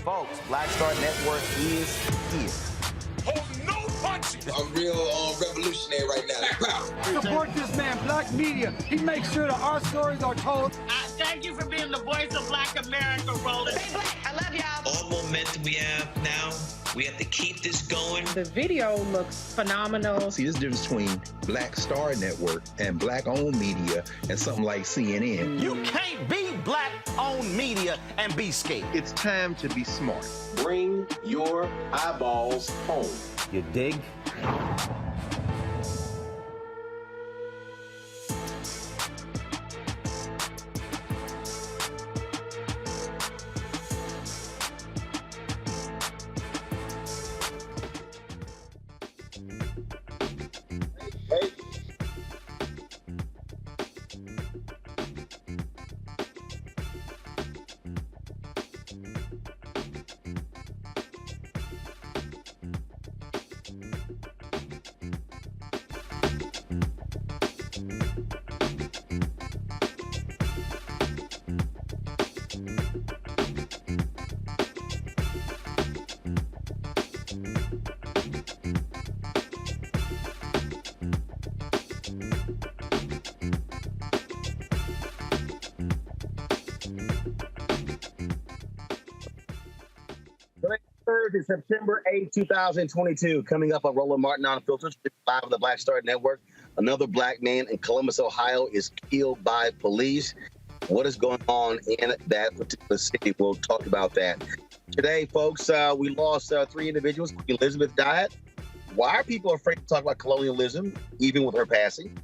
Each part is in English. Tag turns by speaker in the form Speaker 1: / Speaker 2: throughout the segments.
Speaker 1: Folks, Black Star Network is here.
Speaker 2: Hold no punches.
Speaker 3: I'm real revolutionary right now.
Speaker 4: Support this man, Black Media. He makes sure that our stories are told.
Speaker 5: Thank you for being the voice of Black America, Roland.
Speaker 6: Stay black. I love y'all.
Speaker 7: All momentum we have now, we have to keep this going.
Speaker 8: The video looks phenomenal.
Speaker 9: See, there's a difference between Black Star Network and black-owned media and something like CNN.
Speaker 1: You can't be black-owned media and be scared.
Speaker 10: It's time to be smart.
Speaker 11: Bring your eyeballs home.
Speaker 1: You dig?
Speaker 12: Thursday, September 8, 2022. Coming up on Roland Martin Unfiltered, live on the Black Star Network. Another black man in Columbus, Ohio is killed by police. What is going on in that particular city? We'll talk about that. Today, folks, we lost three individuals. Queen Elizabeth died. Why are people afraid to talk about colonialism, even with her passing?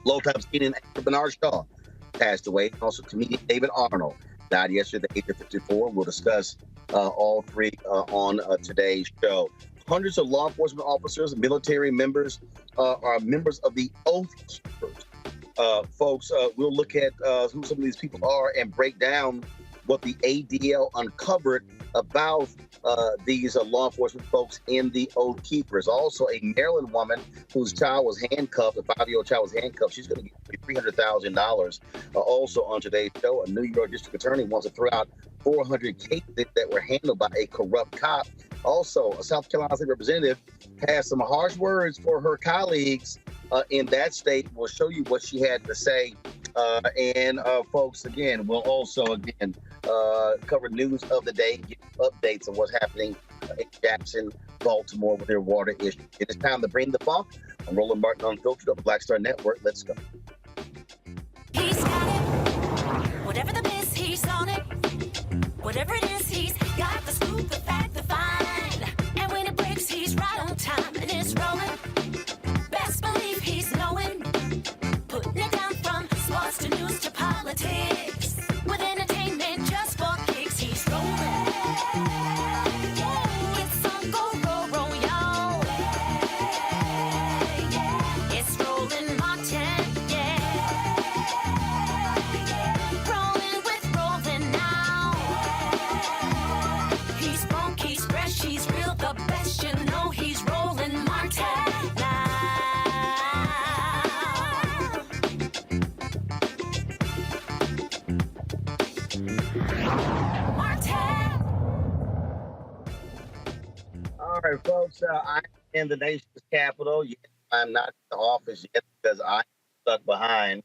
Speaker 12: Longtime comedian Bernard Shaw passed away. Also, comedian David Arnold died yesterday at the age of 54. We'll discuss all three on today's show. Hundreds of law enforcement officers and military members are members of the Oath Keepers. Folks, we'll look at who some of these people are and break down what the ADL uncovered about these law enforcement folks in the Oath Keepers. Also, a Maryland woman whose child was handcuffed, a 5-year-old child was handcuffed. She's going to get $300,000. Also on today's show, a New York district attorney wants to throw out 400 cases that were handled by a corrupt cop. Also, a South Carolina state representative has some harsh words for her colleagues in that state. We'll show you what she had to say. And folks, again, we'll also, cover news of the day, give updates on what's happening in Jackson, Baltimore with their water issue. It is time to bring the funk. I'm Roland Martin Unfiltered of the Black Star Network. Let's go.
Speaker 13: He's got it. Whatever the miss, he's on it. Whatever it is,
Speaker 6: he's got the scoop, the fact, the find. And when it breaks, he's right on time. And it's rolling. Best believe he's knowing. Putting it down from sports to news to politics. With entertainment just for kicks, he's rolling. It's on go, roll, y'all. It's Roland Martin, rolling with Roland now. He's funk, he's fresh, he's real, the best. You know he's Roland Martin now.
Speaker 12: All right, folks. I'm in the nation's capital. Yet I'm not in the office yet because I'm stuck behind.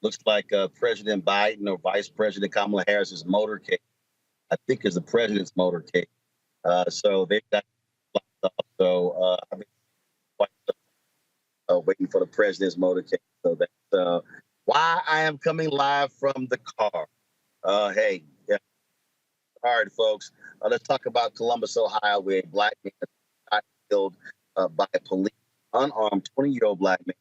Speaker 12: Looks like President Biden or Vice President Kamala Harris's motorcade. I think is the president's motorcade. So they've got locked up. So I've been waiting for the president's motorcade. So that's why I am coming live from the car. Hey, yeah. All right, folks. Let's talk about Columbus, Ohio, where a black man got killed by police, unarmed 20-year-old black man,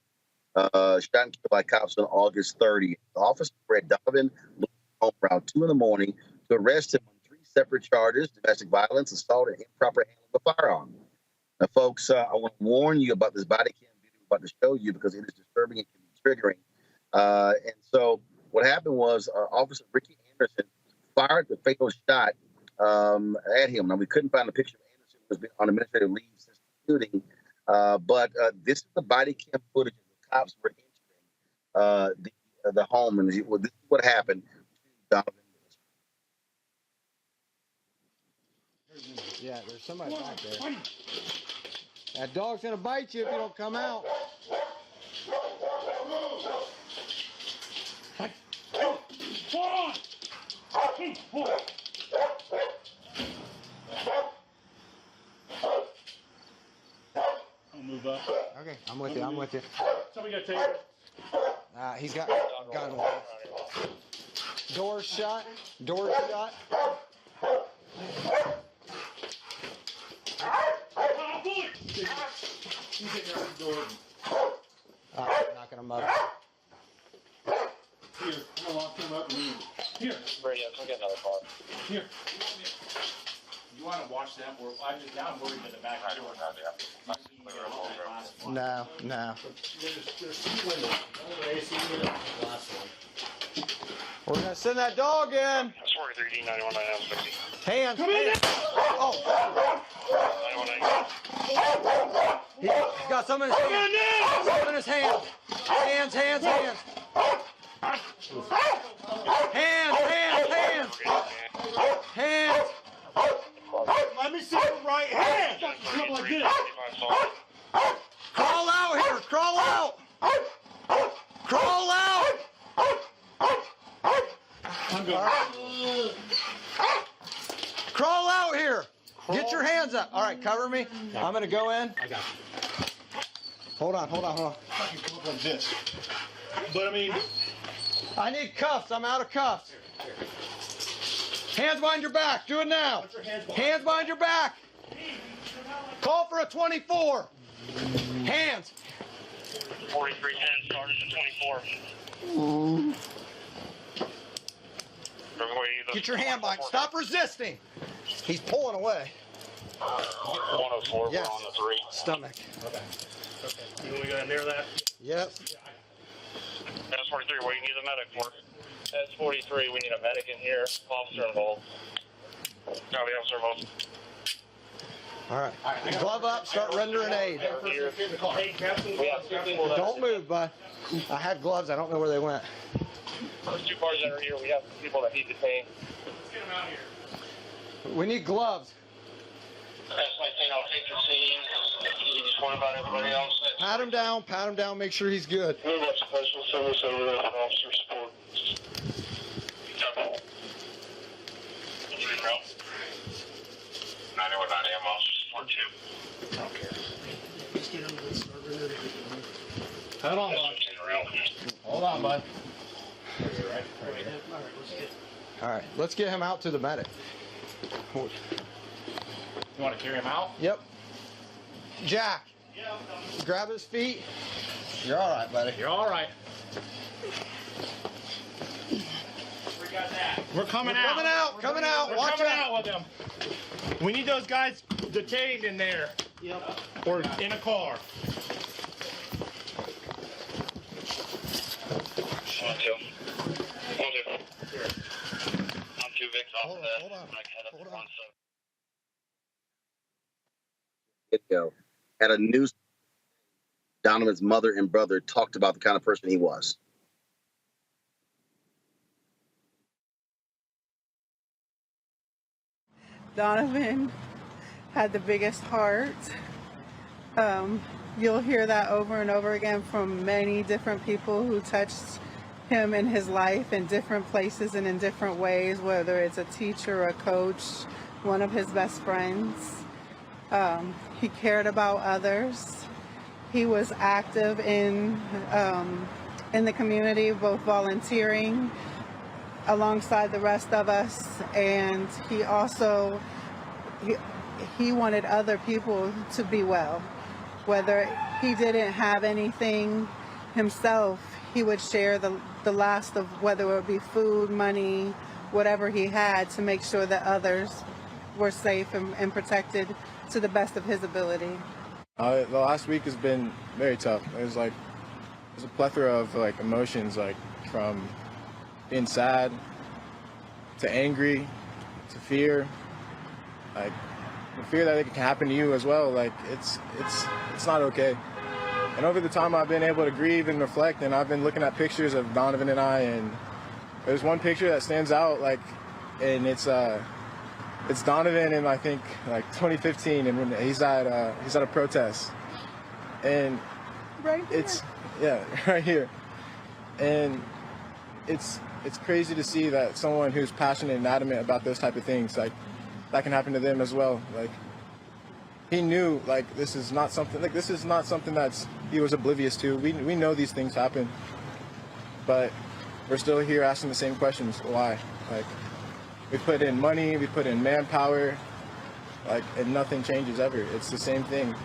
Speaker 12: shot and killed by cops on August 30th. The officer at Donovan Lewis home around 2 in the morning to arrest him on 3 separate charges: domestic violence, assault, and improper handling of a firearm. Now, folks, I want to warn you about this body cam video I'm about to show you because it is disturbing and can be triggering. And so what happened was Officer Ricky Anderson fired the fatal shot at him. Now, we couldn't find a picture of Anderson who has been on administrative leave since the shooting, but this is the body cam footage of the cops were entering the home, and this is what happened. Donovan Lewis.
Speaker 4: Yeah, there's somebody back there. That dog's gonna bite you if you don't come out.
Speaker 2: I'll move up.
Speaker 4: Okay, I'm with you. I'm with you.
Speaker 2: Somebody got taser.
Speaker 4: He's got gun. Door shut. Door shut. Knocking him up.
Speaker 2: Here, I'm gonna lock him up and leave. Here.
Speaker 10: Ready, I'll get another car.
Speaker 2: Here.
Speaker 10: You want to watch them? I'm worried in the back.
Speaker 4: No.
Speaker 2: There's 2 windows. One with AC unit, the last one.
Speaker 4: We're gonna send that dog in.
Speaker 10: That's 43D 9190.
Speaker 4: Hands. Come in. Oh.
Speaker 10: 9190.
Speaker 4: He's got some in his hand. Some in his hand. Hands. Hands.
Speaker 2: Let me see your right hand. Come like this.
Speaker 4: Crawl out here. Crawl out.
Speaker 2: I'm going.
Speaker 4: Crawl out here. Get your hands up. All right, cover me. I'm gonna go in.
Speaker 2: I got you.
Speaker 4: Hold on.
Speaker 2: I can come up like this. But I mean,
Speaker 4: I need cuffs. I'm out of cuffs. Hands behind your back. Do it now. Hands behind your back. Call for a 24. Hands.
Speaker 10: 4310 started at 24.
Speaker 4: Get your hand behind. Stop resisting. He's pulling away.
Speaker 10: 104,
Speaker 4: Yes.
Speaker 10: we're on the 3.
Speaker 4: Stomach.
Speaker 2: okay. You we gotta near that?
Speaker 4: Yep.
Speaker 10: That's 43, what do you need a medic for? That's 43, we need a medic in here. Officer involved. No, the officer involved.
Speaker 4: All right. Glove up. Start rendering aid.
Speaker 2: Hey, Captain.
Speaker 4: Don't move, bud. I had gloves. I don't know where they went.
Speaker 10: There's 2 cars that are here. We have people that need detained.
Speaker 2: Let's get them out here.
Speaker 4: We need gloves.
Speaker 10: That's like, I'll take the scene. You just worry about everybody else.
Speaker 4: Pat him down. Make sure he's good.
Speaker 10: Move up to personal service over there for officer support. Copy. 9190, I'm officer support 2.
Speaker 2: I don't care. Let's get him to start rendering. Hold on, bud. Hold on, bud.
Speaker 4: All right. Let's get him out to the medic.
Speaker 2: You want to carry him out?
Speaker 4: Yep. Jack, grab his feet. You're all right, buddy.
Speaker 2: You're all right. We got that. We're coming out.
Speaker 4: Coming out.
Speaker 2: We're
Speaker 4: Watch
Speaker 2: coming
Speaker 4: out.
Speaker 2: out with them. We need those guys detained in there.
Speaker 4: Yep.
Speaker 2: Or in a car.
Speaker 10: 1-2. 1-2. I'm 2 Vic's off of that.
Speaker 4: Hold on.
Speaker 10: Hold on.
Speaker 12: Go. At a news, Donovan's mother and brother talked about the kind of person he was.
Speaker 8: Donovan had the biggest heart. You'll hear that over and over again from many different people who touched him in his life in different places and in different ways, whether it's a teacher, a coach, one of his best friends. He cared about others. He was active in the community, both volunteering alongside the rest of us, and he also he wanted other people to be well. Whether he didn't have anything himself, he would share the last of, whether it would be food, money, whatever he had, to make sure that others were safe and protected to the best of his ability.
Speaker 13: The last week has been very tough. There's a plethora of emotions, from being sad to angry to fear, the fear that it can happen to you as well. It's not okay. And over the time I've been able to grieve and reflect, and I've been looking at pictures of Donovan and I, and there's one picture that stands out, and it's Donovan in I think 2015, and when he's at a protest, and
Speaker 8: right here.
Speaker 13: Right here, and it's crazy to see that someone who's passionate and adamant about those type of things, that can happen to them as well. He knew this is not something that's he was oblivious to. We know these things happen, but we're still here asking the same questions. Why? We put in money, we put in manpower, and nothing changes ever. It's the same thing.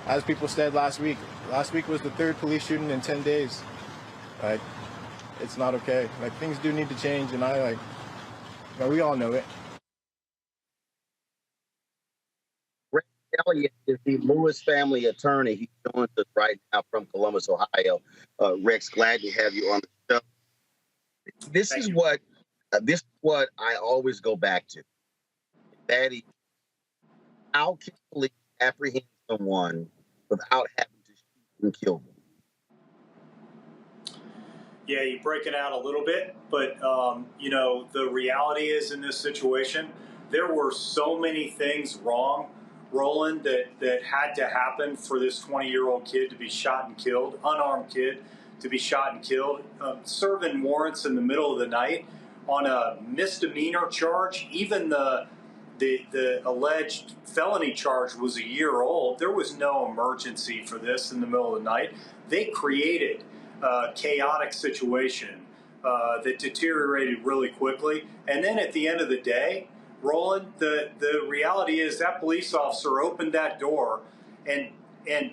Speaker 13: As people said last week was the 3rd police shooting in 10 days. It's not okay. Things do need to change, and we all know it.
Speaker 12: Rex Elliott is the Lewis family attorney. He joins us right now from Columbus, Ohio. Rex, glad to have you on the show. This is what I always go back to. That is, how can police apprehend someone without having to shoot and kill them?
Speaker 14: Yeah, you break it out a little bit, but the reality is in this situation, there were so many things wrong, Roland, that had to happen for this 20-year-old kid to be shot and killed, unarmed kid to be shot and killed, serving warrants in the middle of the night on a misdemeanor charge. Even the alleged felony charge was a year old. There was no emergency for this in the middle of the night. They created a chaotic situation that deteriorated really quickly. And then at the end of the day, Roland, the reality is that police officer opened that door, and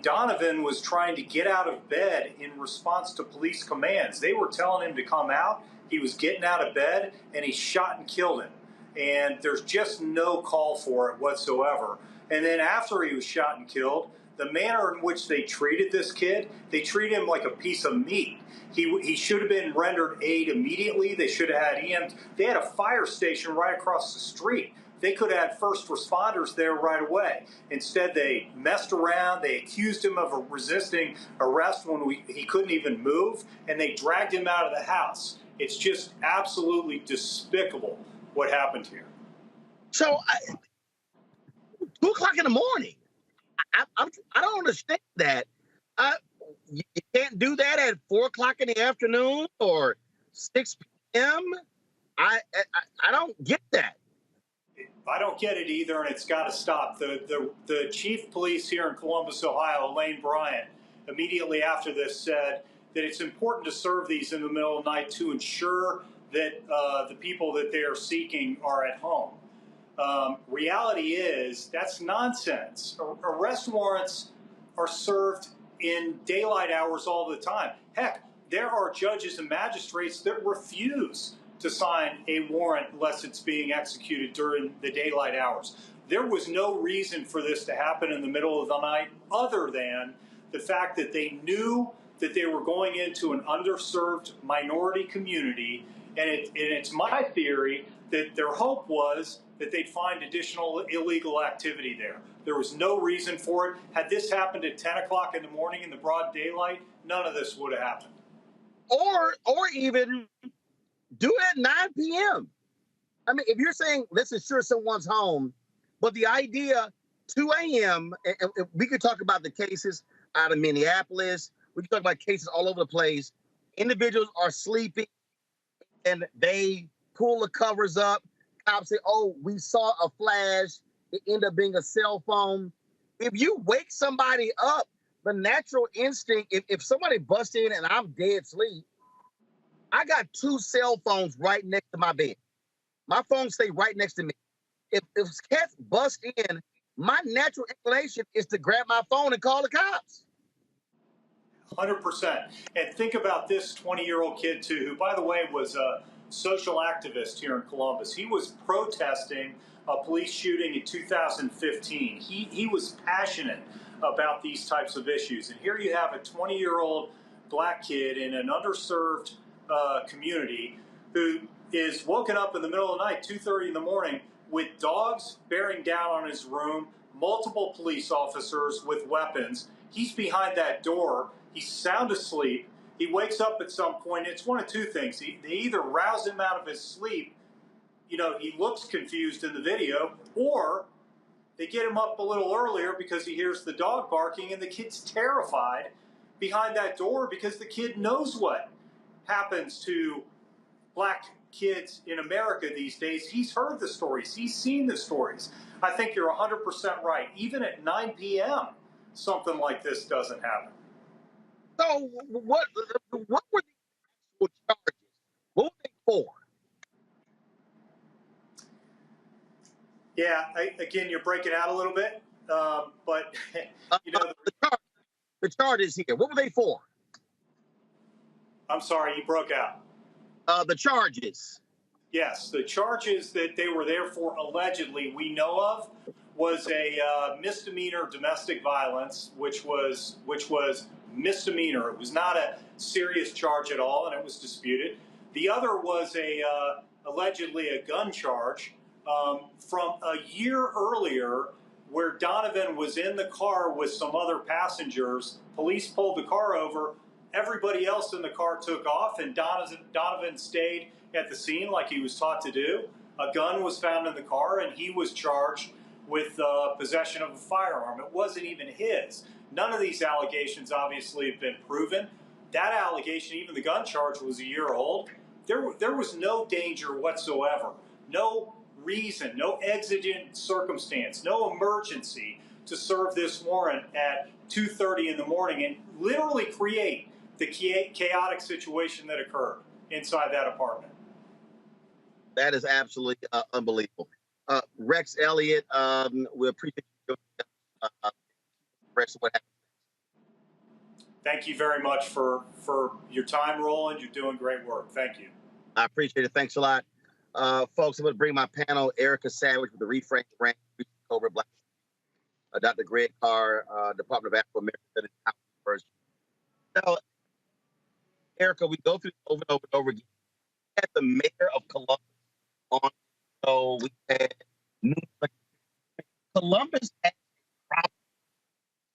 Speaker 14: Donovan was trying to get out of bed in response to police commands. They were telling him to come out. He was getting out of bed, and he shot and killed him. And there's just no call for it whatsoever. And then after he was shot and killed, the manner in which they treated this kid, they treated him like a piece of meat. He should have been rendered aid immediately. They should have had EMT. They had a fire station right across the street. They could have had first responders there right away. Instead, they messed around. They accused him of resisting arrest when he couldn't even move, and they dragged him out of the house. It's just absolutely despicable what happened here.
Speaker 12: So, 2 o'clock in the morning. I don't understand that. You can't do that at 4 o'clock in the afternoon or 6 p.m. I don't get that.
Speaker 14: I don't get it either, and it's got to stop. The chief police here in Columbus, Ohio, Elaine Bryant, immediately after this said that it's important to serve these in the middle of the night to ensure that the people that they are seeking are at home. Reality is that's nonsense. Arrest warrants are served in daylight hours all the time. Heck, there are judges and magistrates that refuse to sign a warrant unless it's being executed during the daylight hours. There was no reason for this to happen in the middle of the night other than the fact that they knew that they were going into an underserved minority community, and it's my theory that their hope was that they'd find additional illegal activity there. There was no reason for it. Had this happened at 10 o'clock in the morning in the broad daylight, none of this would have happened.
Speaker 12: Or even do it at 9 p.m. I mean, if you're saying let's ensure someone's home, but the idea 2 a.m., and we could talk about the cases out of Minneapolis, we could talk about cases all over the place. Individuals are sleeping and they pull the covers up. Cops say, oh, we saw a flash. It ended up being a cell phone. If you wake somebody up, the natural instinct, if somebody busts in and I'm dead asleep, I got 2 cell phones right next to my bed. My phones stay right next to me. If cats bust in, my natural inclination is to grab my phone and call the cops.
Speaker 14: 100%. And think about this 20-year-old kid, too, who, by the way, was a social activist here in Columbus. He was protesting a police shooting in 2015. He was passionate about these types of issues. And here you have a 20-year-old black kid in an underserved community who is woken up in the middle of the night, 2:30 in the morning, with dogs bearing down on his room, multiple police officers with weapons. He's behind that door. He's sound asleep. He wakes up at some point. It's one of two things. They either rouse him out of his sleep, you know, he looks confused in the video, or they get him up a little earlier because he hears the dog barking and the kid's terrified behind that door because the kid knows what happens to black kids in America these days. He's heard the stories. He's seen the stories. I think you're 100% right. Even at 9 p.m., something like this doesn't happen.
Speaker 12: So what were the actual charges? What were they for?
Speaker 14: Yeah, again, you're breaking out a little bit, but you know
Speaker 12: the charges here. What were they for?
Speaker 14: I'm sorry, you broke out.
Speaker 12: The charges.
Speaker 14: Yes, the charges that they were there for, allegedly, we know of, was a misdemeanor domestic violence, which was misdemeanor. It was not a serious charge at all, and it was disputed. The other was allegedly a gun charge from a year earlier, where Donovan was in the car with some other passengers. Police pulled the car over. Everybody else in the car took off, and Donovan stayed at the scene like he was taught to do. A gun was found in the car, and he was charged with possession of a firearm. It wasn't even his. None of these allegations obviously have been proven. That allegation, even the gun charge, was a year old. There was no danger whatsoever. No reason, no exigent circumstance, no emergency to serve this warrant at 2:30 in the morning and literally create the chaotic situation that occurred inside that apartment.
Speaker 12: That is absolutely unbelievable. Rex Elliott, we appreciate you what happened.
Speaker 14: Thank you very much for your time, Roland. You're doing great work. Thank you.
Speaker 12: I appreciate it. Thanks a lot. Folks, I'm going to bring my panel, Erica Savage with the Reframe Grant, Cobra Black, Dr. Greg Carr, Department of Afro-American Studies. Now, Erica, we go through this over and over and over again. We had the mayor of Columbus on, so we had Columbus has a problem.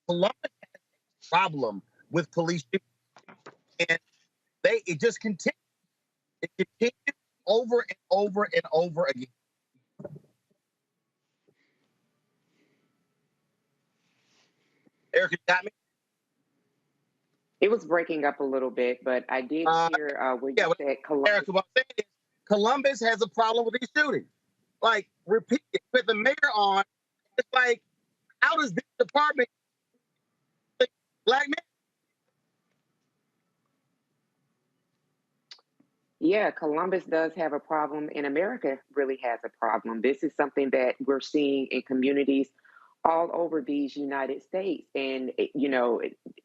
Speaker 12: Columbus has a problem with police, and it just continues. It continues over and over and over again. Erica, you got me?
Speaker 15: It was breaking up a little bit, but I did hear where you said Columbus.
Speaker 12: Erica, what I'm saying is Columbus has a problem with these shootings. Like, repeat it, with the mayor on, it's like, how does this department black men?
Speaker 15: Yeah, Columbus does have a problem, and America really has a problem. This is something that we're seeing in communities all over these United States. And,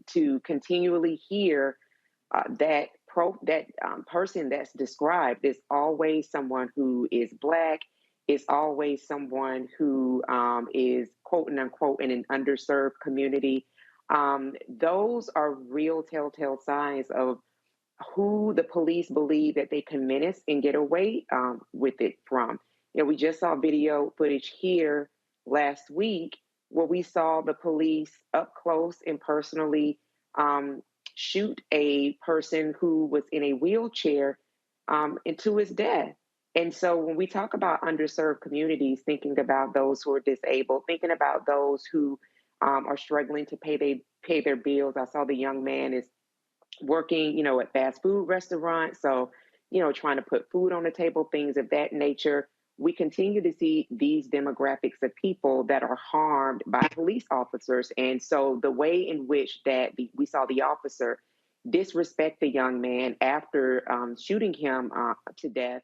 Speaker 15: to continually hear that person that's described is always someone who is Black, is always someone who is quote unquote in an underserved community. Those are real telltale signs of who the police believe that they can menace and get away with it from. We just saw video footage here last week where we saw the police up close and personally shoot a person who was in a wheelchair into his death. And so when we talk about underserved communities, thinking about those who are disabled, thinking about those who are struggling to pay their bills. I saw the young man is working, at fast food restaurants. So, trying to put food on the table, things of that nature. We continue to see these demographics of people that are harmed by police officers. And so the way in which we saw the officer disrespect the young man after shooting him to death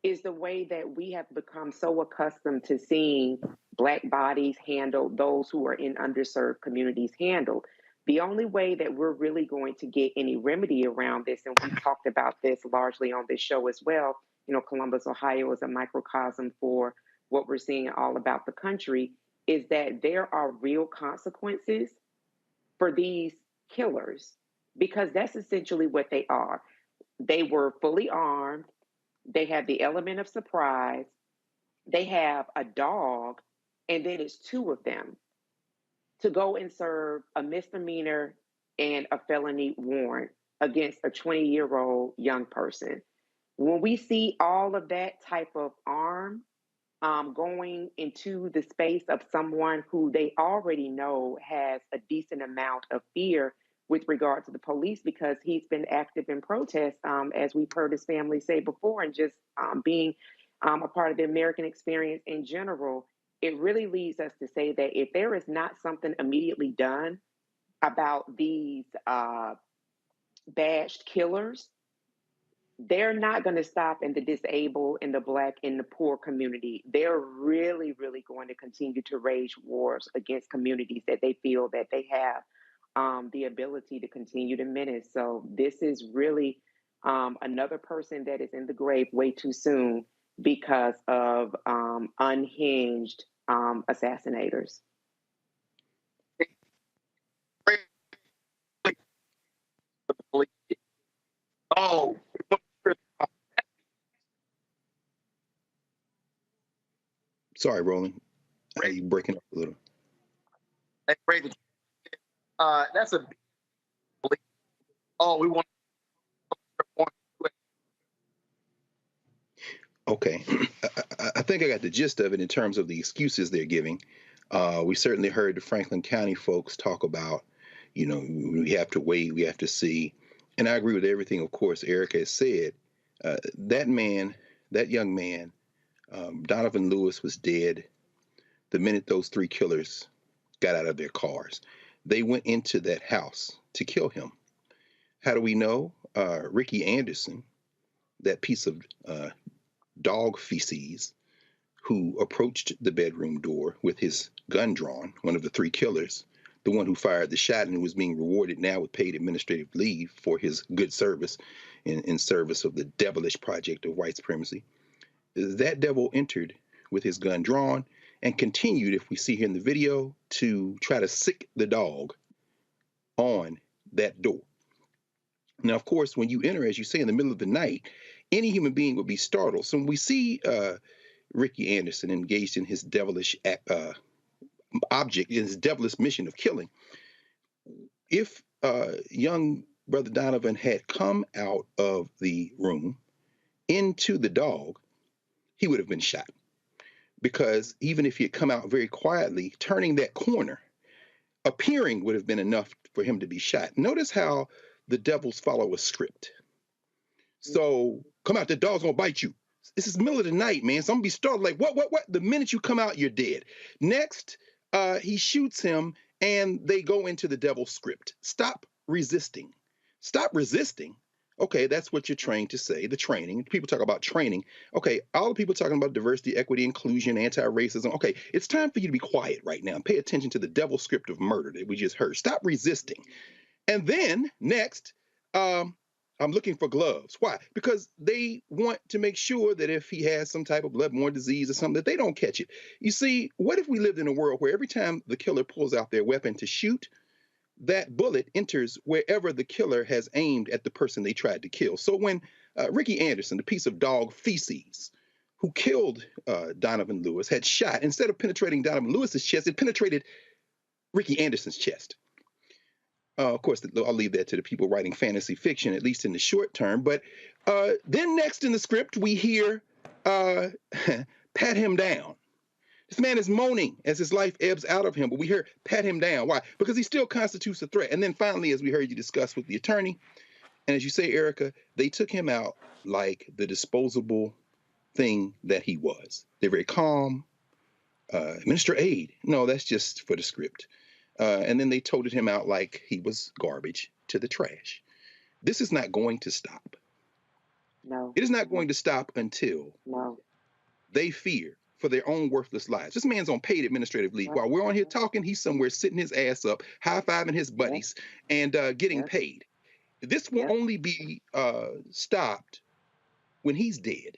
Speaker 15: is the way that we have become so accustomed to seeing Black bodies handled, those who are in underserved communities handled. The only way that we're really going to get any remedy around this, and we've talked about this largely on this show as well, Columbus, Ohio is a microcosm for what we're seeing all about the country, is that there are real consequences for these killers, because that's essentially what they are. They were fully armed. They have the element of surprise. They have a dog, and then it's two of them to go and serve a misdemeanor and a felony warrant against a 20-year-old young person. When we see all of that type of arm going into the space of someone who they already know has a decent amount of fear with regard to the police, because he's been active in protest, as we've heard his family say before, and just being a part of the American experience in general, it really leads us to say that if there is not something immediately done about these badged killers, they're not going to stop in the disabled, in the Black, in the poor community. They're really, really going to continue to wage wars against communities that they feel that they have the ability to continue to menace. So this is really another person that is in the grave way too soon because of unhinged assassinators.
Speaker 12: Oh.
Speaker 9: Sorry, Roland. You breaking up a little.
Speaker 12: That's a. Oh, we want.
Speaker 9: Okay. I think I got the gist of it in terms of the excuses they're giving. We certainly heard the Franklin County folks talk about, we have to wait, we have to see. And I agree with everything, of course, Eric has said. That young man, Donovan Lewis, was dead the minute those three killers got out of their cars. They went into that house to kill him. How do we know? Ricky Anderson, that piece of dog feces, who approached the bedroom door with his gun drawn, one of the three killers, the one who fired the shot and who was being rewarded now with paid administrative leave for his good service in service of the devilish project of white supremacy. That devil entered with his gun drawn and continued, if we see here in the video, to try to sick the dog on that door. Now, of course, when you enter, as you say, in the middle of the night, any human being would be startled. So when we see Ricky Anderson engaged in his devilish object, in his devilish mission of killing, if young brother Donovan had come out of the room into the dog, he would have been shot. Because even if he had come out very quietly, turning that corner, appearing would have been enough for him to be shot. Notice how the devils follow a script. So come out, the dog's gonna bite you. This is the middle of the night, man. So I'm gonna be startled like, what? The minute you come out, you're dead. Next, he shoots him and they go into the devil's script. Stop resisting. Stop resisting. Okay, that's what you're trained to say, the training. People talk about training. Okay, all the people talking about diversity, equity, inclusion, anti-racism. Okay, it's time for you to be quiet right now and pay attention to the devil script of murder that we just heard. Stop resisting. And then next, I'm looking for gloves. Why? Because they want to make sure that if he has some type of bloodborne disease or something, that they don't catch it. You see, what if we lived in a world where every time the killer pulls out their weapon to shoot, that bullet enters wherever the killer has aimed at the person they tried to kill? So when Ricky Anderson, the piece of dog feces, who killed Donovan Lewis, had shot, instead of penetrating Donovan Lewis's chest, it penetrated Ricky Anderson's chest. Of course, I'll leave that to the people writing fantasy fiction, at least in the short term. But then next in the script, we hear pat him down. This man is moaning as his life ebbs out of him, but we hear pat him down. Why? Because he still constitutes a threat. And then finally, as we heard you discuss with the attorney, and as you say, Erica, they took him out like the disposable thing that he was. They're very calm. Minister Aid. No, that's just for the script. And then they toted him out like he was garbage to the trash. This is not going to stop.
Speaker 15: No.
Speaker 9: It is not going to stop until they fear for their own worthless lives. This man's on paid administrative leave. While we're on here talking, he's somewhere sitting his ass up, high-fiving his buddies, and getting paid. This will only be stopped when he's dead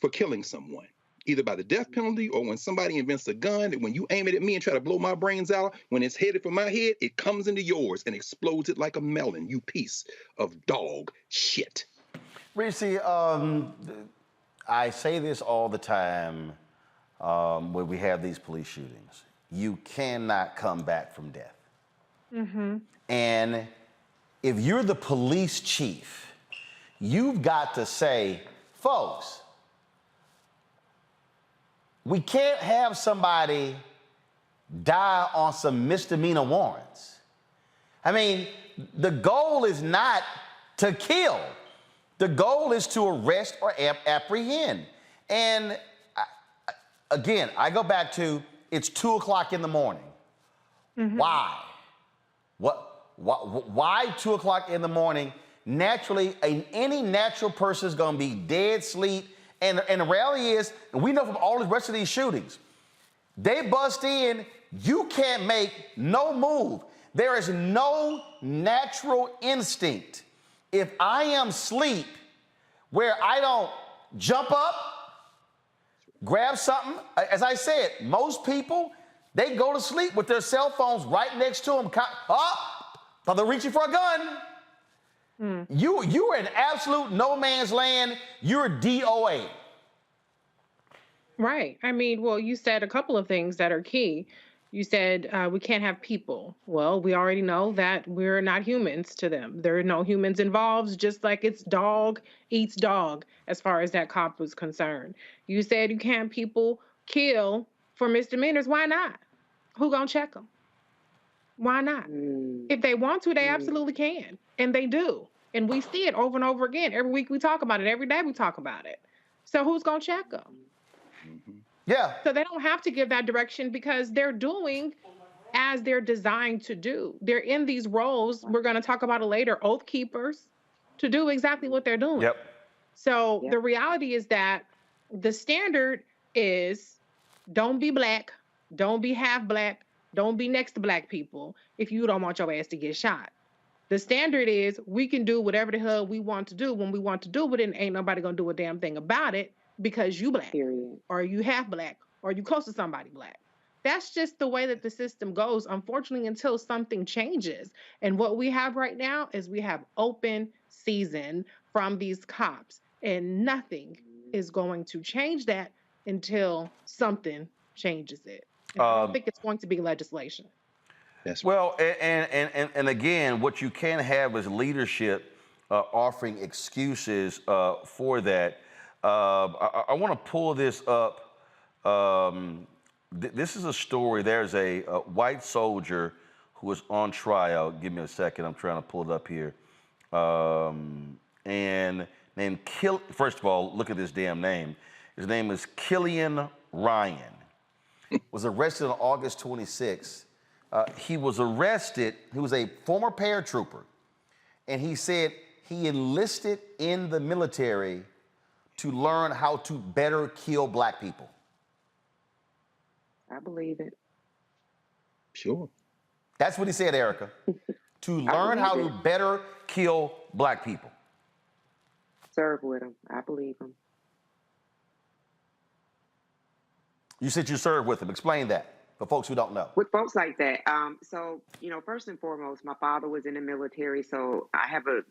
Speaker 9: for killing someone, either by the death penalty or when somebody invents a gun that when you aim it at me and try to blow my brains out, when it's headed for my head, it comes into yours and explodes it like a melon, you piece of dog shit.
Speaker 1: Reese, I say this all the time when we have these police shootings. You cannot come back from death. And if you're the police chief, you've got to say, folks, we can't have somebody die on some misdemeanor warrants. I mean, the goal is not to kill. The goal is to arrest or apprehend. And again, I go back to, it's 2 o'clock in the morning. Why? Why 2 o'clock in the morning? Naturally, any natural person is going to be dead sleep. And the reality is, and we know from all the rest of these shootings, they bust in, you can't make no move. There is no natural instinct. If I am asleep, where I don't jump up, grab something, as I said, most people, they go to sleep with their cell phones right next to them. But they're reaching for a gun. You are in absolute no man's land. You're DOA.
Speaker 16: Right. I mean, well, you said a couple of things that are key. You said we can't have people. Well, we already know that we're not humans to them. There are no humans involved, just like it's dog eats dog as far as that cop was concerned. You said you can't people kill for misdemeanors. Why not? Who gonna check them? Why not? If they want to, they absolutely can. And they do. And we see it over and over again. Every week we talk about it. Every day we talk about it. So who's gonna check them?
Speaker 1: Yeah.
Speaker 16: So they don't have to give that direction because they're doing as they're designed to do. They're in these roles, we're going to talk about it later, oath keepers, to do exactly what they're doing.
Speaker 1: Yep.
Speaker 16: So the reality is that the standard is don't be black, don't be half black, don't be next to black people if you don't want your ass to get shot. The standard is we can do whatever the hell we want to do when we want to do it, and ain't nobody going to do a damn thing about it. Because you black, or you half black, or you close to somebody black. That's just the way that the system goes, unfortunately, until something changes. And what we have right now is we have open season from these cops, and nothing is going to change that until something changes it. And I don't think it's going to be legislation.
Speaker 1: Well, and again, what you can have is leadership offering excuses for that. I want to pull this up. This is a story. There's a white soldier who was on trial. Give me a second. I'm trying to pull it up here. And named first of all, look at this damn name. His name is Killian Ryan. Was arrested on August 26th. He was arrested. He was a former paratrooper. And he said he enlisted in the military to learn how to better kill black people.
Speaker 15: I believe it.
Speaker 9: Sure.
Speaker 1: That's what he said, Erica. To learn how to better kill black people.
Speaker 15: Serve with him. I believe him.
Speaker 1: You said you served with him. Explain that for folks who don't know.
Speaker 15: With folks like that, so, you know, first and foremost, my father was in the military, so I have a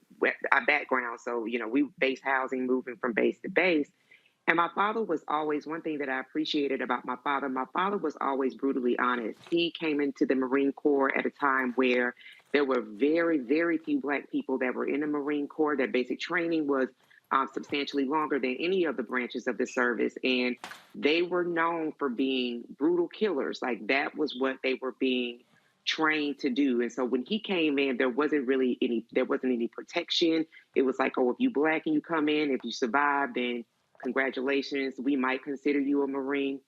Speaker 15: background. So, you know, we base housing, moving from base to base. And my father was always, one thing that I appreciated about my father was always brutally honest. He came into the Marine Corps at a time where there were very, very few black people that were in the Marine Corps. Their basic training was substantially longer than any of the branches of the service. And they were known for being brutal killers. Like, that was what they were being trained to do. And so when he came in, there wasn't any protection. It was like, oh, if you black and you come in, if you survive, then congratulations, we might consider you a Marine.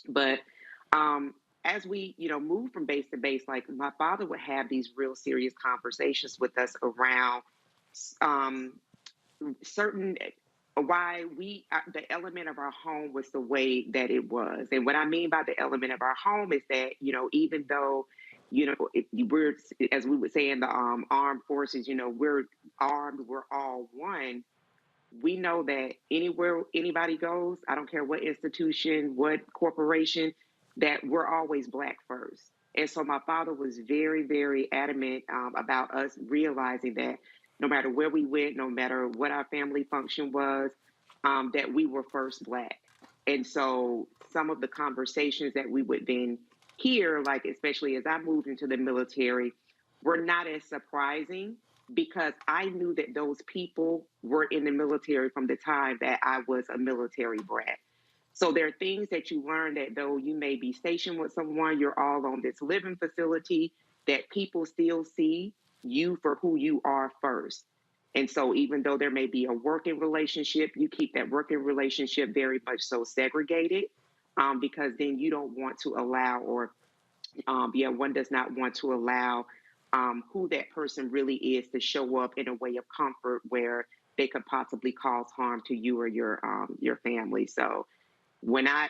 Speaker 15: But as we, you know, move from base to base, like, my father would have these real serious conversations with us around certain why the element of our home was the way that it was. And what I mean by the element of our home is that, you know, even though, you know, we're, as we would say in the armed forces, you know, we're armed, we're all one. We know that anywhere anybody goes, I don't care what institution, what corporation, that we're always black first. And so my father was very, very adamant about us realizing that no matter where we went, no matter what our family function was, that we were first black. And so some of the conversations that we would then hear, like, especially as I moved into the military, were not as surprising, because I knew that those people were in the military from the time that I was a military brat. So there are things that you learn that though you may be stationed with someone, you're all on this living facility, that people still see you for who you are first. And so even though there may be a working relationship, you keep that working relationship very much so segregated, because then you don't want to allow, or one does not want to allow who that person really is to show up in a way of comfort where they could possibly cause harm to you or your family. So when I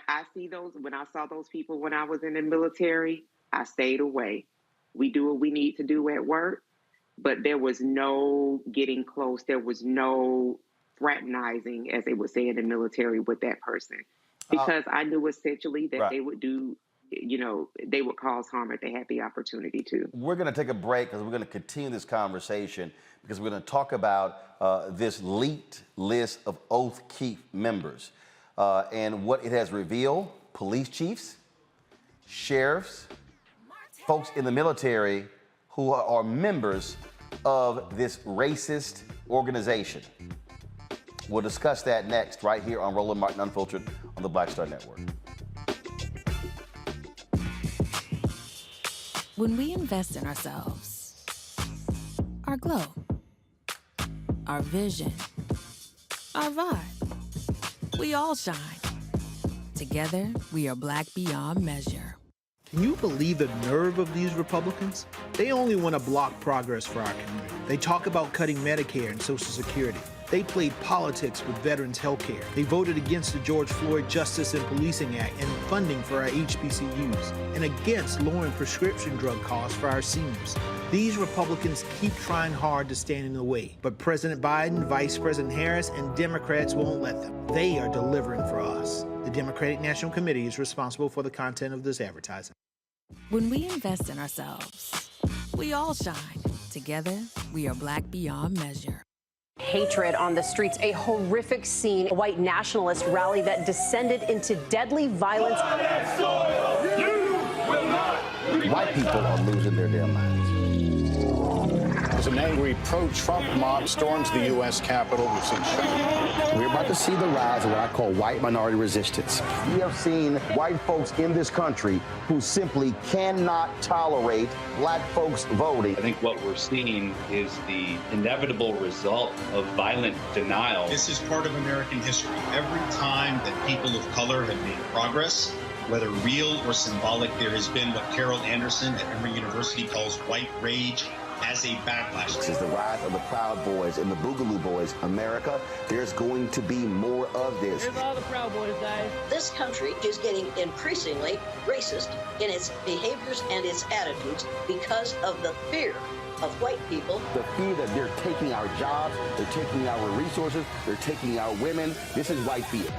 Speaker 15: saw those people when I was in the military, I stayed away. We do what we need to do at work, but there was no getting close. There was no fraternizing, as they would say in the military, with that person, because I knew essentially that they would do, you know, they would cause harm if they had the opportunity to.
Speaker 1: We're going to take a break because we're going to continue this conversation, because we're going to talk about this leaked list of Oath Keep members and what it has revealed. Police chiefs, sheriffs, folks in the military who are members of this racist organization. We'll discuss that next, right here on Roland Martin Unfiltered on the Black Star Network.
Speaker 17: When we invest in ourselves, our glow, our vision, our vibe, we all shine. Together, we are black beyond measure.
Speaker 18: Can you believe the nerve of these Republicans? They only want to block progress for our community. They talk about cutting Medicare and Social Security. They played politics with veterans' health care. They voted against the George Floyd Justice and Policing Act and funding for our HBCUs, and against lowering prescription drug costs for our seniors. These Republicans keep trying hard to stand in the way, but President Biden, Vice President Harris, and Democrats won't let them. They are delivering for us. The Democratic National Committee is responsible for the content of this advertising.
Speaker 17: When we invest in ourselves, we all shine. Together, we are black beyond measure.
Speaker 19: Hatred on the streets, a horrific scene, a white nationalist rally that descended into deadly violence.
Speaker 1: White people are losing their damn minds.
Speaker 20: As an angry pro-Trump mob storms the U.S. Capitol, we've seen shooting.
Speaker 1: We're about to see the rise of what I call white minority resistance. We have seen white folks in this country who simply cannot tolerate black folks voting.
Speaker 21: I think what we're seeing is the inevitable result of violent denial.
Speaker 22: This is part of American history. Every time that people of color have made progress, whether real or symbolic, there has been what Carol Anderson at Emory University calls white rage, as a backlash.
Speaker 3: This is the rise of the Proud Boys and the Boogaloo Boys. America, there's going to be more of this.
Speaker 5: Here's all the Proud Boys, guys.
Speaker 23: This country is getting increasingly racist in its behaviors and its attitudes because of the fear of white people.
Speaker 3: The fear that they're taking our jobs, they're taking our resources, they're taking our women. This is white fear.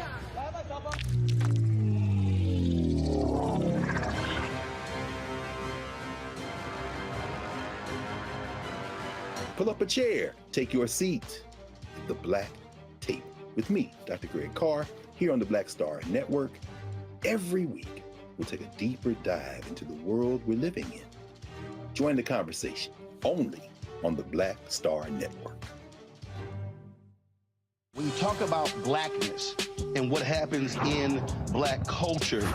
Speaker 9: Pull up a chair, take your seat at the Black Tape with me, Dr. Greg Carr, here on the Black Star Network. Every week, we'll take a deeper dive into the world we're living in. Join the conversation only on the Black Star Network.
Speaker 1: When you talk about blackness and what happens in black culture,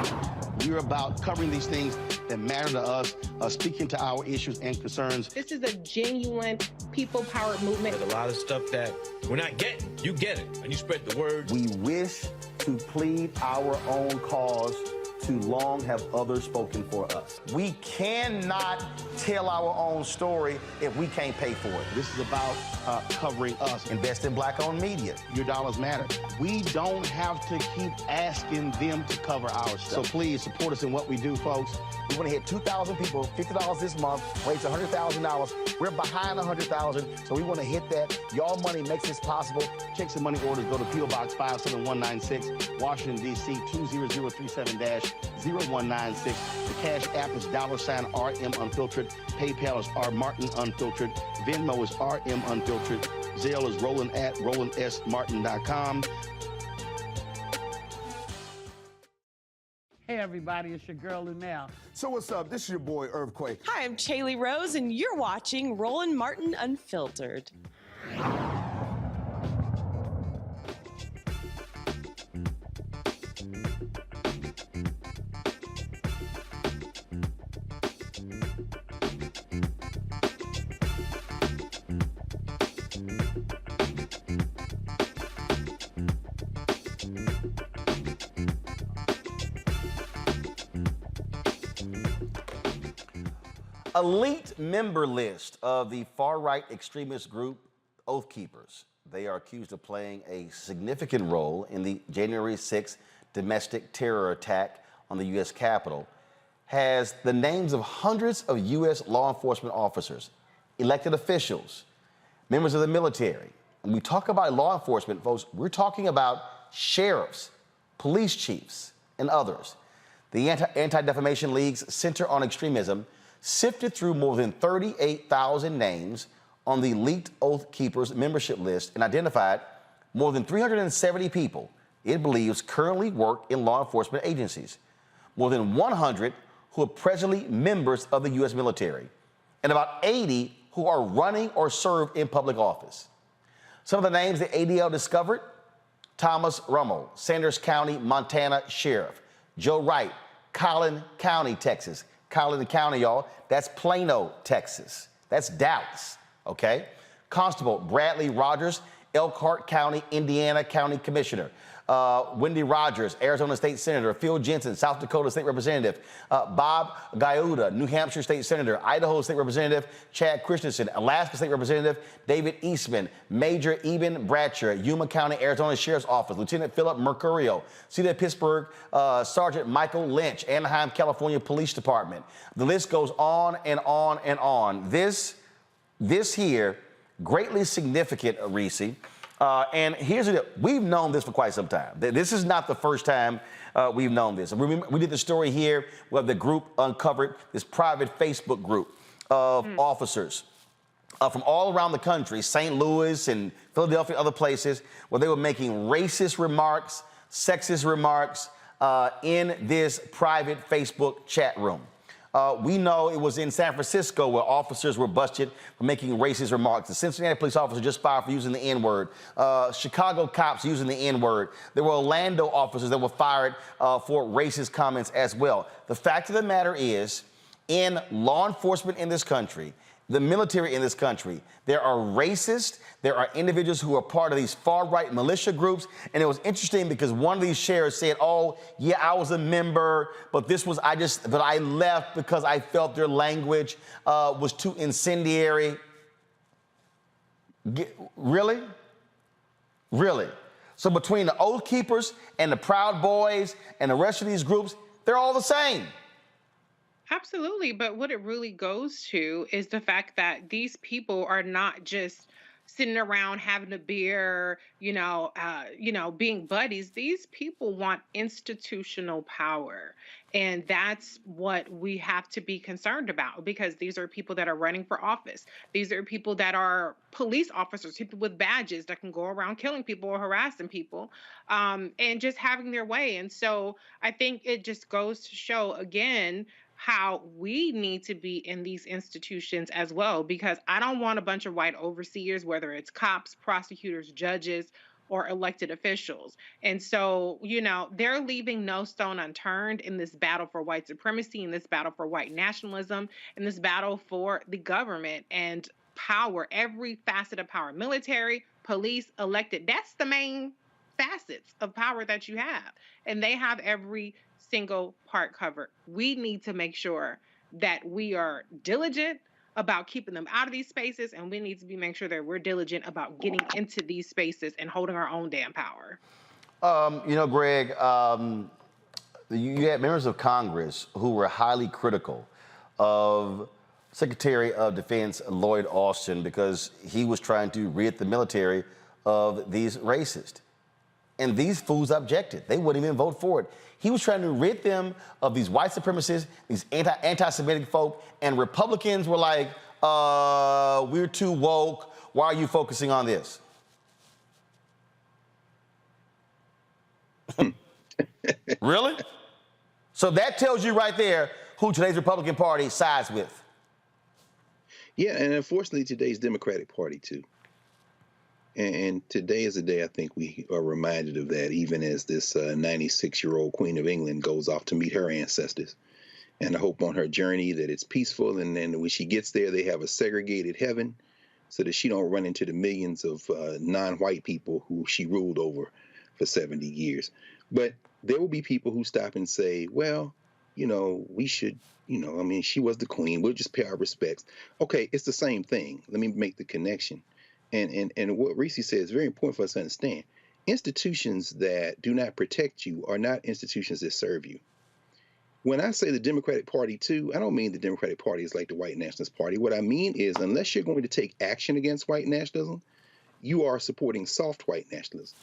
Speaker 1: we're about covering these things that matter to us, speaking to our issues and concerns.
Speaker 16: This is a genuine people-powered movement.
Speaker 24: There's a lot of stuff that we're not getting. You get it, and you spread the word.
Speaker 1: We wish to plead our own cause. Too long have others spoken for us. We cannot tell our own story if we can't pay for it. This is about covering us. Invest in black-owned media. Your dollars matter. We don't have to keep asking them to cover our stuff. So please support us in what we do, folks. We want to hit 2,000 people, $50 this month, raise $100,000. We're behind 100,000, so we want to hit that. Y'all money makes this possible. Check some money orders. Go to P.O. Box 57196, Washington, D.C. 20037-0196. The Cash App is $RM Unfiltered. PayPal is R Martin Unfiltered. Venmo is RM Unfiltered. Zelle is Roland at RolandSMartin.com.
Speaker 25: Hey everybody, it's your girl Lunel.
Speaker 26: So what's up? This is your boy Earthquake.
Speaker 27: Hi, I'm Chaley Rose, and you're watching Roland Martin Unfiltered.
Speaker 1: Elite member list of the far-right extremist group Oath Keepers. They are accused of playing a significant role in the January 6th domestic terror attack on the U.S. Capitol, has the names of hundreds of U.S. law enforcement officers, elected officials, members of the military. When we talk about law enforcement, folks, we're talking about sheriffs, police chiefs, and others. The Anti-Defamation League's Center on Extremism sifted through more than 38,000 names on the elite Oath Keepers membership list and identified more than 370 people it believes currently work in law enforcement agencies, more than 100 who are presently members of the U.S. military, and about 80 who are running or serve in public office. Some of the names the ADL discovered: Thomas Rummel, Sanders County, Montana Sheriff; Joe Wright, Collin County, Texas. Collin County, y'all, that's Plano, Texas. That's Dallas, okay? Constable Bradley Rogers, Elkhart County, Indiana County Commissioner. Wendy Rogers, Arizona State Senator. Phil Jensen, South Dakota State Representative. Bob Gaiuta, New Hampshire State Senator. Idaho State Representative. Chad Christensen, Alaska State Representative. David Eastman, Major Eben Bratcher, Yuma County, Arizona Sheriff's Office. Lieutenant Philip Mercurio, City of Pittsburgh, Sergeant Michael Lynch, Anaheim, California Police Department. The list goes on and on and on. This here, greatly significant, Reese. And here's the deal. We've known this for quite some time. This is not the first time we've known this. We did the story here where the group uncovered this private Facebook group of officers from all around the country, St. Louis and Philadelphia, other places, where they were making racist remarks, sexist remarks in this private Facebook chat room. We know it was in San Francisco where officers were busted for making racist remarks. The Cincinnati police officer just fired for using the N-word. Chicago cops using the N-word. There were Orlando officers that were fired for racist comments as well. The fact of the matter is, in law enforcement in this country, the military in this country, there are racists, there are individuals who are part of these far-right militia groups. And it was interesting because one of these sheriffs said, oh, yeah, I was a member, but but I left because I felt their language was too incendiary. Really? Really? So between the Oath Keepers and the Proud Boys and the rest of these groups, they're all the same.
Speaker 16: Absolutely. But what it really goes to is the fact that these people are not just sitting around having a beer, being buddies. These people want institutional power. And that's what we have to be concerned about, because these are people that are running for office. These are people that are police officers, people with badges that can go around killing people or harassing people, and just having their way. And so I think it just goes to show again how we need to be in these institutions as well, because I don't want a bunch of white overseers, whether it's cops, prosecutors, judges, or elected officials. And so, they're leaving no stone unturned in this battle for white supremacy, in this battle for white nationalism, in this battle for the government and power, every facet of power, military, police, elected. That's the main facets of power that you have. And they have every single part covered. We need to make sure that we are diligent about keeping them out of these spaces, and we need to make sure that we're diligent about getting into these spaces and holding our own damn power.
Speaker 1: Greg, you had members of Congress who were highly critical of Secretary of Defense Lloyd Austin because he was trying to rid the military of these racists. And these fools objected. They wouldn't even vote for it. He was trying to rid them of these white supremacists, these anti-Semitic folk, and Republicans were like, we're too woke. Why are you focusing on this? Really? So that tells you right there who today's Republican Party sides with.
Speaker 9: Yeah, and unfortunately, today's Democratic Party, too. And today is a day I think we are reminded of that, even as this 96-year-old Queen of England goes off to meet her ancestors. And I hope on her journey that it's peaceful, and then when she gets there, they have a segregated heaven so that she don't run into the millions of non-white people who she ruled over for 70 years. But there will be people who stop and say, well, we should, she was the queen. We'll just pay our respects. Okay, it's the same thing. Let me make the connection. And what Reese said is very important for us to understand. Institutions that do not protect you are not institutions that serve you. When I say the Democratic Party, too, I don't mean the Democratic Party is like the white nationalist party. What I mean is, unless you're going to take action against white nationalism, you are supporting soft white nationalism.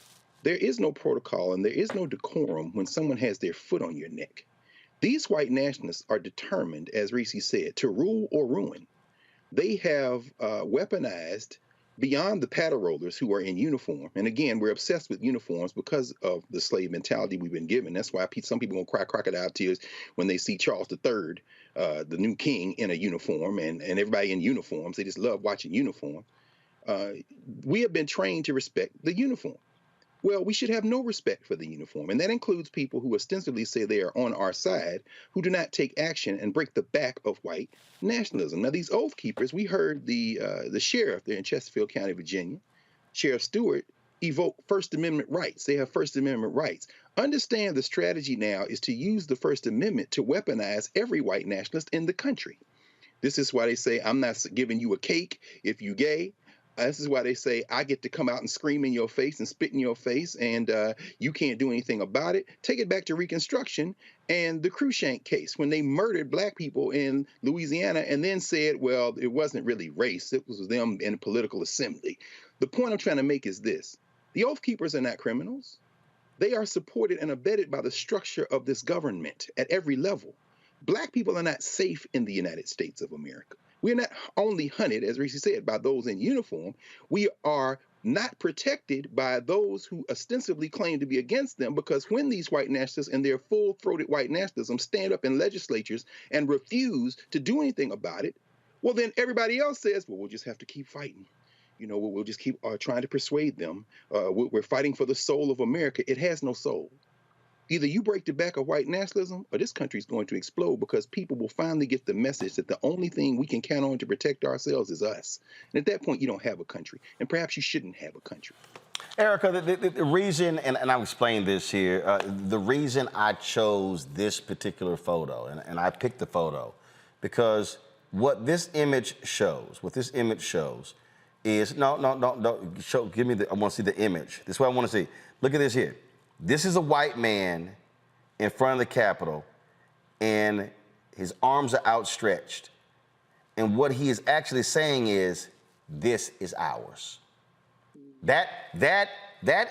Speaker 9: There is no protocol and there is no decorum when someone has their foot on your neck. These white nationalists are determined, as Reese said, to rule or ruin. They have weaponized beyond the paddle rollers who are in uniform. And again, we're obsessed with uniforms because of the slave mentality we've been given. That's why some people gonna cry crocodile tears when they see Charles III, the new king, in a uniform, and everybody in uniforms. They just love watching uniform. We have been trained to respect the uniform. Well, we should have no respect for the uniform. And that includes people who ostensibly say they are on our side, who do not take action and break the back of white nationalism. Now, these Oath Keepers, we heard the sheriff there in Chesterfield County, Virginia, Sheriff Stewart, evoke First Amendment rights. They have First Amendment rights. Understand the strategy now is to use the First Amendment to weaponize every white nationalist in the country. This is why they say, I'm not giving you a cake if you gay. This is why they say, I get to come out and scream in your face and spit in your face, and you can't do anything about it. Take it back to Reconstruction and the Cruikshank case, when they murdered black people in Louisiana and then said, well, it wasn't really race. It was them in a political assembly. The point I'm trying to make is this. The Oath Keepers are not criminals. They are supported and abetted by the structure of this government at every level. Black people are not safe in the United States of America. We're not only hunted, as Reese said, by those in uniform. We are not protected by those who ostensibly claim to be against them, because when these white nationalists and their full-throated white nationalism stand up in legislatures and refuse to do anything about it, well, then everybody else says, well, we'll just have to keep fighting. We'll just keep trying to persuade them. We're fighting for the soul of America. It has no soul. Either you break the back of white nationalism or this country is going to explode, because people will finally get the message that the only thing we can count on to protect ourselves is us. And at that point, you don't have a country. And perhaps you shouldn't have a country.
Speaker 1: Erica, the reason, and I'll explain this here, the reason I chose this particular photo, and I picked the photo, because what this image shows is, give me I want to see the image. This is what I want to see. Look at this here. This is a white man in front of the Capitol, and his arms are outstretched. And what he is actually saying is, this is ours. That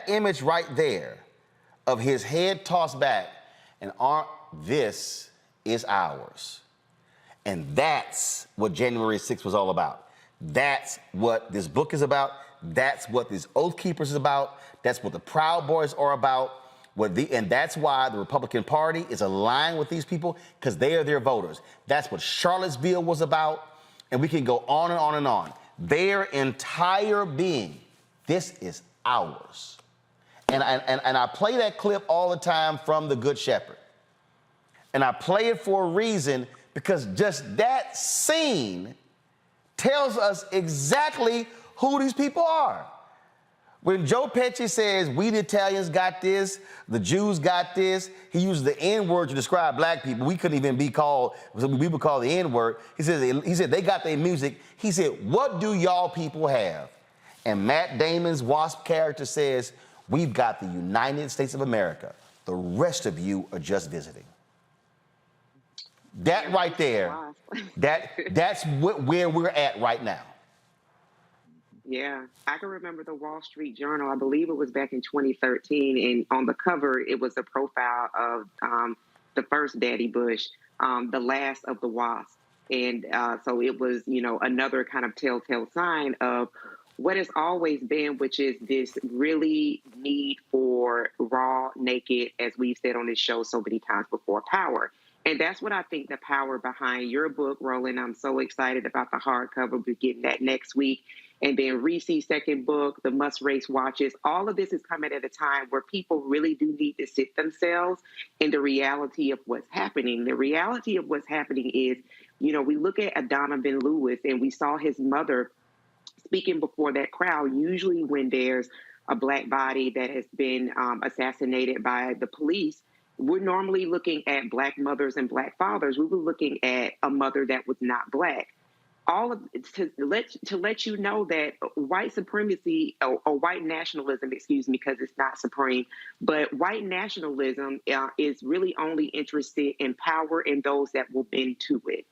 Speaker 1: image right there of his head tossed back and this is ours. And that's what January 6th was all about. That's what this book is about. That's what these Oath Keepers is about. That's what the Proud Boys are about. And that's why the Republican Party is aligned with these people, because they are their voters. That's what Charlottesville was about. And we can go on and on and on. Their entire being, this is ours. And I play that clip all the time from The Good Shepherd. And I play it for a reason, because just that scene tells us exactly who these people are. When Joe Pesci says, we the Italians got this, the Jews got this, he uses the N-word to describe black people. We couldn't even be called, we would call the N-word. He said, they got their music. He said, what do y'all people have? And Matt Damon's Wasp character says, we've got the United States of America. The rest of you are just visiting. That right there, that's where we're at right now.
Speaker 15: Yeah, I can remember the Wall Street Journal. I believe it was back in 2013, and on the cover, it was a profile of the first Daddy Bush, the last of the Wasps. And so it was, another kind of telltale sign of what has always been, which is this really need for raw, naked, as we've said on this show so many times before, power. And that's what I think the power behind your book, Roland. I'm so excited about the hardcover. We're getting that next week. And then Reese's second book, The Must Race Watches. All of this is coming at a time where people really do need to sit themselves in the reality of what's happening. The reality of what's happening is, we look at Donovan Lewis, and we saw his mother speaking before that crowd. Usually when there's a black body that has been assassinated by the police, we're normally looking at black mothers and black fathers. We were looking at a mother that was not black. To let you know that white supremacy or white nationalism, because it's not supreme, but white nationalism is really only interested in power and those that will bend to it.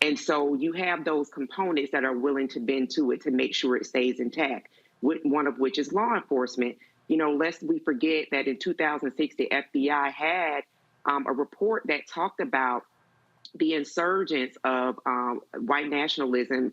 Speaker 15: And so you have those components that are willing to bend to it to make sure it stays intact, one of which is law enforcement. Lest we forget that in 2006, the FBI had a report that talked about the insurgence of white nationalism,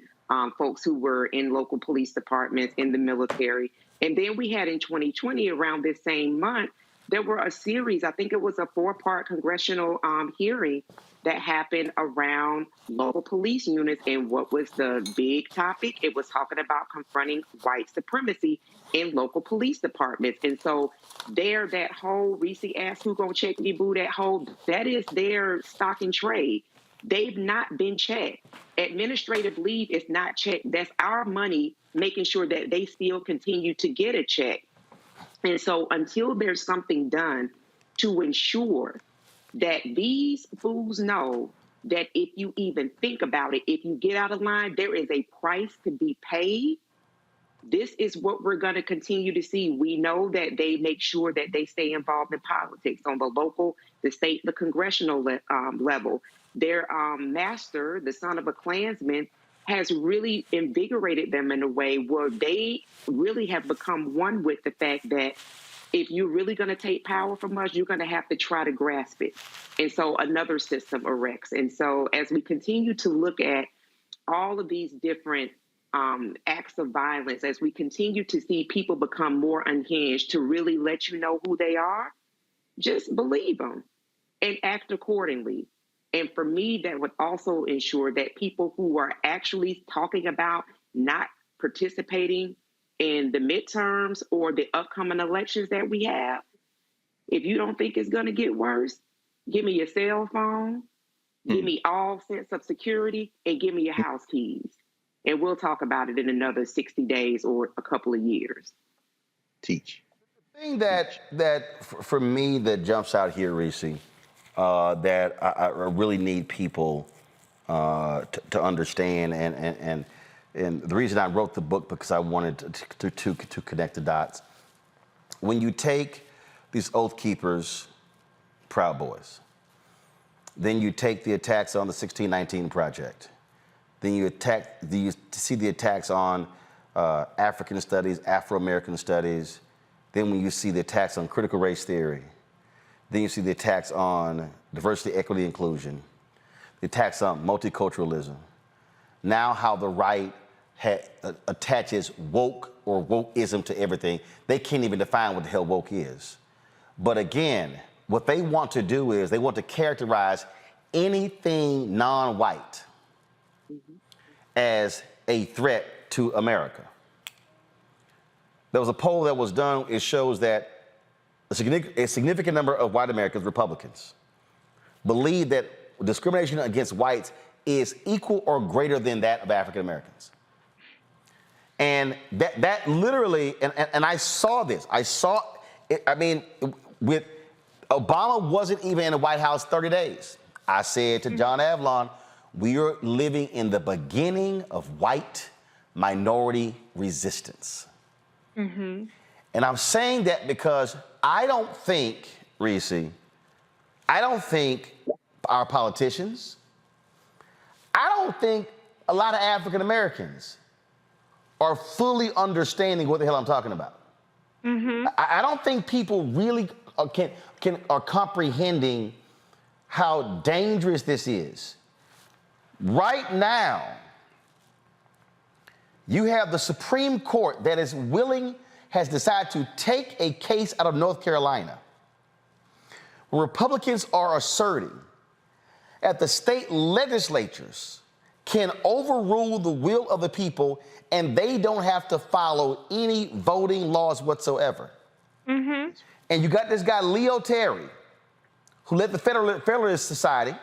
Speaker 15: folks who were in local police departments, in the military. And then we had in 2020, around this same month, there were a series, I think it was a 4-part congressional hearing that happened around local police units. And what was the big topic? It was talking about confronting white supremacy in local police departments. And so that whole Reese asked who gonna check me boo, that is their stock and trade. They've not been checked. Administrative leave is not checked. That's our money, making sure that they still continue to get a check. And so until there's something done to ensure that these fools know that if you even think about it, if you get out of line, there is a price to be paid. This is what we're going to continue to see. We know that they make sure that they stay involved in politics on the local, the state, the congressional level. Their master, the son of a Klansman, has really invigorated them in a way where they really have become one with the fact that if you're really going to take power from us, you're going to have to try to grasp it. And so another system erects. And so as we continue to look at all of these different acts of violence, as we continue to see people become more unhinged to really let you know who they are, just believe them and act accordingly. And for me, that would also ensure that people who are actually talking about not participating in the midterms or the upcoming elections that we have, If you don't think it's going to get worse, give me your cell phone, give me all sense of security, and give me your house keys. And we'll talk about it in another 60 days or a couple of years.
Speaker 9: Teach.
Speaker 1: The thing that for me that jumps out here, Reese, that I really need people to understand, and the reason I wrote the book because I wanted to connect the dots. When you take these Oath Keepers, Proud Boys, then you take the attacks on the 1619 Project, then you see the attacks on African studies, Afro-American studies, then when you see the attacks on critical race theory, then you see the attacks on diversity, equity, inclusion, the attacks on multiculturalism. Now how the right attaches woke or wokeism to everything. They can't even define what the hell woke is. But again, what they want to do is they want to characterize anything non-white as a threat to America. There was a poll that was done. It shows that a significant number of white Americans, Republicans, believe that discrimination against whites is equal or greater than that of African Americans. And that literally, and I saw this. With Obama wasn't even in the White House 30 days. I said to John Avlon, we are living in the beginning of white minority resistance.
Speaker 16: Mm-hmm.
Speaker 1: And I'm saying that because I don't think, Reese, our politicians, I don't think a lot of African Americans are fully understanding what the hell I'm talking about.
Speaker 16: Mm-hmm.
Speaker 1: I don't think people really are comprehending how dangerous this is. Right now, you have the Supreme Court that has decided to take a case out of North Carolina, where Republicans are asserting that the state legislatures can overrule the will of the people and they don't have to follow any voting laws whatsoever.
Speaker 16: Mm-hmm.
Speaker 1: And you got this guy, Leo Terry, who led the Federalist Society,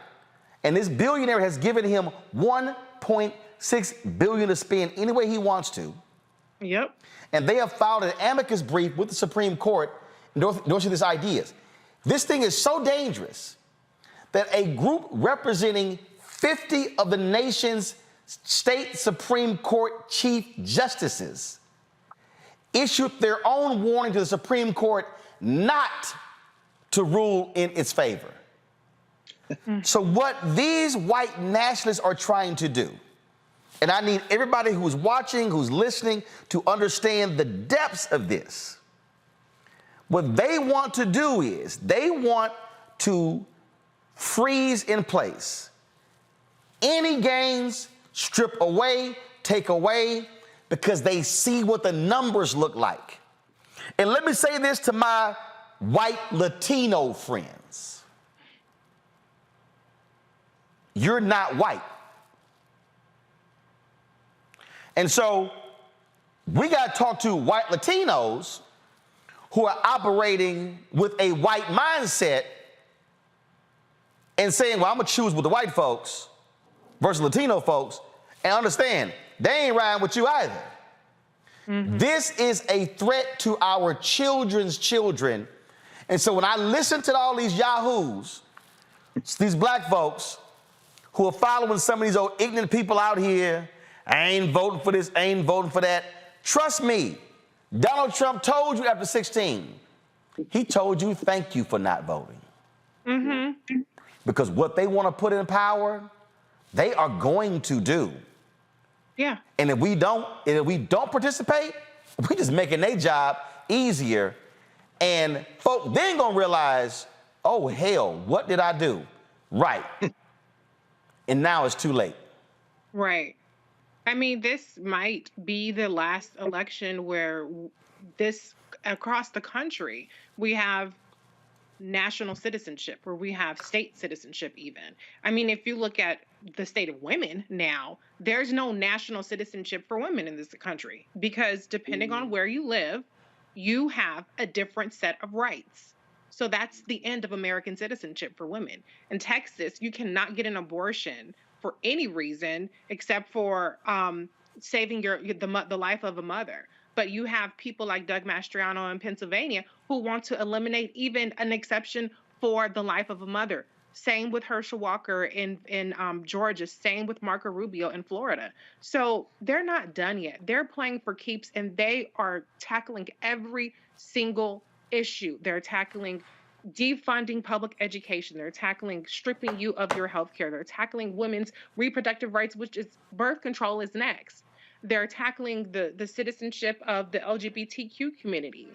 Speaker 1: and this billionaire has given him $1.6 billion to spend any way he wants to.
Speaker 16: Yep.
Speaker 1: And they have filed an amicus brief with the Supreme Court endorsing these ideas. This thing is so dangerous that a group representing 50 of the nation's state Supreme Court chief justices issued their own warning to the Supreme Court not to rule in its favor. So what these white nationalists are trying to do, and I need everybody who's watching, who's listening, to understand the depths of this. What they want to do is they want to freeze in place any gains, strip away, take away, because they see what the numbers look like. And let me say this to my white Latino friends. You're not white. And so we got to talk to white Latinos who are operating with a white mindset and saying, well, I'm going to choose with the white folks versus Latino folks, and understand they ain't riding with you either. Mm-hmm. This is a threat to our children's children. And so when I listen to all these yahoos, these black folks who are following some of these old ignorant people out here, I ain't voting for this, I ain't voting for that. Trust me, Donald Trump told you after 16, he told you thank you for not voting.
Speaker 16: Mm-hmm.
Speaker 1: Because what they want to put in power, they are going to do.
Speaker 16: Yeah.
Speaker 1: And if we don't participate, we just making their job easier. And folks then gonna realize, oh hell, what did I do? Right. And now it's too late.
Speaker 16: Right. I mean, this might be the last election where across the country, we have national citizenship, where we have state citizenship even. I mean, if you look at the state of women now, there's no national citizenship for women in this country because depending on where you live, you have a different set of rights. So that's the end of American citizenship for women. In Texas, you cannot get an abortion for any reason except for saving the life of a mother. But you have people like Doug Mastriano in Pennsylvania who want to eliminate even an exception for the life of a mother. Same with Herschel Walker in Georgia. Same with Marco Rubio in Florida. So they're not done yet. They're playing for keeps, and they are tackling every single issue. They're tackling defunding public education. They're tackling stripping you of your health care. They're tackling women's reproductive rights, which is birth control is next. They're tackling the citizenship of the LGBTQ community.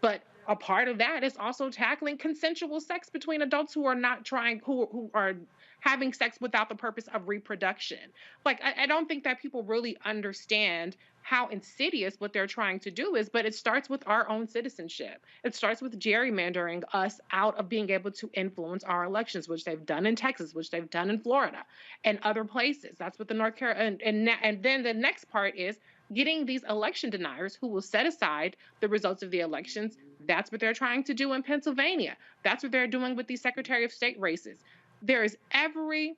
Speaker 16: But a part of that is also tackling consensual sex between adults who are not trying, who are having sex without the purpose of reproduction. Like, I don't think that people really understand how insidious what they're trying to do is, but it starts with our own citizenship. It starts with gerrymandering us out of being able to influence our elections, which they've done in Texas, which they've done in Florida and other places. That's what the North Carolina, and then the next part is getting these election deniers who will set aside the results of the elections. That's what they're trying to do in Pennsylvania. That's what they're doing with these Secretary of State races. There is every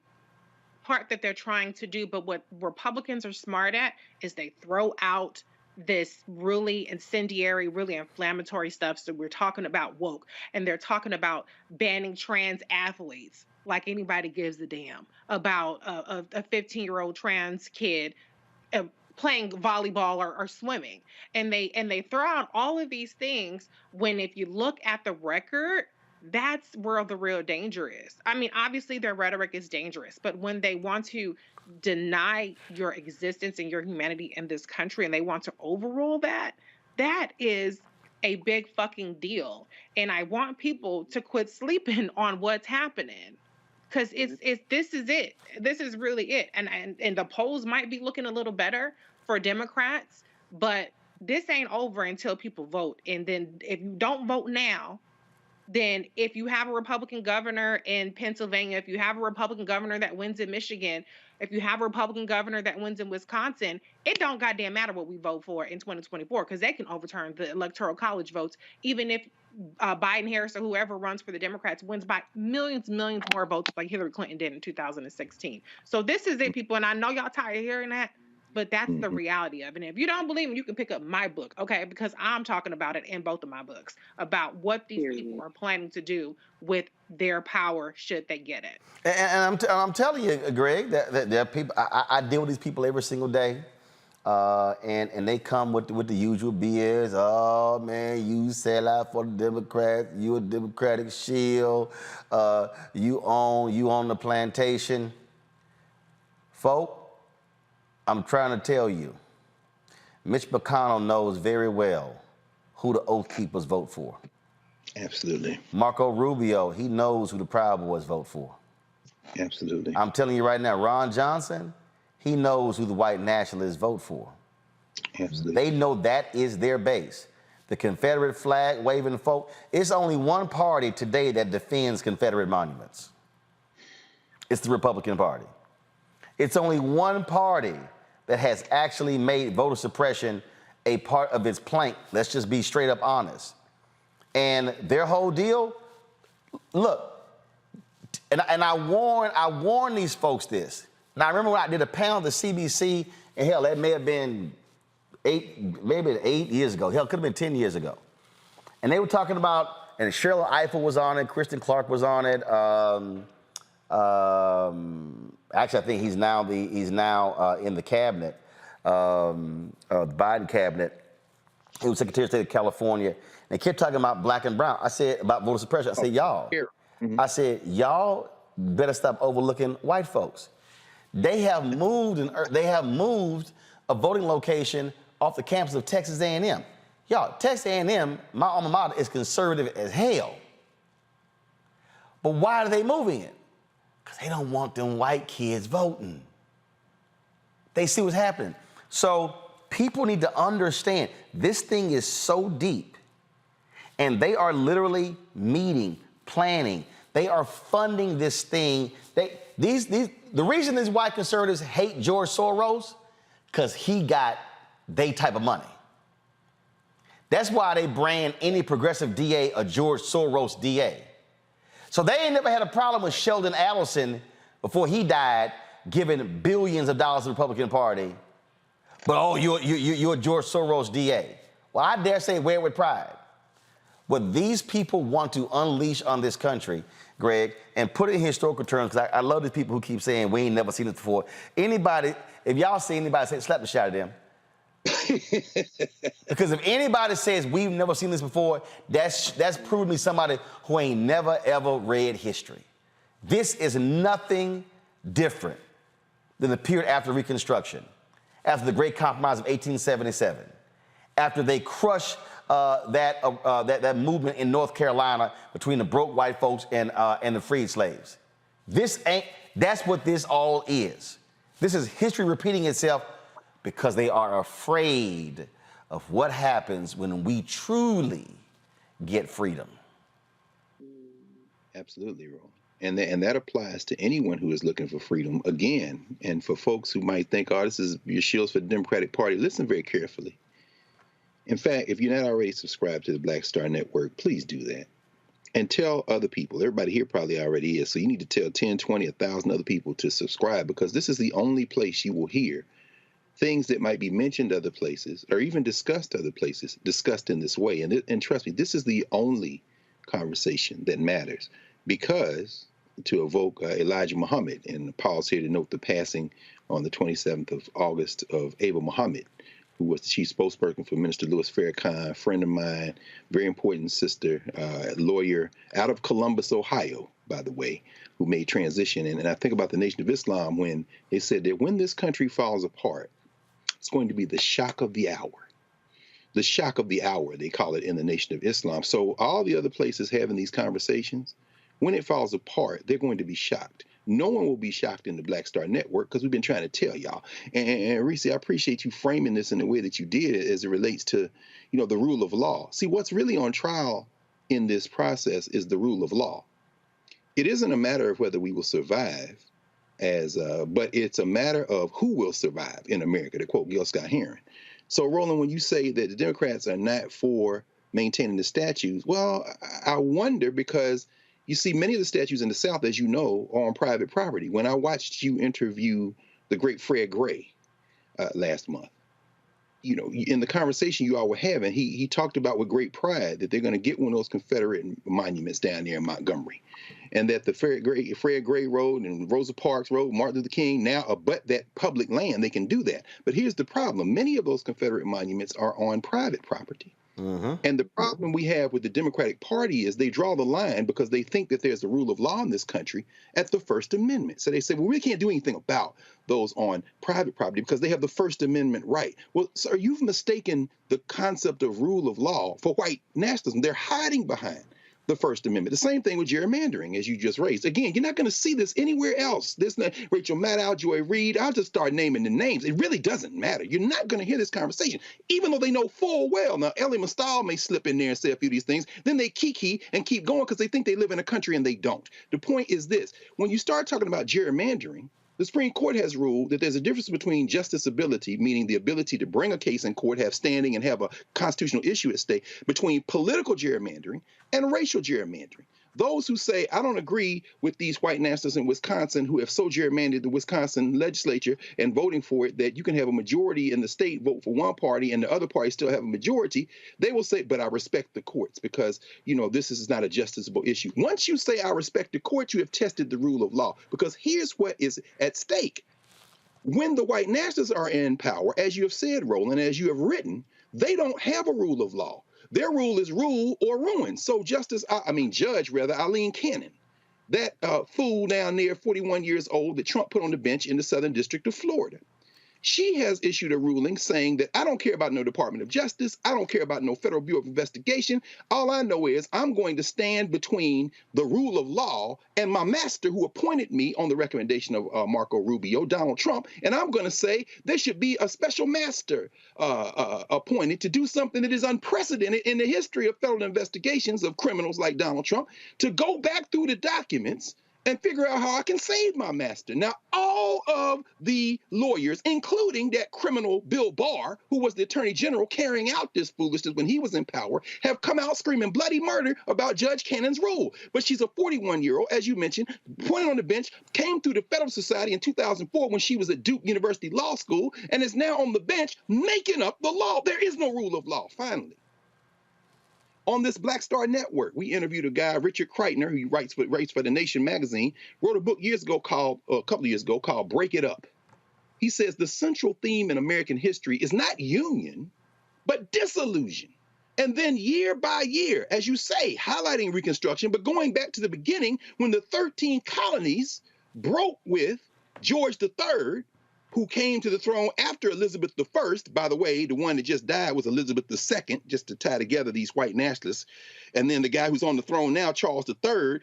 Speaker 16: part that they're trying to do, but what Republicans are smart at is they throw out this really incendiary, really inflammatory stuff. So we're talking about woke, and they're talking about banning trans athletes like anybody gives a damn about a 15-year-old trans kid playing volleyball or swimming. And they throw out all of these things when, if you look at the record, that's where the real danger is. I mean, obviously their rhetoric is dangerous, but when they want to deny your existence and your humanity in this country and they want to overrule that, that is a big fucking deal. And I want people to quit sleeping on what's happening. Because this is it. This is really it. And the polls might be looking a little better for Democrats, but this ain't over until people vote. And then if you don't vote now, then if you have a Republican governor in Pennsylvania, if you have a Republican governor that wins in Michigan, if you have a Republican governor that wins in Wisconsin, it don't goddamn matter what we vote for in 2024, because they can overturn the Electoral College votes, even if Biden, Harris, or whoever runs for the Democrats wins by millions more votes like Hillary Clinton did in 2016. So this is it, people, and I know y'all tired of hearing that, but that's the reality of it. And if you don't believe me, you can pick up my book, okay? Because I'm talking about it in both of my books, about what these people are planning to do with their power should they get it.
Speaker 1: And I'm telling you, Greg, that there are people, I deal with these people every single day, and they come with the usual BS. Oh, man, you sell out for the Democrats, you a Democratic shield, you own the plantation. Folk, I'm trying to tell you, Mitch McConnell knows very well who the Oath Keepers vote for.
Speaker 9: Absolutely.
Speaker 1: Marco Rubio, he knows who the Proud Boys vote for.
Speaker 9: Absolutely.
Speaker 1: I'm telling you right now, Ron Johnson, he knows who the white nationalists vote for.
Speaker 9: Absolutely.
Speaker 1: They know that is their base. The Confederate flag waving folk. It's only one party today that defends Confederate monuments. It's the Republican Party. It's only one party that has actually made voter suppression a part of its plank. Let's just be straight up honest. And their whole deal, look, and I warn these folks this. Now, I remember when I did a panel at the CBC, and hell, that may have been 8 years ago. Hell, it could have been 10 years ago. And they were talking about, and Cheryl Eiffel was on it, Kristen Clark was on it. Actually, I think he's now in the cabinet, the Biden cabinet. He was Secretary of State of California, and they kept talking about black and brown. I said about voter suppression. I said, y'all. I said, y'all better stop overlooking white folks. They have moved a voting location off the campus of Texas A&M. Y'all, Texas A&M, my alma mater, is conservative as hell. But why are they moving it? Because they don't want them white kids voting. They see what's happening. So people need to understand this thing is so deep, and they are literally meeting, planning. They are funding this thing. The reason these white conservatives hate George Soros, because he got they type of money. That's why they brand any progressive DA a George Soros DA. So they ain't never had a problem with Sheldon Adelson before he died giving billions of dollars to the Republican Party. But, oh, you're a George Soros DA. Well, I dare say wear it with pride. What these people want to unleash on this country, Greg, and put it in historical terms, because I love these people who keep saying we ain't never seen this before. Anybody, if y'all see anybody say, slap the shit out of them. Because if anybody says we've never seen this before, that's proving to me somebody who ain't never, ever read history. This is nothing different than the period after Reconstruction, after the Great Compromise of 1877, after they crushed that movement in North Carolina between the broke white folks and the freed slaves. That's what this all is. This is history repeating itself because they are afraid of what happens when we truly get freedom.
Speaker 9: Absolutely, Roland. And that applies to anyone who is looking for freedom. Again, and for folks who might think, oh, this is your shields for the Democratic Party, listen very carefully. In fact, if you're not already subscribed to the Black Star Network, please do that. And tell other people. Everybody here probably already is. So you need to tell 10, 20, 1,000 other people to subscribe, because this is the only place you will hear things that might be mentioned other places or even discussed other places, discussed in this way. And trust me, this is the only conversation that matters, because to evoke Elijah Muhammad, and Paul's here to note the passing on the 27th of August of Ava Muhammad, who was the chief spokesperson for Minister Louis Farrakhan, friend of mine, very important sister, lawyer out of Columbus, Ohio, by the way, who made transition. And I think about the Nation of Islam when they said that when this country falls apart, it's going to be the shock of the hour. The shock of the hour, they call it in the Nation of Islam. So all the other places having these conversations, when it falls apart, they're going to be shocked. No one will be shocked in the Black Star Network, because we've been trying to tell y'all. And Reese, I appreciate you framing this in the way that you did as it relates to, the rule of law. See, what's really on trial in this process is the rule of law. It isn't a matter of whether we will survive, but it's a matter of who will survive in America, to quote Gil Scott-Heron. So, Roland, when you say that the Democrats are not for maintaining the statues, well, I wonder, because you see, many of the statues in the South, as you know, are on private property. When I watched you interview the great Fred Gray last month, in the conversation you all were having, he talked about with great pride that they're going to get one of those Confederate monuments down there in Montgomery, and that the Fred Gray Road and Rosa Parks Road, Martin Luther King now abut that public land. They can do that. But here's the problem. Many of those Confederate monuments are on private property. And the problem we have with the Democratic Party is they draw the line, because they think that there's a rule of law in this country, at the First Amendment. So they say, well, we can't do anything about those on private property because they have the First Amendment right. Well, sir, you've mistaken the concept of rule of law for white nationalism. They're hiding behind the First Amendment. The same thing with gerrymandering, as you just raised. Again, you're not going to see this anywhere else. This Rachel Maddow, Joy Reid, I'll just start naming the names. It really doesn't matter. You're not going to hear this conversation, even though they know full well. Now, Ellie Mastal may slip in there and say a few of these things. Then they kiki and keep going because they think they live in a country and they don't. The point is this. When you start talking about gerrymandering, the Supreme Court has ruled that there's a difference between justiciability, meaning the ability to bring a case in court, have standing, and have a constitutional issue at stake, between political gerrymandering and racial gerrymandering. Those who say, I don't agree with these white nationalists in Wisconsin who have so gerrymandered the Wisconsin legislature and voting for it that you can have a majority in the state vote for one party and the other party still have a majority, they will say, but I respect the courts because, this is not a justiciable issue. Once you say I respect the courts, you have tested the rule of law, because here's what is at stake. When the white nationalists are in power, as you have said, Roland, as you have written, they don't have a rule of law. Their rule is rule or ruin. So Judge Eileen Cannon, that fool down there, 41 years old, that Trump put on the bench in the Southern District of Florida, she has issued a ruling saying that I don't care about no Department of Justice. I don't care about no Federal Bureau of Investigation. All I know is I'm going to stand between the rule of law and my master who appointed me on the recommendation of Marco Rubio, Donald Trump. And I'm going to say there should be a special master appointed to do something that is unprecedented in the history of federal investigations of criminals like Donald Trump, to go back through the documents and figure out how I can save my master. Now, all of the lawyers, including that criminal Bill Barr, who was the attorney general carrying out this foolishness when he was in power, have come out screaming bloody murder about Judge Cannon's rule. But she's a 41-year-old, as you mentioned, pointed on the bench, came through the Federal Society in 2004 when she was at Duke University Law School, and is now on the bench making up the law. There is no rule of law, finally. On this Black Star Network, we interviewed a guy, Richard Kreitner, who writes for The Nation magazine, wrote a book a couple of years ago called Break It Up. He says the central theme in American history is not union, but disillusion. And then year by year, as you say, highlighting Reconstruction, but going back to the beginning when the 13 colonies broke with George III, who came to the throne after Elizabeth I. By the way, the one that just died was Elizabeth II, just to tie together these white nationalists. And then the guy who's on the throne now, Charles III,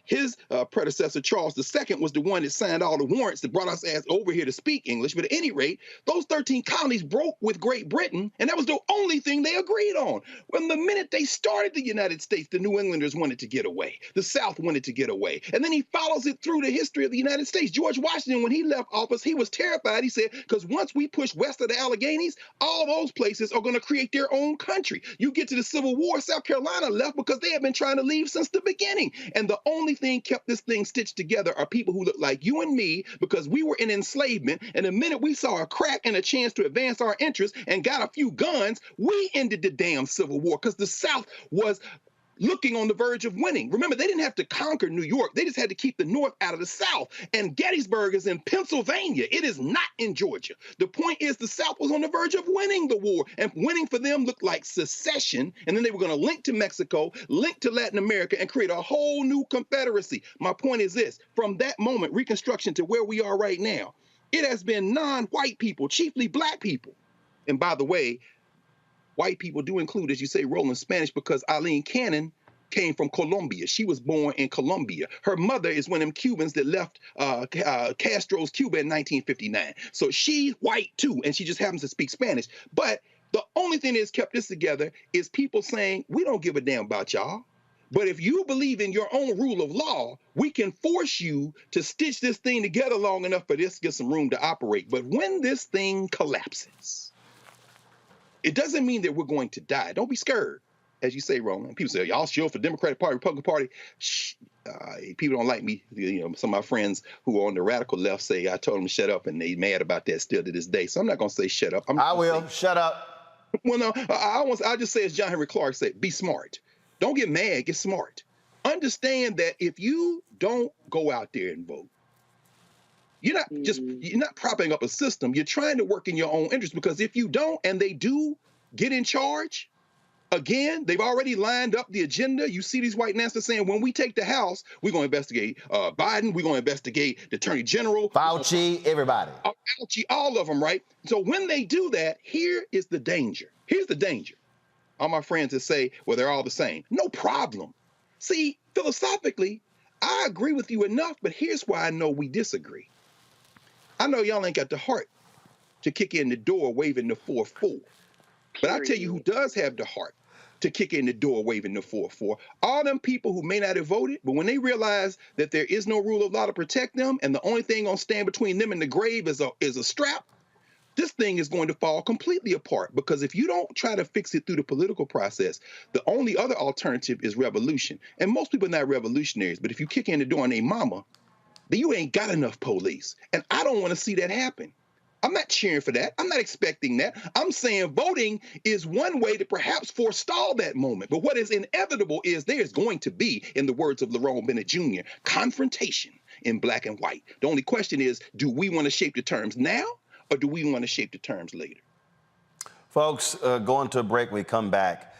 Speaker 9: his predecessor, Charles II, was the one that signed all the warrants that brought us ass over here to speak English. But at any rate, those 13 colonies broke with Great Britain, and that was the only thing they agreed on. When the minute they started the United States, the New Englanders wanted to get away. The South wanted to get away. And then he follows it through the history of the United States. George Washington, when he left office, he was terrified. He said, because once we push west of the Alleghenies, all those places are going to create their own country. You get to the Civil War, South Carolina left because they had been trying to leave since the beginning. And the only thing kept this thing stitched together are people who look like you and me, because we were in enslavement. And the minute we saw a crack and a chance to advance our interests and got a few guns, we ended the damn Civil War because the South was looking on the verge of winning. Remember, they didn't have to conquer New York. They just had to keep the North out of the South. And Gettysburg is in Pennsylvania. It is not in Georgia. The point is the South was on the verge of winning the war. And winning for them looked like secession. And then they were going to link to Mexico, link to Latin America, and create a whole new confederacy. My point is this. From that moment, Reconstruction, to where we are right now, it has been non-white people, chiefly black people. And by the way, white people do include, as you say, Roland, Spanish, because Eileen Cannon came from Colombia. She was born in Colombia. Her mother is one of them Cubans that left Castro's Cuba in 1959. So she's white too, and she just happens to speak Spanish. But the only thing that's kept this together is people saying, we don't give a damn about y'all. But if you believe in your own rule of law, we can force you to stitch this thing together long enough for this to get some room to operate. But when this thing collapses, it doesn't mean that we're going to die. Don't be scared, as you say, Roland. People say, y'all shield for Democratic Party, Republican Party. Shh. People don't like me. You know, some of my friends who are on the radical left say I told them to shut up, and they mad about that still to this day. So I'm not going to say shut up.
Speaker 1: I will. Shut up.
Speaker 9: Well, no, I'll just say, as John Henry Clark said, be smart. Don't get mad. Get smart. Understand that if you don't go out there and vote, you're not propping up a system. You're trying to work in your own interest, because if you don't and they do get in charge, again, they've already lined up the agenda. You see these white nationalists saying, when we take the House, we're going to investigate Biden. We're going to investigate the Attorney General.
Speaker 1: Fauci, everybody.
Speaker 9: Fauci, all of them, right? So when they do that, here is the danger. Here's the danger. All my friends that say, well, they're all the same. No problem. See, philosophically, I agree with you enough, but here's why I know we disagree. I know y'all ain't got the heart to kick in the door waving the 4-4. But I'll tell you who does have the heart to kick in the door waving the 4-4. All them people who may not have voted, but when they realize that there is no rule of law to protect them, and the only thing gonna stand between them and the grave is a strap, this thing is going to fall completely apart. Because if you don't try to fix it through the political process, the only other alternative is revolution. And most people are not revolutionaries, but if you kick in the door on their mama, then you ain't got enough police. And I don't want to see that happen. I'm not cheering for that. I'm not expecting that. I'm saying voting is one way to perhaps forestall that moment. But what is inevitable is there's going to be, in the words of Lerone Bennett Jr., confrontation in black and white. The only question is, do we want to shape the terms now, or do we want to shape the terms later?
Speaker 1: Folks, going to a break. When we come back,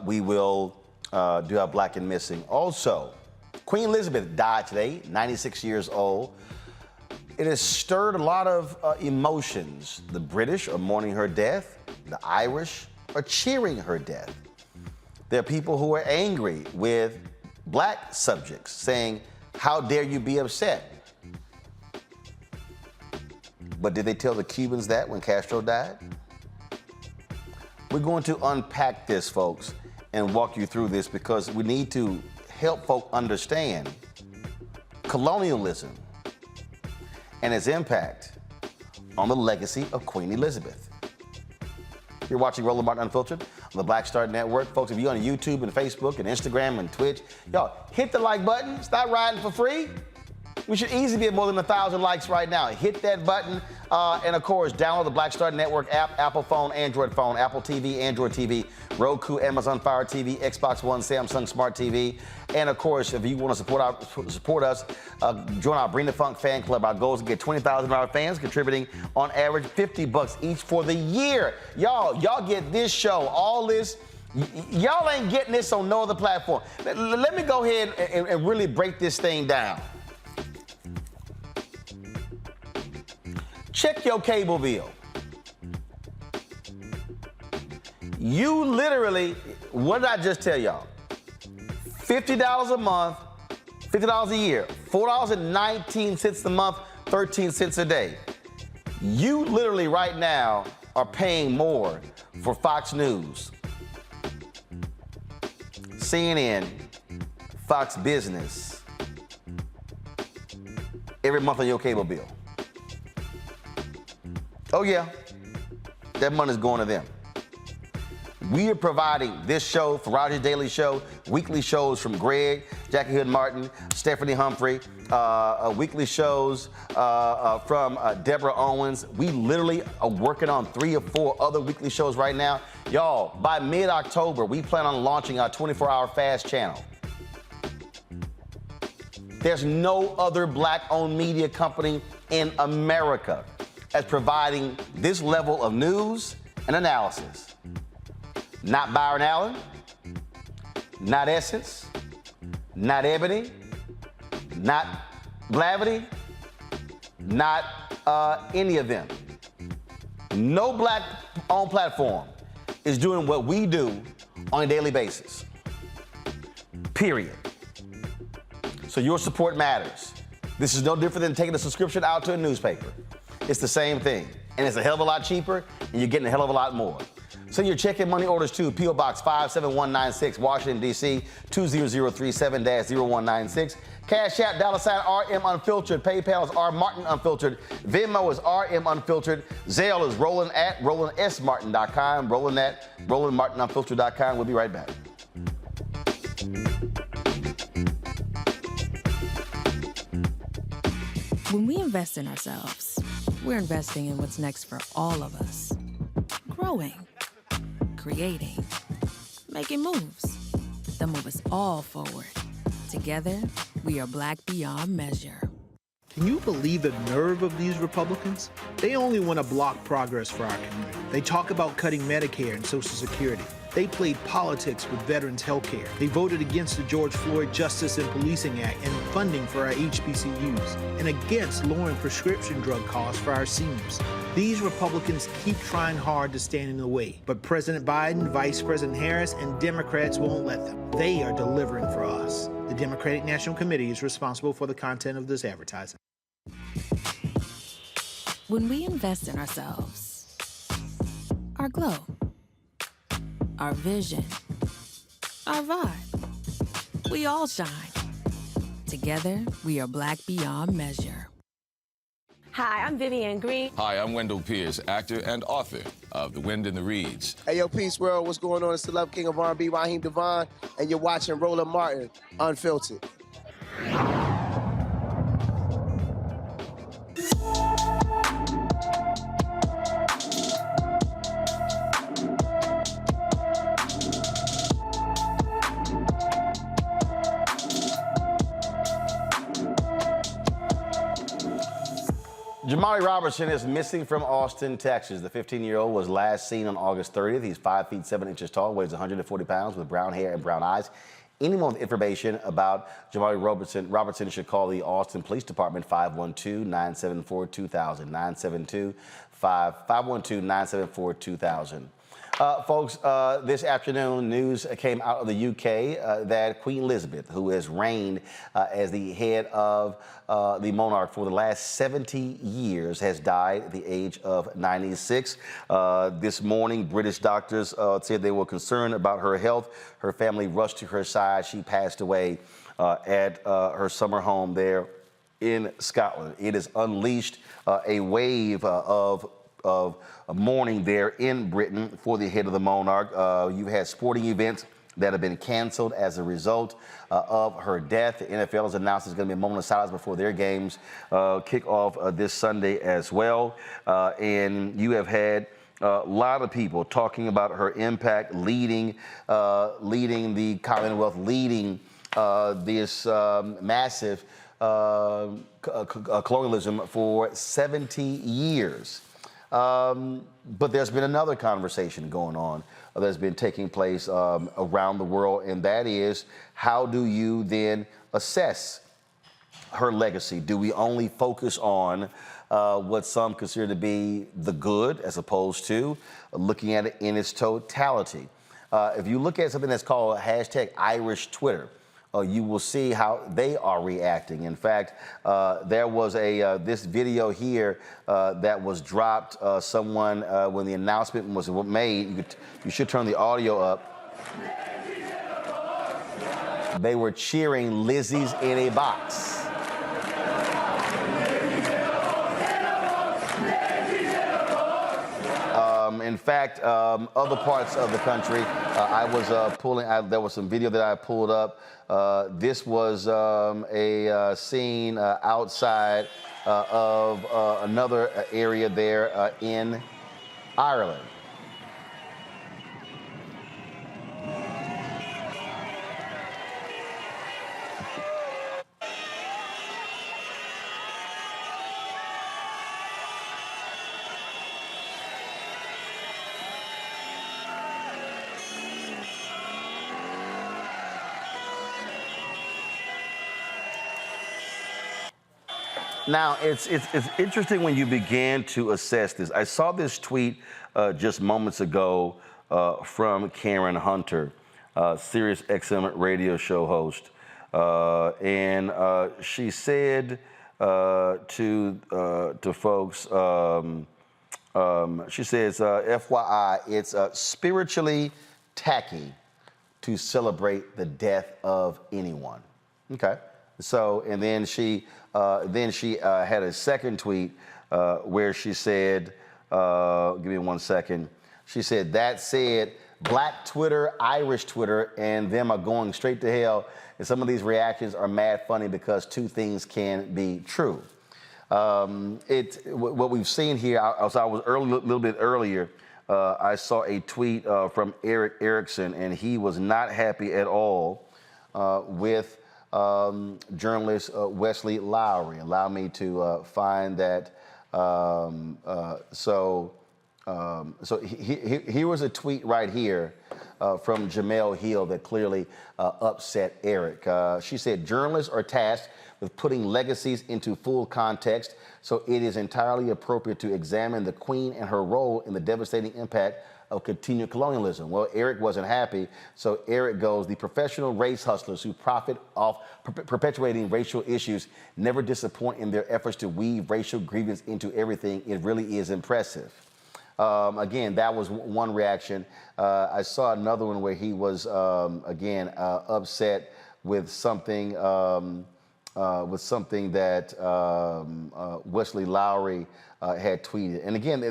Speaker 1: we will do our Black and Missing. Also, Queen Elizabeth died today, 96 years old. It has stirred a lot of emotions. The British are mourning her death. The Irish are cheering her death. There are people who are angry with black subjects, saying, how dare you be upset? But did they tell the Cubans that when Castro died? We're going to unpack this, folks, and walk you through this, because we need to help folk understand colonialism and its impact on the legacy of Queen Elizabeth. You're watching Roland Martin Unfiltered on the Black Star Network. Folks, if you're on YouTube and Facebook and Instagram and Twitch, y'all, hit the like button. Stop riding for free. We should easily be at more than 1,000 likes right now. Hit that button. And of course, download the Black Star Network app, Apple phone, Android phone, Apple TV, Android TV, Roku, Amazon Fire TV, Xbox One, Samsung Smart TV. And of course, if you want to support us, join our Bring the Funk fan club. Our goal is to get 20,000 of our fans contributing on average $50 each for the year. Y'all get this show, all this. Y'all ain't getting this on no other platform. Let me go ahead and really break this thing down. Check your cable bill. You literally, what did I just tell y'all? $50 a month, $50 a year, $4.19 a month, 13 cents a day. You literally right now are paying more for Fox News, CNN, Fox Business, every month on your cable bill. Oh yeah, that money's going to them. We are providing this show, Farage's Daily Show, weekly shows from Greg, Jackie Hood Martin, Stephanie Humphrey, weekly shows from Deborah Owens. We literally are working on 3 or 4 other weekly shows right now. Y'all, by mid-October, we plan on launching our 24-hour fast channel. There's no other black-owned media company in America as providing this level of news and analysis. Not Byron Allen, not Essence, not Ebony, not Blavity, not any of them. No black-owned platform is doing what we do on a daily basis. Period. So your support matters. This is no different than taking a subscription out to a newspaper. It's the same thing, and it's a hell of a lot cheaper, and you're getting a hell of a lot more. Send your check and money orders to P.O. Box 57196, Washington, D.C., 20037-0196. Cash App, $RM Unfiltered. PayPal is R Martin Unfiltered. Venmo is RM Unfiltered. Zelle is Roland at RolandSMartin.com. Roland at RolandMartinUnfiltered.com. We'll be right back.
Speaker 17: When we invest in ourselves, we're investing in what's next for all of us. Growing, creating, making moves that move us all forward. Together, we are Black beyond measure.
Speaker 18: Can you believe the nerve of these Republicans? They only want to block progress for our community. They talk about cutting Medicare and Social Security. They played politics with veterans' health care. They voted against the George Floyd Justice and Policing Act and funding for our HBCUs, and against lowering prescription drug costs for our seniors. These Republicans keep trying hard to stand in the way, but President Biden, Vice President Harris, and Democrats won't let them. They are delivering for us. The Democratic National Committee is responsible for the content of this advertising.
Speaker 17: When we invest in ourselves, our glow, our vision, our vibe, we all shine. Together, we are Black beyond measure.
Speaker 2: Hi, I'm Vivian Green.
Speaker 4: Hi, I'm Wendell Pierce, actor and author of The Wind in the Reeds.
Speaker 5: Hey, yo, Peace World, what's going on? It's the Love King of R&B, Raheem Devon, and you're watching Roland Martin Unfiltered.
Speaker 1: Jamari Robertson is missing from Austin, Texas. The 15-year-old was last seen on August 30th. He's 5 feet 7 inches tall, weighs 140 pounds, with brown hair and brown eyes. Any more information about Jamari Robertson should call the Austin Police Department, 512-974-2000, 512-974-2000. Folks, this afternoon, news came out of the UK that Queen Elizabeth, who has reigned as the head of the monarch for the last 70 years, has died at the age of 96. This morning, British doctors said they were concerned about her health. Her family rushed to her side. She passed away at her summer home there in Scotland. It has unleashed a wave of mourning there in Britain for the head of the monarch. You've had sporting events that have been canceled as a result of her death. The NFL has announced there's going to be a moment of silence before their games kick off this Sunday as well. And you have had a lot of people talking about her impact, leading the Commonwealth, leading this massive colonialism for 70 years. But there's been another conversation going on that's been taking place around the world, and that is, how do you then assess her legacy? Do we only focus on what some consider to be the good, as opposed to looking at it in its totality? If you look at something that's called #Irish Twitter, you will see how they are reacting. In fact, there was this video here that was dropped. Someone, when the announcement was made, you should turn the audio up. They were cheering Lizzie's in a box. In fact, other parts of the country, I was there was some video that I pulled up. This was a scene outside of another area there in Ireland. Now, it's interesting when you begin to assess this. I saw this tweet just moments ago from Karen Hunter, Sirius XM radio show host. And she said to folks, she says, FYI, it's spiritually tacky to celebrate the death of anyone. Okay. So, and then she had a second tweet where she said, give me 1 second. She said, that said, Black Twitter, Irish Twitter, and them are going straight to hell. And some of these reactions are mad funny because two things can be true. What we've seen here, I was a little bit earlier, I saw a tweet from Eric Erickson, and he was not happy at all with journalist Wesley Lowery. Allow me to find that. So here was a tweet right here from Jamel Hill that clearly upset Eric. She said, journalists are tasked with putting legacies into full context, so it is entirely appropriate to examine the Queen and her role in the devastating impact of continued colonialism. Well, Eric wasn't happy, so Eric goes, the professional race hustlers who profit off perpetuating racial issues never disappoint in their efforts to weave racial grievance into everything. It really is impressive. Again, that was one reaction. I saw another one where he was, again, upset with something that Wesley Lowery had tweeted. And again,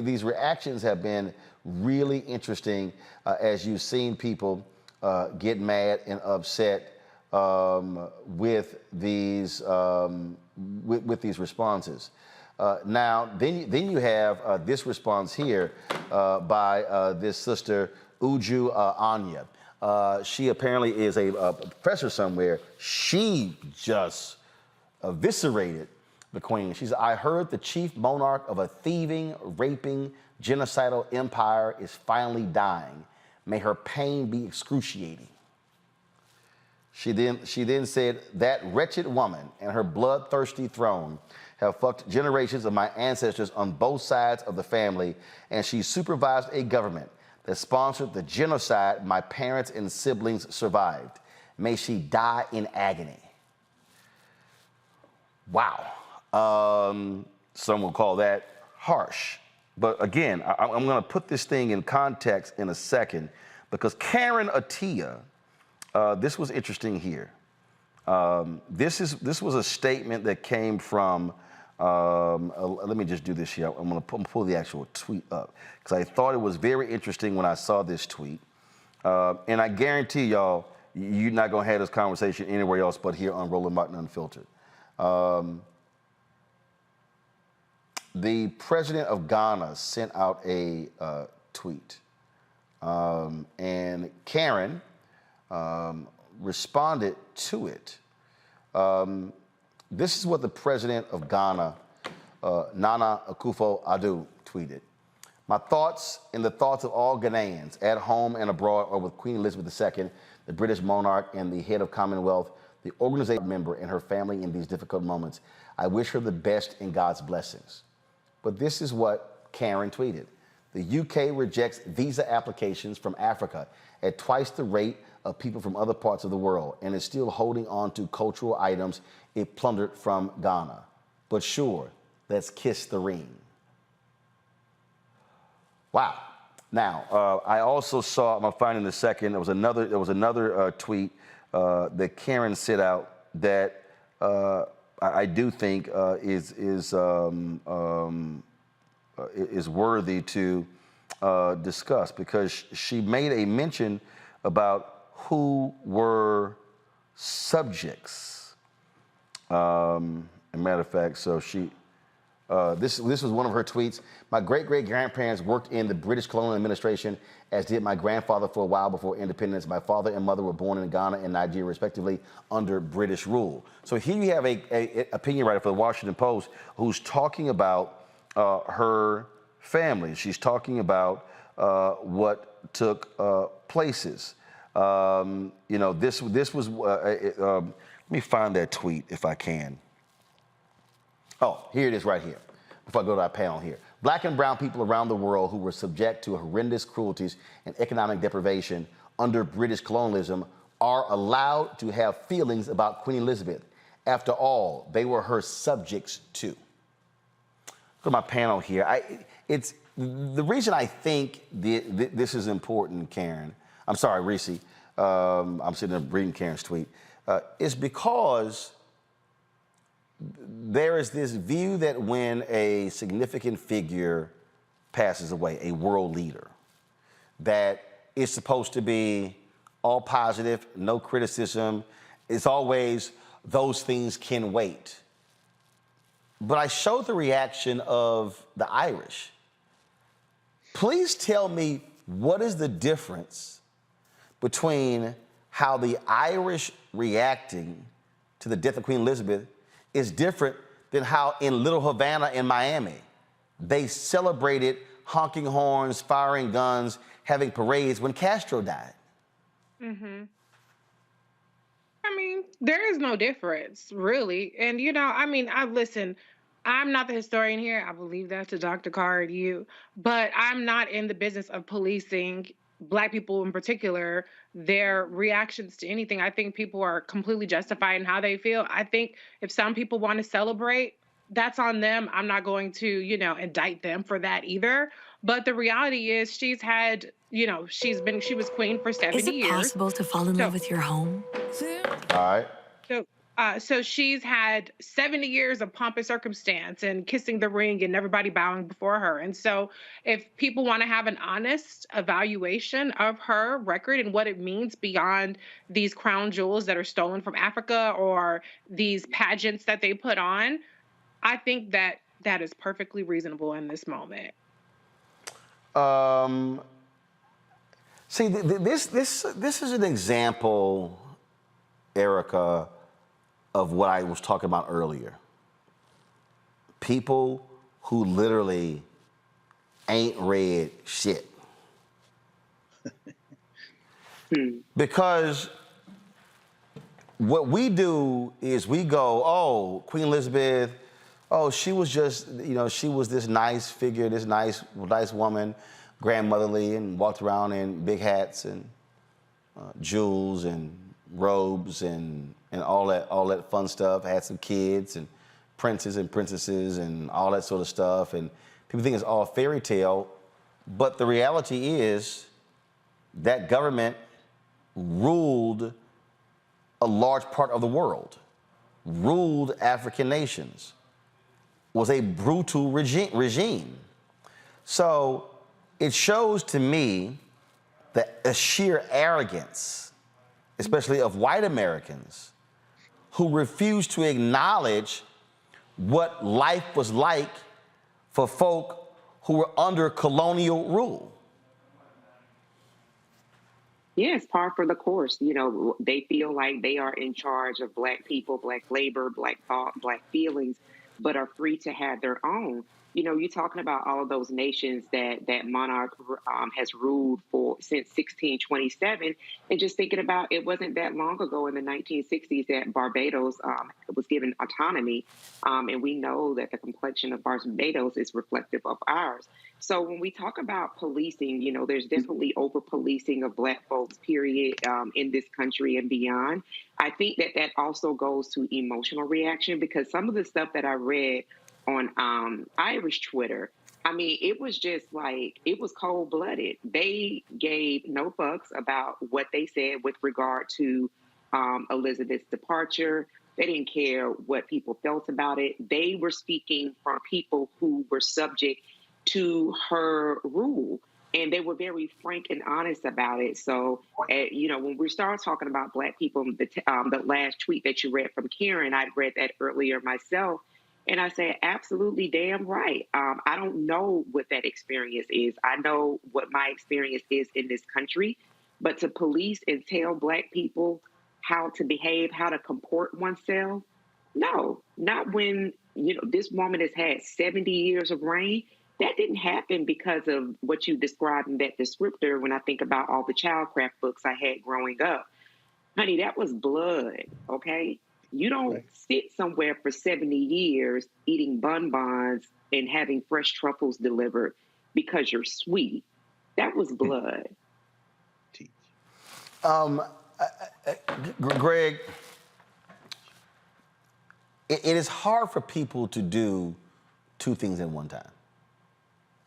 Speaker 1: these reactions have been really interesting as you've seen people get mad and upset with these responses. Now, then you have this response here by this sister Uju Anya. She apparently is a professor somewhere. She just eviscerated the Queen. She said, I heard the chief monarch of a thieving, raping, genocidal empire is finally dying. May her pain be excruciating. She then said, that wretched woman and her bloodthirsty throne have fucked generations of my ancestors on both sides of the family, and she supervised a government that sponsored the genocide my parents and siblings survived. May she die in agony. Wow. Some will call that harsh. But again, I'm going to put this thing in context in a second, because Karen Attiah, this was interesting here. This was a statement that came from. Let me just do this here. I'm going to pull the actual tweet up because I thought it was very interesting when I saw this tweet. And I guarantee y'all, you're not going to have this conversation anywhere else but here on Roland Martin Unfiltered. The president of Ghana sent out a tweet. And Karen responded to it. This is what the president of Ghana, Nana Akufo-Addo, tweeted. My thoughts and the thoughts of all Ghanaians at home and abroad are with Queen Elizabeth II, the British monarch and the head of Commonwealth, the organization member and her family in these difficult moments. I wish her the best and God's blessings. But this is what Karen tweeted. The UK rejects visa applications from Africa at twice the rate of people from other parts of the world and is still holding on to cultural items it plundered from Ghana. But sure, let's kiss the ring. Wow. Now, I also saw, I'm going to find in a second, there was another tweet that Karen sent out that I do think is worthy to discuss because she made a mention about who were subjects. As a matter of fact, so this was one of her tweets. My great-great-grandparents worked in the British colonial administration, as did my grandfather for a while before independence. My father and mother were born in Ghana and Nigeria, respectively, under British rule. So here you have a opinion writer for the Washington Post who's talking about her family. She's talking about what took places. You know, this was. Let me find that tweet if I can. Oh, here it is right here. Before I go to our panel here. Black and brown people around the world who were subject to horrendous cruelties and economic deprivation under British colonialism are allowed to have feelings about Queen Elizabeth. After all, they were her subjects too. Go to my panel here. It's the reason I think this is important, Karen. I'm sorry, Reese. I'm sitting there reading Karen's tweet. Is because there is this view that when a significant figure passes away, a world leader, that it's supposed to be all positive, no criticism. It's always those things can wait. But I showed the reaction of the Irish. Please tell me what is the difference between how the Irish reacting to the death of Queen Elizabeth is different than how in Little Havana in Miami, they celebrated honking horns, firing guns, having parades when Castro died.
Speaker 16: Mm-hmm. I mean, there is no difference, really. And, you know, I mean, listen, I'm not the historian here. I believe that to Dr. Card, you. But I'm not in the business of policing Black people in particular, their reactions to anything. I think people are completely justified in how they feel. I think if some people want to celebrate, that's on them. I'm not going to, you know, indict them for that either. But the reality is she's had, you know, she was queen for 70 years.
Speaker 17: Is it possible to fall in love with your home?
Speaker 1: All right.
Speaker 16: So she's had 70 years of pomp and circumstance and kissing the ring and everybody bowing before her. And so if people want to have an honest evaluation of her record and what it means beyond these crown jewels that are stolen from Africa or these pageants that they put on, I think that that is perfectly reasonable in this moment.
Speaker 1: See, this is an example, Erica, of what I was talking about earlier. People who literally ain't read shit. Because what we do is we go, oh, Queen Elizabeth, oh, she was just, you know, she was this nice figure, this nice woman, grandmotherly, and walked around in big hats and jewels and robes and all that fun stuff. Had some kids and princes and princesses and all that sort of stuff. And people think it's all fairy tale, but the reality is that government ruled a large part of the world, ruled African nations, was a brutal regime. So it shows to me that a sheer arrogance, especially of white Americans, who refuse to acknowledge what life was like for folk who were under colonial rule.
Speaker 15: Yeah, it's par for the course. You know, they feel like they are in charge of Black people, Black labor, Black thought, Black feelings, but are free to have their own. You know, you're talking about all of those nations that monarch has ruled for since 1627, and just thinking about it wasn't that long ago in the 1960s that Barbados was given autonomy, and we know that the complexion of Barbados is reflective of ours. So when we talk about policing, you know, there's definitely over-policing of Black folks, period, in this country and beyond. I think that also goes to emotional reaction, because some of the stuff that I read on Irish Twitter, I mean, it was just like, it was cold-blooded. They gave no fucks about what they said with regard to Elizabeth's departure. They didn't care what people felt about it. They were speaking from people who were subject to her rule, and they were very frank and honest about it. So, you know, when we start talking about Black people, the last tweet that you read from Karen, I'd read that earlier myself, and I said, absolutely damn right. I don't know what that experience is. I know what my experience is in this country, but to police and tell Black people how to behave, how to comport oneself, no, not when, you know, this woman has had 70 years of reign. That didn't happen because of what you described in that descriptor when I think about all the childcraft books I had growing up. Honey, that was blood, okay? You don't sit somewhere for 70 years eating bonbons and having fresh truffles delivered because you're sweet. That was blood.
Speaker 1: Greg, it is hard for people to do two things at one time.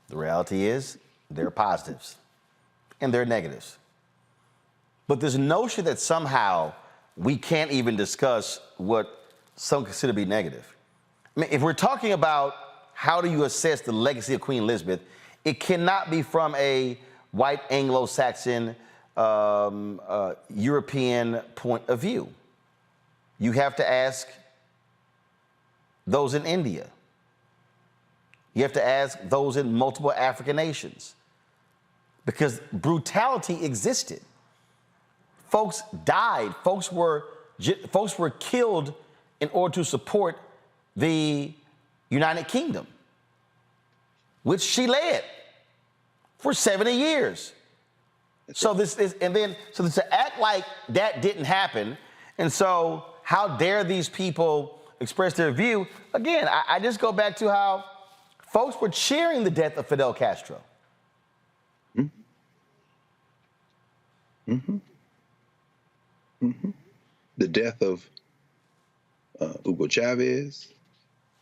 Speaker 1: The reality is there are positives and there are negatives. But this notion that somehow we can't even discuss what some consider to be negative. I mean, if we're talking about how do you assess the legacy of Queen Elizabeth, it cannot be from a white Anglo-Saxon European point of view. You have to ask those in India. You have to ask those in multiple African nations, because brutality existed. Folks died. Folks were killed in order to support the United Kingdom, which she led for 70 years. So to act like that didn't happen, and so how dare these people express their view? Again, I just go back to how folks were cheering the death of Fidel Castro.
Speaker 9: Mm-hmm. Mm-hmm. The death of Hugo Chavez,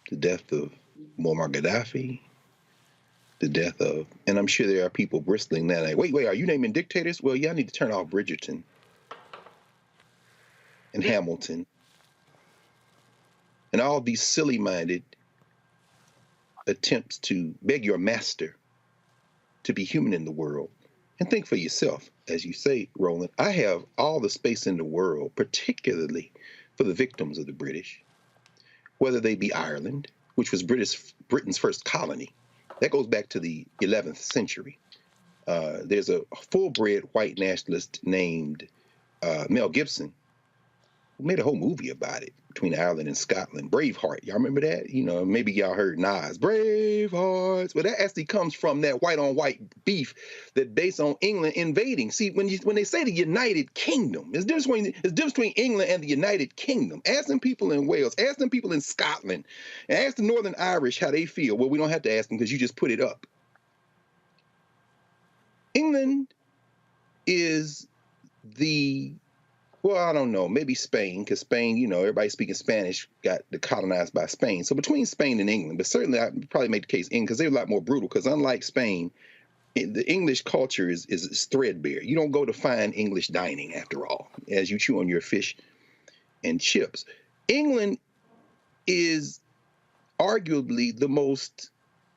Speaker 9: the death of Muammar Gaddafi, the death of, and I'm sure there are people bristling now like, wait, are you naming dictators? Well, y'all need to turn off Bridgerton and Hamilton and all these silly-minded attempts to beg your master to be human in the world. And think for yourself, as you say, Roland, I have all the space in the world, particularly for the victims of the British, whether they be Ireland, which was Britain's first colony. That goes back to the 11th century. There's a full-bred white nationalist named Mel Gibson who made a whole movie about it, between Ireland and Scotland. Braveheart, y'all remember that? You know, maybe y'all heard Nas, Bravehearts. Well, that actually comes from that white-on-white beef that based on England invading. See, when they say the United Kingdom, there's a difference between England and the United Kingdom. Ask them people in Wales, ask them people in Scotland, and ask the Northern Irish how they feel. Well, we don't have to ask them because you just put it up. England is well, I don't know, maybe Spain, because Spain, you know, everybody speaking Spanish got colonized by Spain. So between Spain and England, but certainly I probably make the case England, because they're a lot more brutal, because unlike Spain, the English culture is threadbare. You don't go to fine English dining, after all, as you chew on your fish and chips. England is arguably the most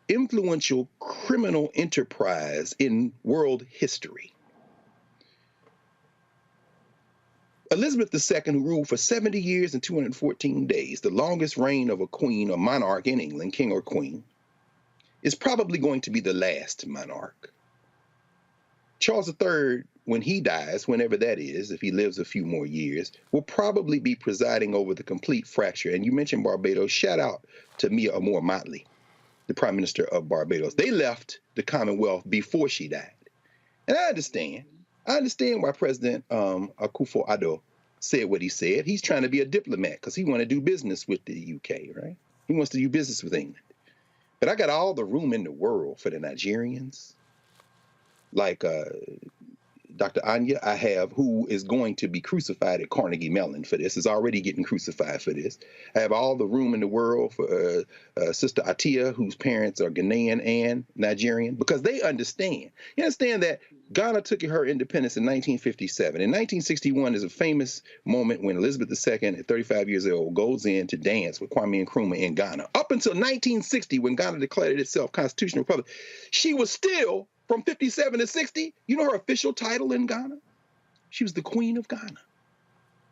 Speaker 9: influential criminal enterprise in world history. Elizabeth II, who ruled for 70 years and 214 days, the longest reign of a queen or monarch in England, king or queen, is probably going to be the last monarch. Charles III, when he dies, whenever that is, if he lives a few more years, will probably be presiding over the complete fracture. And you mentioned Barbados. Shout out to Mia Amor Motley, the Prime Minister of Barbados. They left the Commonwealth before she died. And I understand. I understand why President Akufo-Addo said what he said. He's trying to be a diplomat because he wants to do business with the UK, right? He wants to do business with England. But I got all the room in the world for the Nigerians, like Dr. Anya, I have, who is going to be crucified at Carnegie Mellon for this, is already getting crucified for this. I have all the room in the world for Sister Atia, whose parents are Ghanaian and Nigerian, because they understand. You understand that Ghana took her independence in 1957. In 1961 is a famous moment when Elizabeth II, at 35 years old, goes in to dance with Kwame Nkrumah in Ghana. Up until 1960, when Ghana declared itself constitutional republic, she was still, from 57 to 60, you know her official title in Ghana? She was the Queen of Ghana.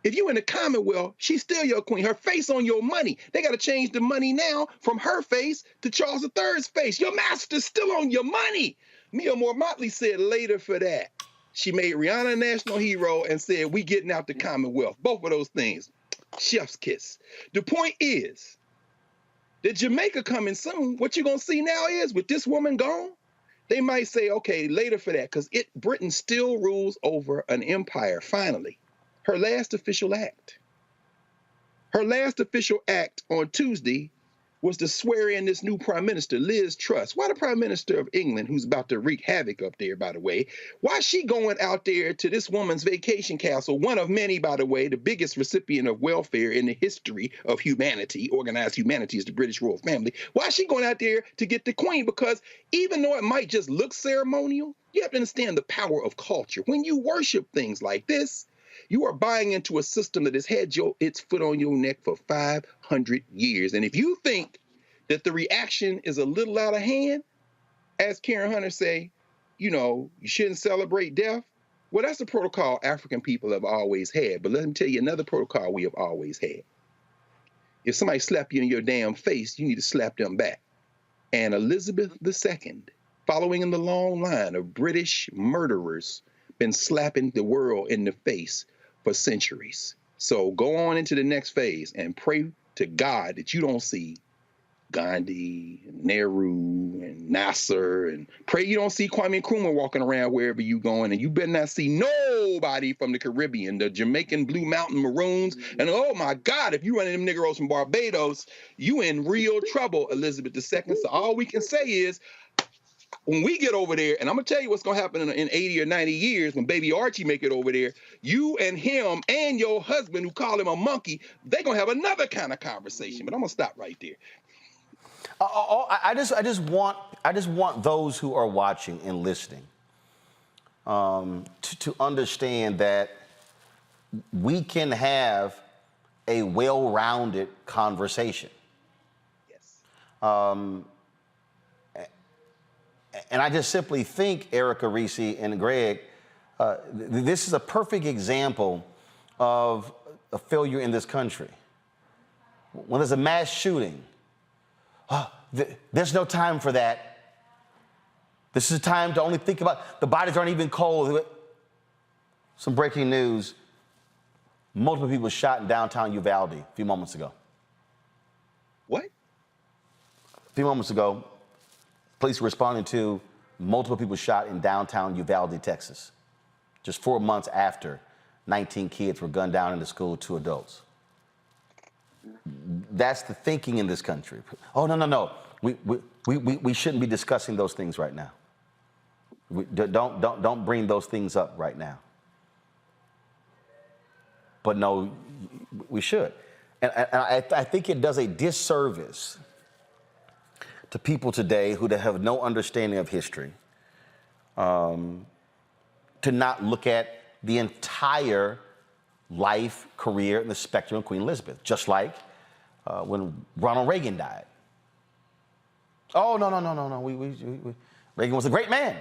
Speaker 9: If you in the Commonwealth, she's still your queen. Her face on your money. They got to change the money now from her face to Charles III's face. Your master's still on your money. Mia Moore Motley said later for that. She made Rihanna a national hero and said, we getting out the Commonwealth. Both of those things. Chef's kiss. The point is that Jamaica coming soon. What you're going to see now is, with this woman gone, they might say, okay, later for that, because Britain still rules over an empire, finally. Her last official act. Her last official act on Tuesday was to swear in this new prime minister, Liz Truss. Why the prime minister of England, who's about to wreak havoc up there, by the way, why is she going out there to this woman's vacation castle, one of many, by the way, the biggest recipient of welfare in the history of humanity, organized humanity is the British royal family. Why is she going out there to get the queen? Because even though it might just look ceremonial, you have to understand the power of culture. When you worship things like this, you are buying into a system that has had its foot on your neck for 500 years. And if you think that the reaction is a little out of hand, as Karen Hunter say, you know, you shouldn't celebrate death. Well, that's the protocol African people have always had. But let me tell you another protocol we have always had. If somebody slap you in your damn face, you need to slap them back. And Elizabeth II, following in the long line of British murderers, been slapping the world in the face for centuries. So go on into the next phase and pray to God that you don't see Gandhi, and Nehru, and Nasser, and pray you don't see Kwame Nkrumah walking around wherever you going, and you better not see nobody from the Caribbean, the Jamaican Blue Mountain Maroons, and oh my God, if you running them niggeros from Barbados, you in real trouble, Elizabeth II. So all we can say is, when we get over there, and I'm going to tell you what's going to happen in 80 or 90 years when baby Archie make it over there, you and him and your husband, who call him a monkey, they're going to have another kind of conversation. But I'm going to stop right there.
Speaker 1: I just want those who are watching and listening to understand that we can have a well-rounded conversation. Yes. And I just simply think, Erica, Reese, and Greg, this is a perfect example of a failure in this country. When there's a mass shooting, there's no time for that. This is a time to only think about, the bodies aren't even cold. Some breaking news, multiple people shot in downtown Uvalde a few moments ago.
Speaker 9: What?
Speaker 1: A few moments ago, police were responding to multiple people shot in downtown Uvalde, Texas, just 4 months after 19 kids were gunned down in the school, 2 adults. That's the thinking in this country. Oh, no. We shouldn't be discussing those things right now. Don't bring those things up right now. But no, we should. And I think it does a disservice to people today who have no understanding of history, to not look at the entire life, career, and the spectrum of Queen Elizabeth, just like when Ronald Reagan died. Oh, no. Reagan was a great man.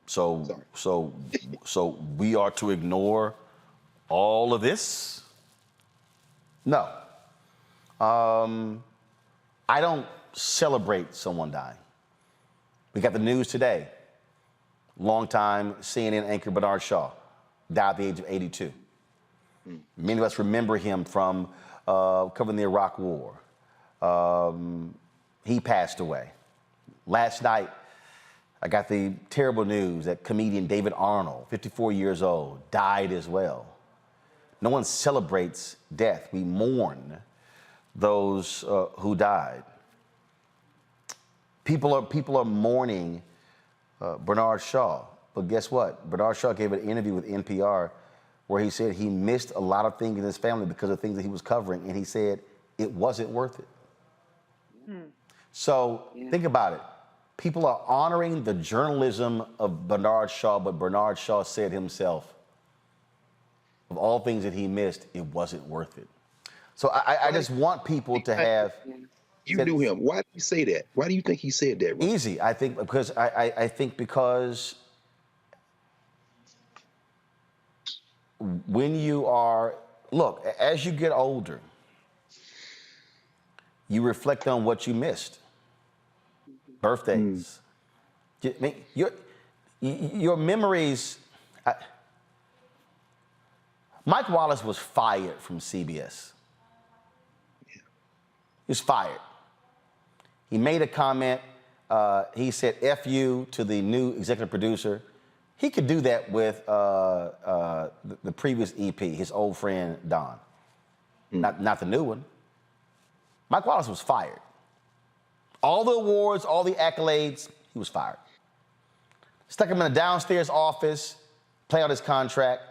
Speaker 1: So we are to ignore all of this? No. I don't celebrate someone dying. We got the news today. Longtime CNN anchor Bernard Shaw died at the age of 82. Many of us remember him from covering the Iraq War. He passed away. Last night, I got the terrible news that comedian David Arnold, 54 years old, died as well. No one celebrates death. We mourn those who died. People are mourning Bernard Shaw, but guess what? Bernard Shaw gave an interview with NPR where he said he missed a lot of things in his family because of things that he was covering, and he said it wasn't worth it. So think about it. People are honoring the journalism of Bernard Shaw, but Bernard Shaw said himself, of all things that he missed, it wasn't worth it. So I just want people to have...
Speaker 9: You knew him. Why did he say that? Why do you think he said that? Roland?
Speaker 1: Easy. I think because when you are... Look, as you get older, you reflect on what you missed. Birthdays. Your memories... Mike Wallace was fired from CBS. He was fired. He made a comment. He said, F you to the new executive producer. He could do that with the previous EP, his old friend, Don. Not the new one. Mike Wallace was fired. All the awards, all the accolades, he was fired. Stuck him in a downstairs office, play out his contract.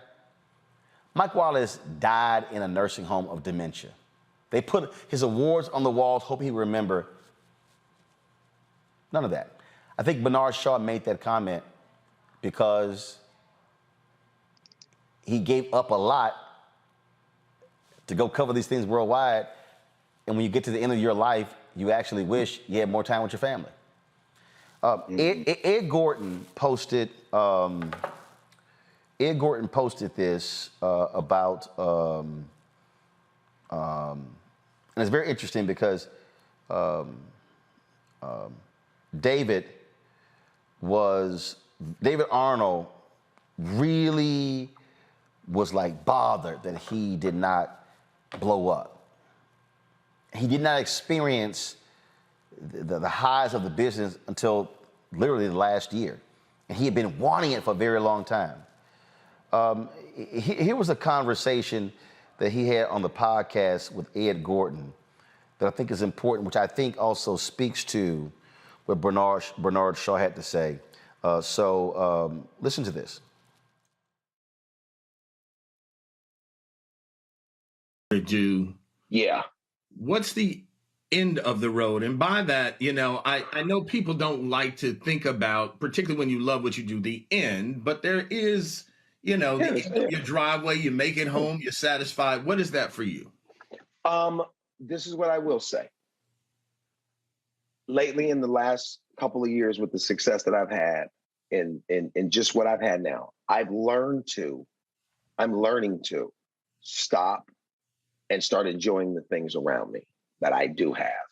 Speaker 1: Mike Wallace died in a nursing home of dementia. They put his awards on the walls, hoping he would remember. None of that. I think Bernard Shaw made that comment because he gave up a lot to go cover these things worldwide. And when you get to the end of your life, you actually wish you had more time with your family. Ed Gordon posted this about, and it's very interesting because David Arnold really was like bothered that he did not blow up. He did not experience the highs of the business until literally the last year. And he had been wanting it for a very long time. Here was a conversation that he had on the podcast with Ed Gordon that I think is important, which I think also speaks to what Bernard Shaw had to say. So listen to this.
Speaker 6: Yeah. What's the end of the road? And by that, I know people don't like to think about, particularly when you love what you do, the end, but there is, the end of your driveway, you make it home, you're satisfied. What is that for you?
Speaker 7: This is what I will say. Lately, in the last couple of years, with the success that I've had in just what I've had now, I'm learning to stop and start enjoying the things around me that I do have.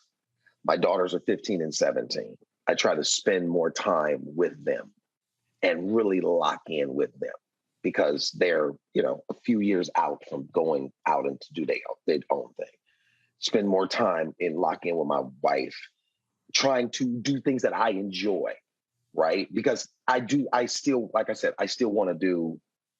Speaker 7: My daughters are 15 and 17. I try to spend more time with them and really lock in with them because they're, a few years out from going out and to do their own thing. Spend more time in locking in with my wife, trying to do things that I enjoy, right? Because I'm still going to do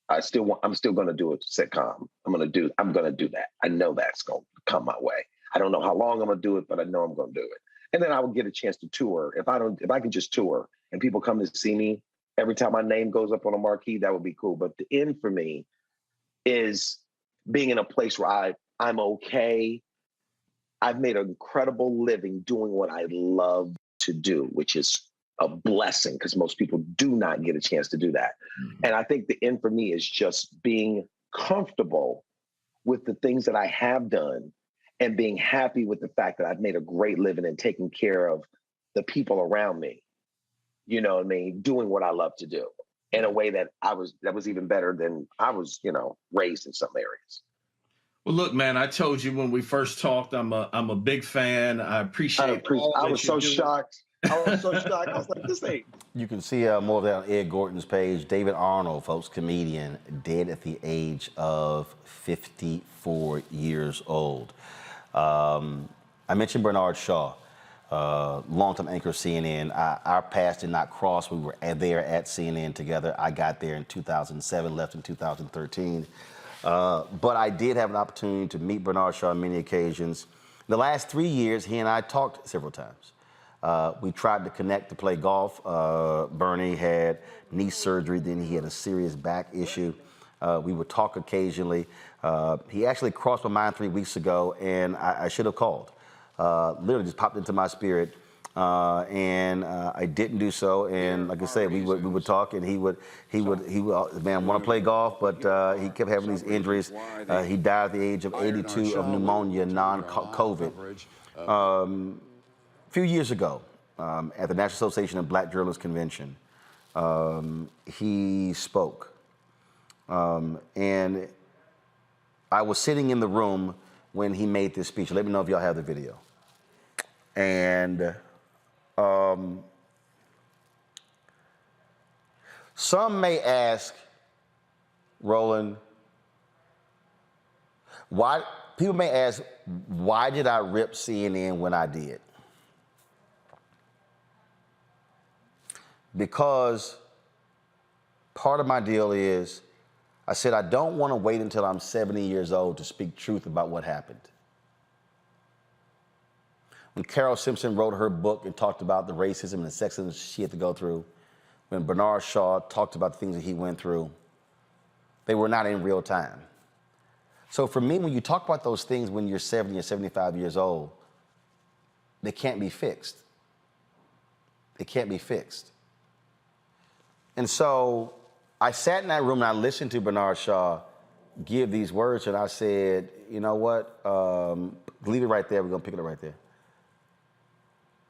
Speaker 7: a sitcom. I'm going to do that. I know that's going to come my way. I don't know how long I'm going to do it, but I know I'm going to do it. And then I will get a chance to tour. If I can just tour and people come to see me every time my name goes up on a marquee, that would be cool. But the end for me is being in a place where I'm okay. I've made an incredible living doing what I love to do, which is a blessing because most people do not get a chance to do that. And I think the end for me is just being comfortable with the things that I have done and being happy with the fact that I've made a great living and taking care of the people around me. You know what I mean? Doing what I love to do in a way that was even better than I was, raised in some areas.
Speaker 6: Well, look, man, I told you when we first talked, I'm a big fan. I appreciate all that
Speaker 7: I was so shocked. I was so shocked. I was like, this ain't.
Speaker 1: You can see more of that on Ed Gordon's page. David Arnold, folks, comedian, dead at the age of 54 years old. I mentioned Bernard Shaw, longtime anchor of CNN. Our paths did not cross. We were there at CNN together. I got there in 2007, left in 2013. But I did have an opportunity to meet Bernard Shaw on many occasions. The last 3 years, he and I talked several times. We tried to connect to play golf. Bernie had knee surgery, then he had a serious back issue. We would talk occasionally. He actually crossed my mind 3 weeks ago, and I should have called. Literally just popped into my spirit, and I didn't do so. And like I said, we would talk, and he would man, want to play golf, but he kept having these injuries. He died at the age of 82 of pneumonia, non-COVID. A few years ago, at the National Association of Black Journalists Convention, he spoke. And I was sitting in the room when he made this speech. Let me know if y'all have the video. And some may ask, Roland, people may ask, why did I rip CNN when I did? Because part of my deal is, I said, I don't want to wait until I'm 70 years old to speak truth about what happened. When Carol Simpson wrote her book and talked about the racism and the sexism she had to go through, when Bernard Shaw talked about the things that he went through, they were not in real time. So for me, when you talk about those things when you're 70 or 75 years old, they can't be fixed. They can't be fixed. And so I sat in that room and I listened to Bernard Shaw give these words, and I said, you know what? Leave it right there. We're going to pick it up right there.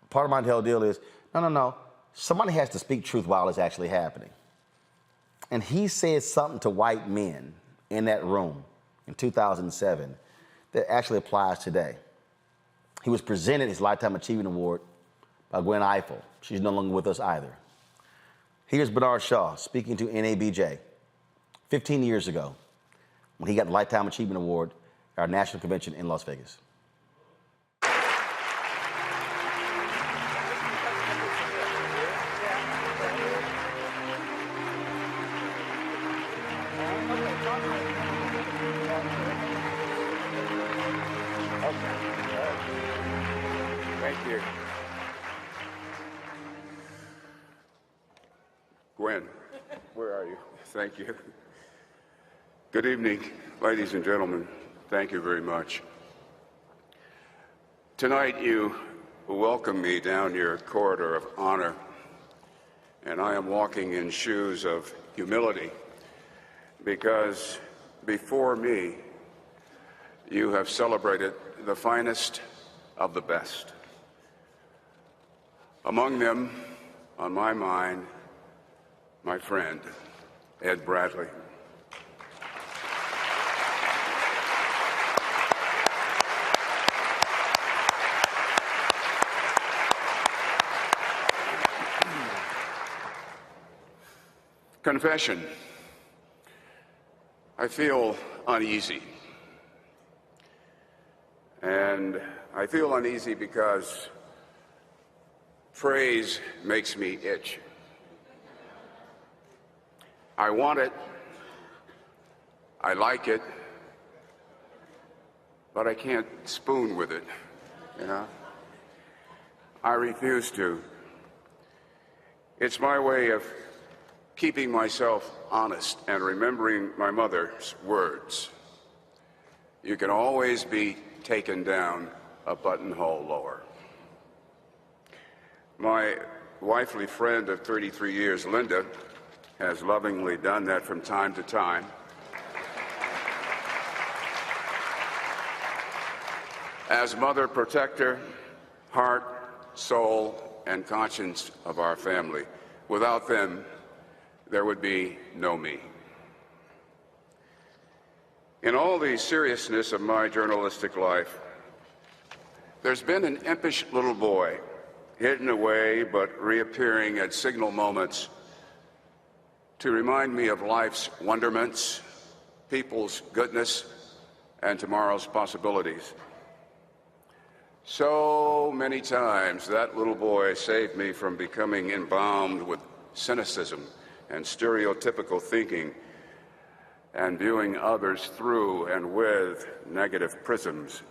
Speaker 1: Part of my whole deal is, no. Somebody has to speak truth while it's actually happening. And he said something to white men in that room in 2007 that actually applies today. He was presented his Lifetime Achievement Award by Gwen Ifill. She's no longer with us either. Here's Bernard Shaw speaking to NABJ 15 years ago when he got the Lifetime Achievement Award at our national convention in Las Vegas.
Speaker 8: Thank you. Gwen, where are you? Thank you. Good evening, ladies and gentlemen. Thank you very much. Tonight you welcome me down your corridor of honor, and I am walking in shoes of humility because before me you have celebrated the finest of the best. Among them, on my mind, my friend, Ed Bradley. Confession. I feel uneasy. And I feel uneasy because praise makes me itch. I want it, I like it, but I can't spoon with it, you know? I refuse to. It's my way of keeping myself honest and remembering my mother's words. You can always be taken down a buttonhole lower. My wifely friend of 33 years, Linda, has lovingly done that from time to time. As mother, protector, heart, soul, and conscience of our family. Without them, there would be no me. In all the seriousness of my journalistic life, there's been an impish little boy, hidden away but reappearing at signal moments to remind me of life's wonderments, people's goodness, and tomorrow's possibilities. So many times that little boy saved me from becoming embalmed with cynicism and stereotypical thinking and viewing others through and with negative prisms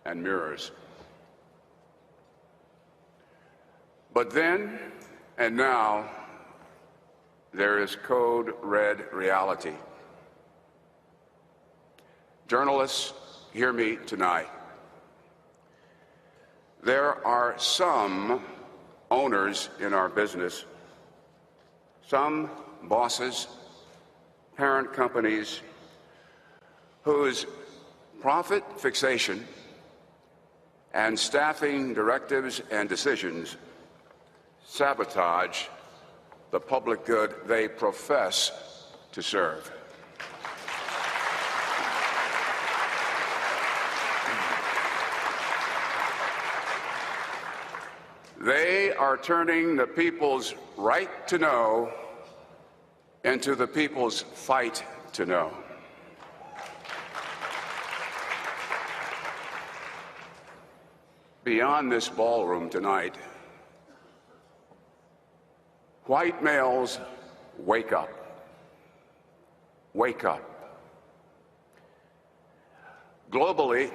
Speaker 8: and mirrors. But then and now, there is code red reality. Journalists, hear me tonight. There are some owners in our business, some bosses, parent companies, whose profit fixation and staffing directives and decisions sabotage the public good they profess to serve. They are turning the people's right to know into the people's fight to know. Beyond this ballroom tonight, white males, wake up. Wake up. Globally,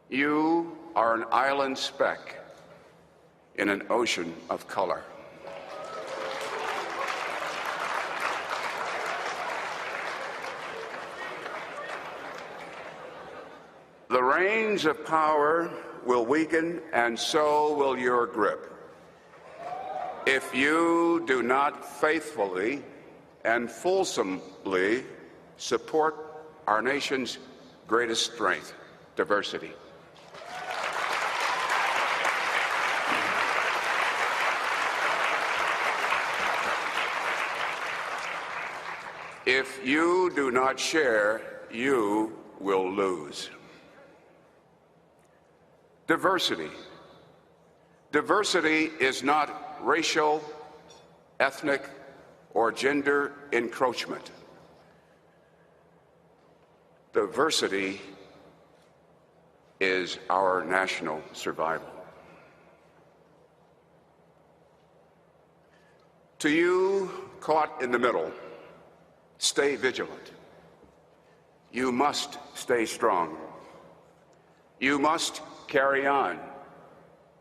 Speaker 8: you are an island speck in an ocean of color. The reins of power will weaken, and so will your grip, if you do not faithfully and fulsomely support our nation's greatest strength, diversity. If you do not share, you will lose. Diversity. Diversity is not racial, ethnic, or gender encroachment. Diversity is our national survival. To you caught in the middle, stay vigilant. You must stay strong. You must carry on.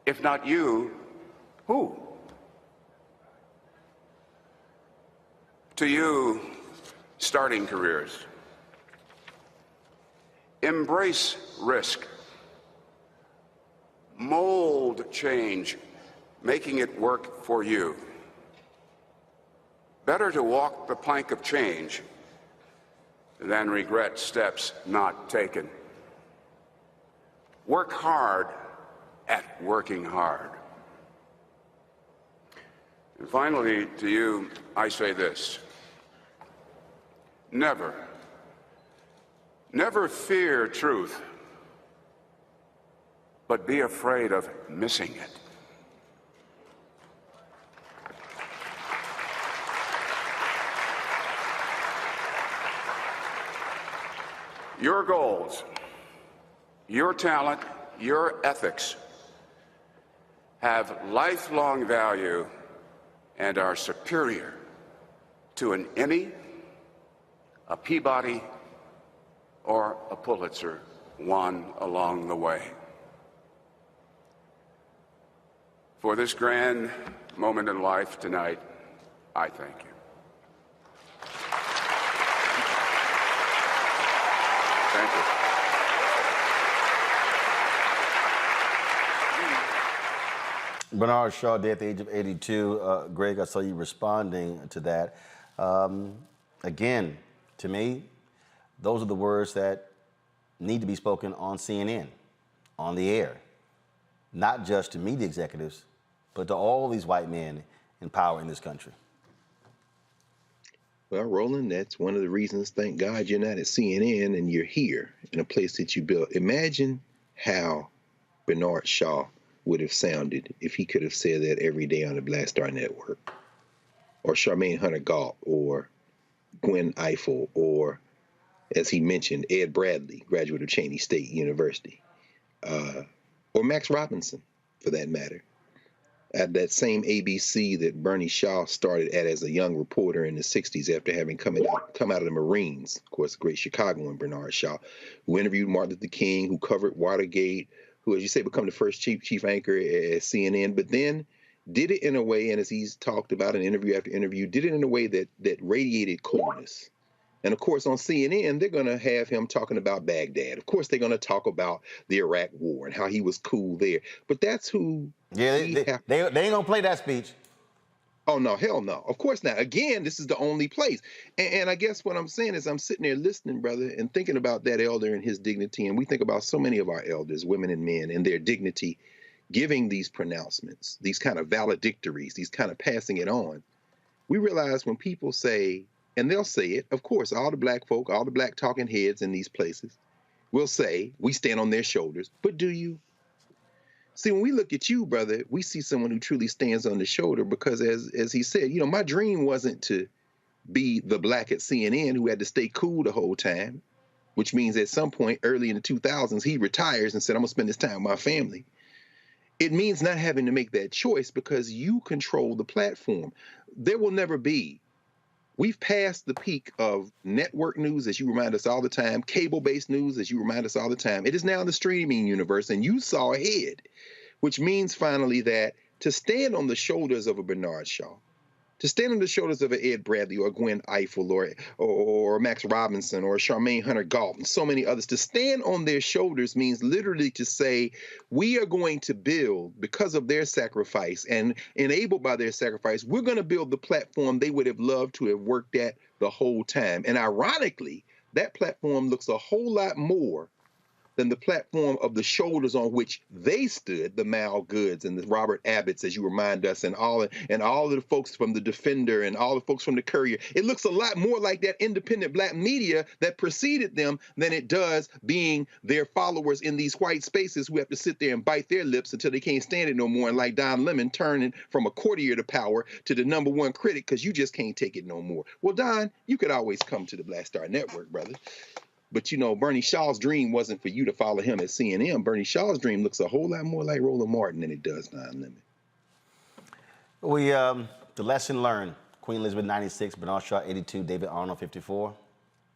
Speaker 8: If not you, who? To you, starting careers, embrace risk. Mold change, making it work for you. Better to walk the plank of change than regret steps not taken. Work hard at working hard. And finally, to you, I say this. Never fear truth, but be afraid of missing it. Your goals, your talent, your ethics have lifelong value and are superior to an Emmy, a Peabody, or a Pulitzer won along the way. For this grand moment in life tonight, I thank you. Thank you.
Speaker 1: Bernard Shaw dead at the age of 82. Greg, I saw you responding to that. Again, to me, those are the words that need to be spoken on CNN, on the air, not just to media executives, but to all these white men in power in this country.
Speaker 9: Well, Roland, that's one of the reasons, thank God, you're not at CNN and you're here in a place that you built. Imagine how Bernard Shaw would have sounded if he could have said that every day on the Black Star Network, or Charmaine Hunter Galt, or Gwen Ifill, or, as he mentioned, Ed Bradley, graduate of Cheney State University, or Max Robinson, for that matter. At that same ABC that Bernie Shaw started at as a young reporter in the 60s after having come out of the Marines, of course, great Chicagoan Bernard Shaw, who interviewed Martin Luther King, who covered Watergate, who, as you say, become the first chief anchor at CNN, but then did it in a way, and as he's talked about in interview after interview, did it in a way that radiated coolness. And of course, on CNN, they're going to have him talking about Baghdad. Of course, they're going to talk about the Iraq War and how he was cool there. But that's who.
Speaker 1: Yeah, they ain't going to play that speech.
Speaker 9: Oh, no, hell no. Of course not. Again, this is the only place. And I guess what I'm saying is I'm sitting there listening, brother, and thinking about that elder and his dignity. And we think about so many of our elders, women and men, and their dignity, giving these pronouncements, these kind of valedictories, these kind of passing it on. We realize when people say, and they'll say it, of course, all the black folk, all the black talking heads in these places will say, we stand on their shoulders. But do you? See, when we look at you, brother, we see someone who truly stands on the shoulder because, as he said, you know, my dream wasn't to be the black at CNN who had to stay cool the whole time, which means at some point early in the 2000s, he retires and said, I'm going to spend this time with my family. It means not having to make that choice because you control the platform. There will never be. We've passed the peak of network news, as you remind us all the time, cable-based news, as you remind us all the time. It is now the streaming universe, and you saw ahead, which means finally that to stand on the shoulders of a Bernard Shaw, to stand on the shoulders of an Ed Bradley or Gwen Ifill or Max Robinson or Charmaine Hunter Galt and so many others, to stand on their shoulders means literally to say, we are going to build, because of their sacrifice and enabled by their sacrifice, we're going to build the platform they would have loved to have worked at the whole time. And ironically, that platform looks a whole lot more than the platform of the shoulders on which they stood, the Mal Goods and the Robert Abbotts, as you remind us, and all of the folks from the Defender and all the folks from the Courier. It looks a lot more like that independent black media that preceded them than it does being their followers in these white spaces who have to sit there and bite their lips until they can't stand it no more. And like Don Lemon turning from a courtier to power to the #1 critic because you just can't take it no more. Well, Don, you could always come to the Black Star Network, brother. But, you know, Bernie Shaw's dream wasn't for you to follow him at CNN. Bernie Shaw's dream looks a whole lot more like Roland Martin than it does Don Lemon.
Speaker 1: The lesson learned, Queen Elizabeth 96, Bernard Shaw 82, David Arnold 54.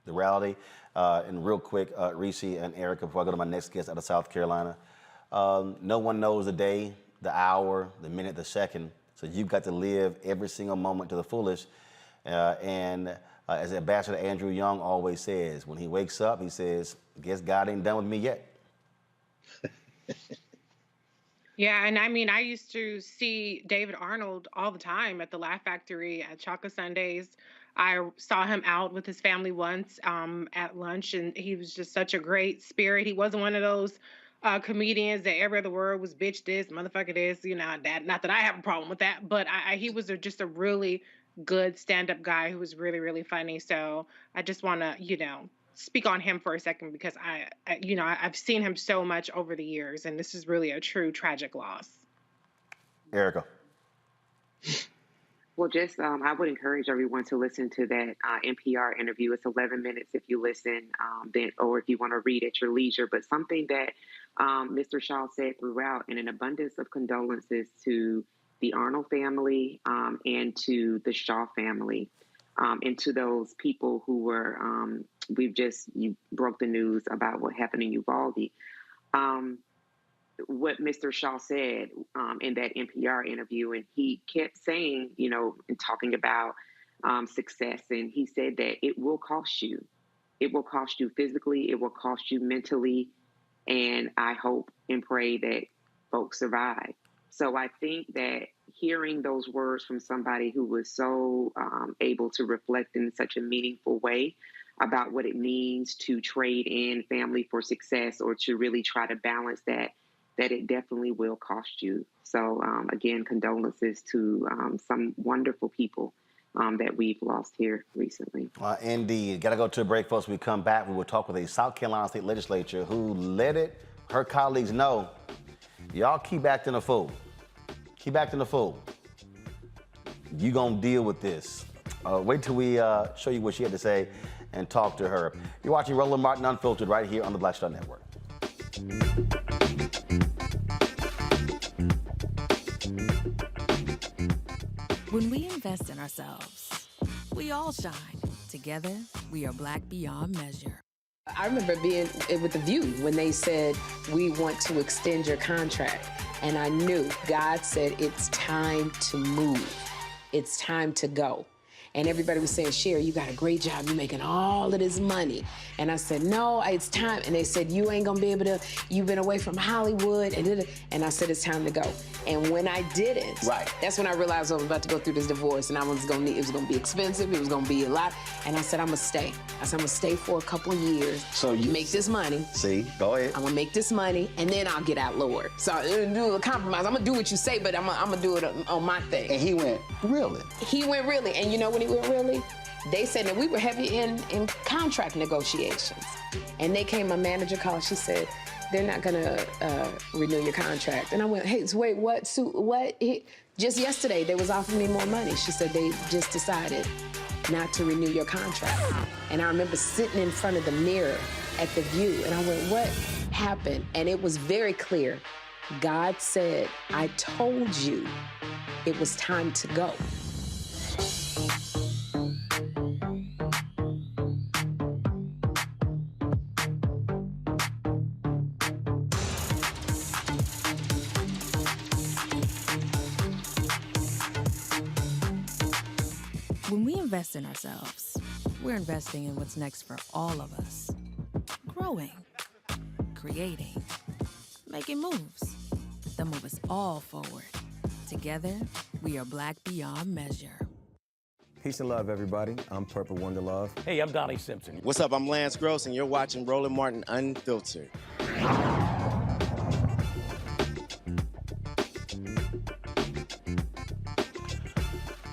Speaker 1: The reality, and real quick, Reese and Erica, before I go to my next guest out of South Carolina, no one knows the day, the hour, the minute, the second. So you've got to live every single moment to the fullest. As Ambassador Andrew Young always says, when he wakes up, he says, guess God ain't done with me yet.
Speaker 16: Yeah, and I mean, I used to see David Arnold all the time at the Laugh Factory at Chocolate Sundays. I saw him out with his family once at lunch, and he was just such a great spirit. He wasn't one of those comedians that every other word was bitch this, motherfucker this, you know, that. Not that I have a problem with that, but he was just a really good stand-up guy who was really, really funny. So I just want to, you know, speak on him for a second because I've seen him so much over the years, and this is really a true tragic loss.
Speaker 1: Erica.
Speaker 15: Well, just I would encourage everyone to listen to that NPR interview. It's 11 minutes if you listen, or if you want to read at your leisure. But something that Mr. Shaw said throughout, and an abundance of condolences to the Arnold family and to the Shaw family, and to those people who were, you broke the news about what happened in Uvalde. What Mr. Shaw said in that NPR interview, and he kept saying, you know, and talking about success, and he said that it will cost you. It will cost you physically, it will cost you mentally, and I hope and pray that folks survive. So I think that hearing those words from somebody who was so able to reflect in such a meaningful way about what it means to trade in family for success, or to really try to balance that it definitely will cost you. So again, condolences to some wonderful people that we've lost here recently.
Speaker 1: Indeed. Got to go to a break, folks. When we come back, we will talk with a South Carolina state legislature who let her colleagues know, y'all keep acting a fool. Keep acting a fool. You gonna deal with this. Wait till we show you what she had to say and talk to her. You're watching Roland Martin Unfiltered right here on the Black Star Network.
Speaker 17: When we invest in ourselves, we all shine. Together, we are Black beyond measure.
Speaker 10: I remember being with The View when they said, we want to extend your contract. And I knew God said, it's time to move. It's time to go. And everybody was saying, Sherry, you got a great job. You're making all of this money. And I said, no, it's time. And they said, you ain't gonna be able to, you've been away from Hollywood. And I said, it's time to go. And when I didn't, that's when I realized I was about to go through this divorce, and it was gonna be expensive, it was gonna be a lot. And I said, I'm gonna stay. I said, I'm gonna stay for a couple of years.
Speaker 1: So you
Speaker 10: make this money.
Speaker 1: See, go ahead.
Speaker 10: I'm gonna make this money, and then I'll get out lower. So I'm gonna do a compromise. I'm gonna do what you say, but I'm gonna do it on my thing.
Speaker 1: And he went, really?
Speaker 10: He went really. And you know when he went really? They said that we were heavy in contract negotiations. And they came, my manager called, she said, they're not gonna renew your contract. And I went, hey, so wait, what? So what? Just yesterday, they was offering me more money. She said, they just decided not to renew your contract. And I remember sitting in front of the mirror at The View, and I went, what happened? And it was very clear. God said, I told you it was time to go.
Speaker 17: When we invest in ourselves, we're investing in what's next for all of us. Growing, creating, making moves that move us all forward. Together, we are Black beyond measure.
Speaker 11: Peace and love, everybody. I'm Purple Wonder Love.
Speaker 12: Hey, I'm Donnie Simpson.
Speaker 13: What's up? I'm Lance Gross, and you're watching Roland Martin Unfiltered.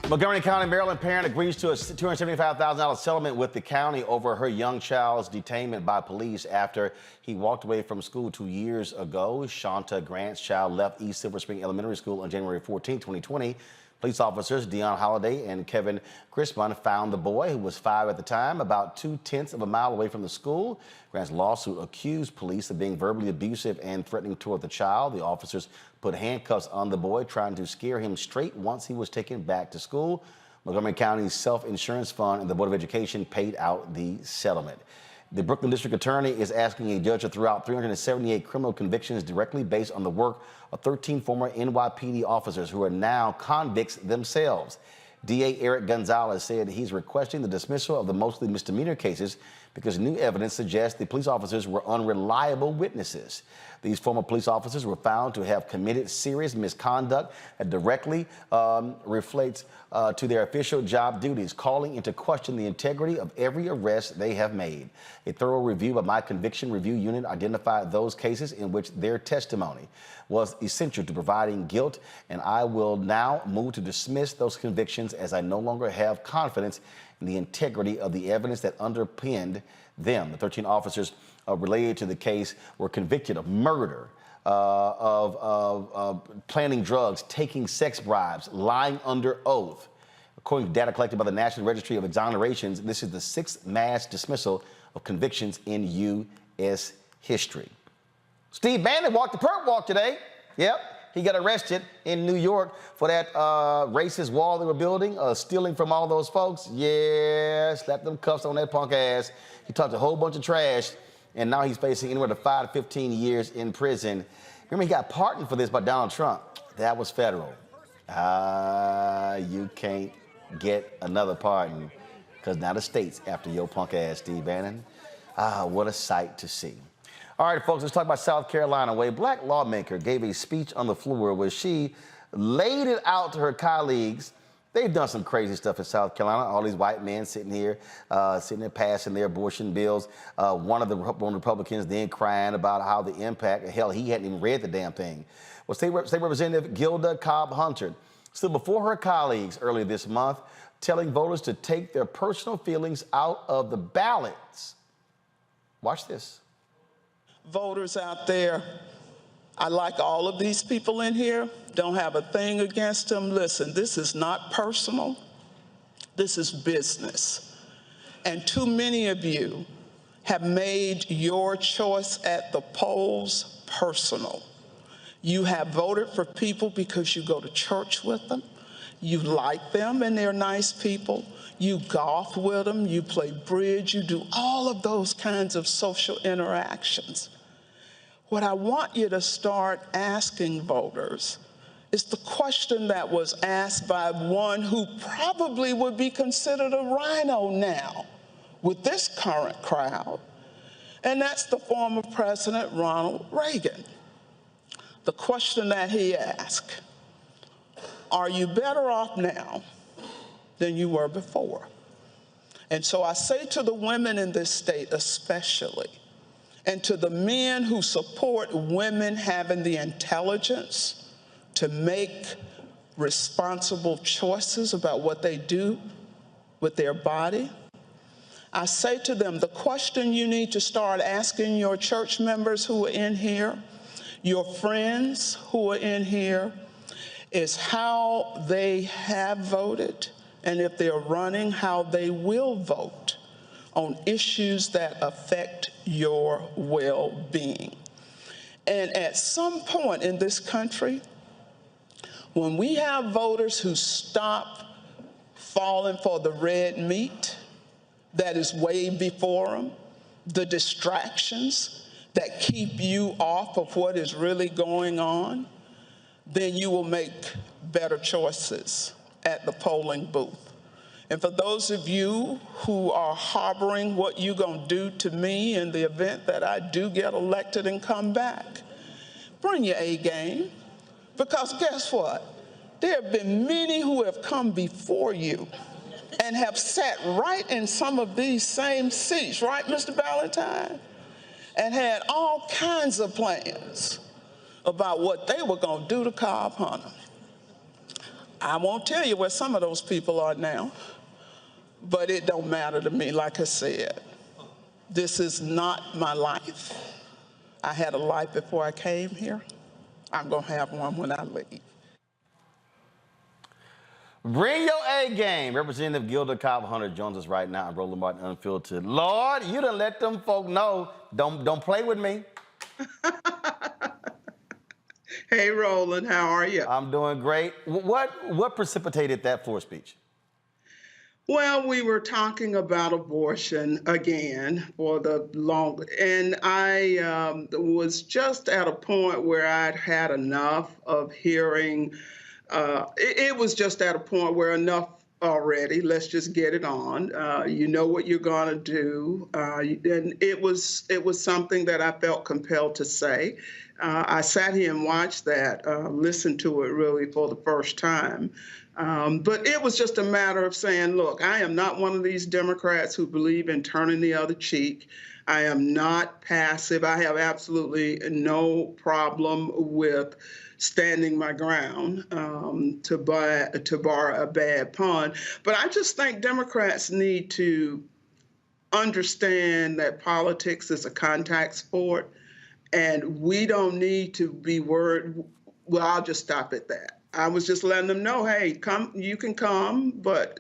Speaker 1: Montgomery County, Maryland parent agrees to a $275,000 settlement with the county over her young child's detainment by police after he walked away from school 2 years ago. Shanta Grant's child left East Silver Spring Elementary School on January 14, 2020. Police officers Dion Holliday and Kevin Crispin found the boy, who was 5 at the time, about 2/10 of a mile away from the school. Grant's lawsuit accused police of being verbally abusive and threatening toward the child. The officers put handcuffs on the boy, trying to scare him straight once he was taken back to school. Montgomery County's Self-Insurance Fund and the Board of Education paid out the settlement. The Brooklyn District Attorney is asking a judge to throw out 378 criminal convictions directly based on the work of 13 former NYPD officers who are now convicts themselves. DA Eric Gonzalez said he's requesting the dismissal of the mostly misdemeanor cases because new evidence suggests the police officers were unreliable witnesses. These former police officers were found to have committed serious misconduct that directly reflects to their official job duties, calling into question the integrity of every arrest they have made. A thorough review by my conviction review unit identified those cases in which their testimony was essential to providing guilt, and I will now move to dismiss those convictions as I no longer have confidence in the integrity of the evidence that underpinned them. The 13 officers related to the case were convicted of murder, of planning drugs, taking sex bribes, lying under oath. According to data collected by the National Registry of Exonerations, this is the 6th mass dismissal of convictions in U.S. history. Steve Bannon walked the perp walk today. Yep, he got arrested in New York for that racist wall they were building, stealing from all those folks. Yeah, slapped them cuffs on that punk ass. He talked a whole bunch of trash, and now he's facing anywhere to 5 to 15 years in prison. Remember, he got pardoned for this by Donald Trump. That was federal. You can't get another pardon because now the state's after your punk ass, Steve Bannon. What a sight to see. All right, folks, let's talk about South Carolina, where a black lawmaker gave a speech on the floor where she laid it out to her colleagues. They've done some crazy stuff in South Carolina. All these white men sitting there passing their abortion bills. One of the Republicans then crying about how the impact, hell, he hadn't even read the damn thing. Well, State Representative Gilda Cobb-Hunter stood before her colleagues earlier this month, telling voters to take their personal feelings out of the ballots. Watch this.
Speaker 12: Voters out there, I like all of these people in here, don't have a thing against them. Listen, this is not personal. This is business. And too many of you have made your choice at the polls personal. You have voted for people because you go to church with them, you like them and they're nice people, you golf with them, you play bridge, you do all of those kinds of social interactions. What I want you to start asking voters is the question that was asked by one who probably would be considered a rhino now with this current crowd, and that's the former President Ronald Reagan. The question that he asked, are you better off now than you were before? And so I say to the women in this state especially, and to the men who support women having the intelligence to make responsible choices about what they do with their body, I say to them, the question you need to start asking your church members who are in here, your friends who are in here, is how they have voted, and if they're running, how they will vote on issues that affect your well-being. And at some point in this country, when we have voters who stop falling for the red meat that is way before them, the distractions that keep you off of what is really going on, then you will make better choices at the polling booth. And for those of you who are harboring what you're going to do to me in the event that I do get elected and come back, bring your A game. Because guess what? There have been many who have come before you and have sat right in some of these same seats, right, Mr. Valentine? And had all kinds of plans about what they were going to do to Cobb-Hunter. I won't tell you where some of those people are now, but it don't matter to me. Like I said, this is not my life. I had a life before I came here. I'm going to have one when I leave.
Speaker 1: Bring your A game. Representative Gilda Cobb-Hunter joins us right now on Roland Martin Unfiltered. Lord, you done let them folk know, don't play with me.
Speaker 14: Hey, Roland, how are you?
Speaker 1: I'm doing great. What precipitated that floor speech?
Speaker 14: Well, we were talking about abortion again for the long, and I was just at a point where I'd had enough of hearing. It was just at a point where enough already. Let's just get it on. You know what you're going to do, and it was something that I felt compelled to say. I sat here and watched that, listened to it really for the first time. But it was just a matter of saying, look, I am not one of these Democrats who believe in turning the other cheek. I am not passive. I have absolutely no problem with standing my ground, to bar a bad pun. But I just think Democrats need to understand that politics is a contact sport, and we don't need to be worried. Well, I'll just stop at that. I was just letting them know, hey, come, you can come, but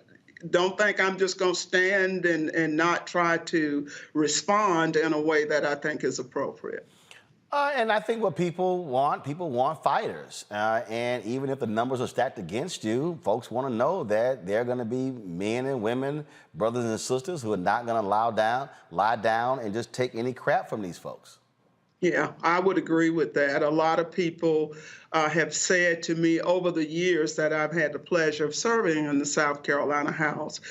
Speaker 14: don't think I'm just going to stand and not try to respond in a way that I think is appropriate.
Speaker 1: And I think what people want fighters. And even if the numbers are stacked against you, folks want to know that there are going to be men and women, brothers and sisters who are not going to lie down and just take any crap from these folks.
Speaker 14: Yeah, I would agree with that. A lot of people have said to me over the years that I've had the pleasure of serving in the South Carolina House,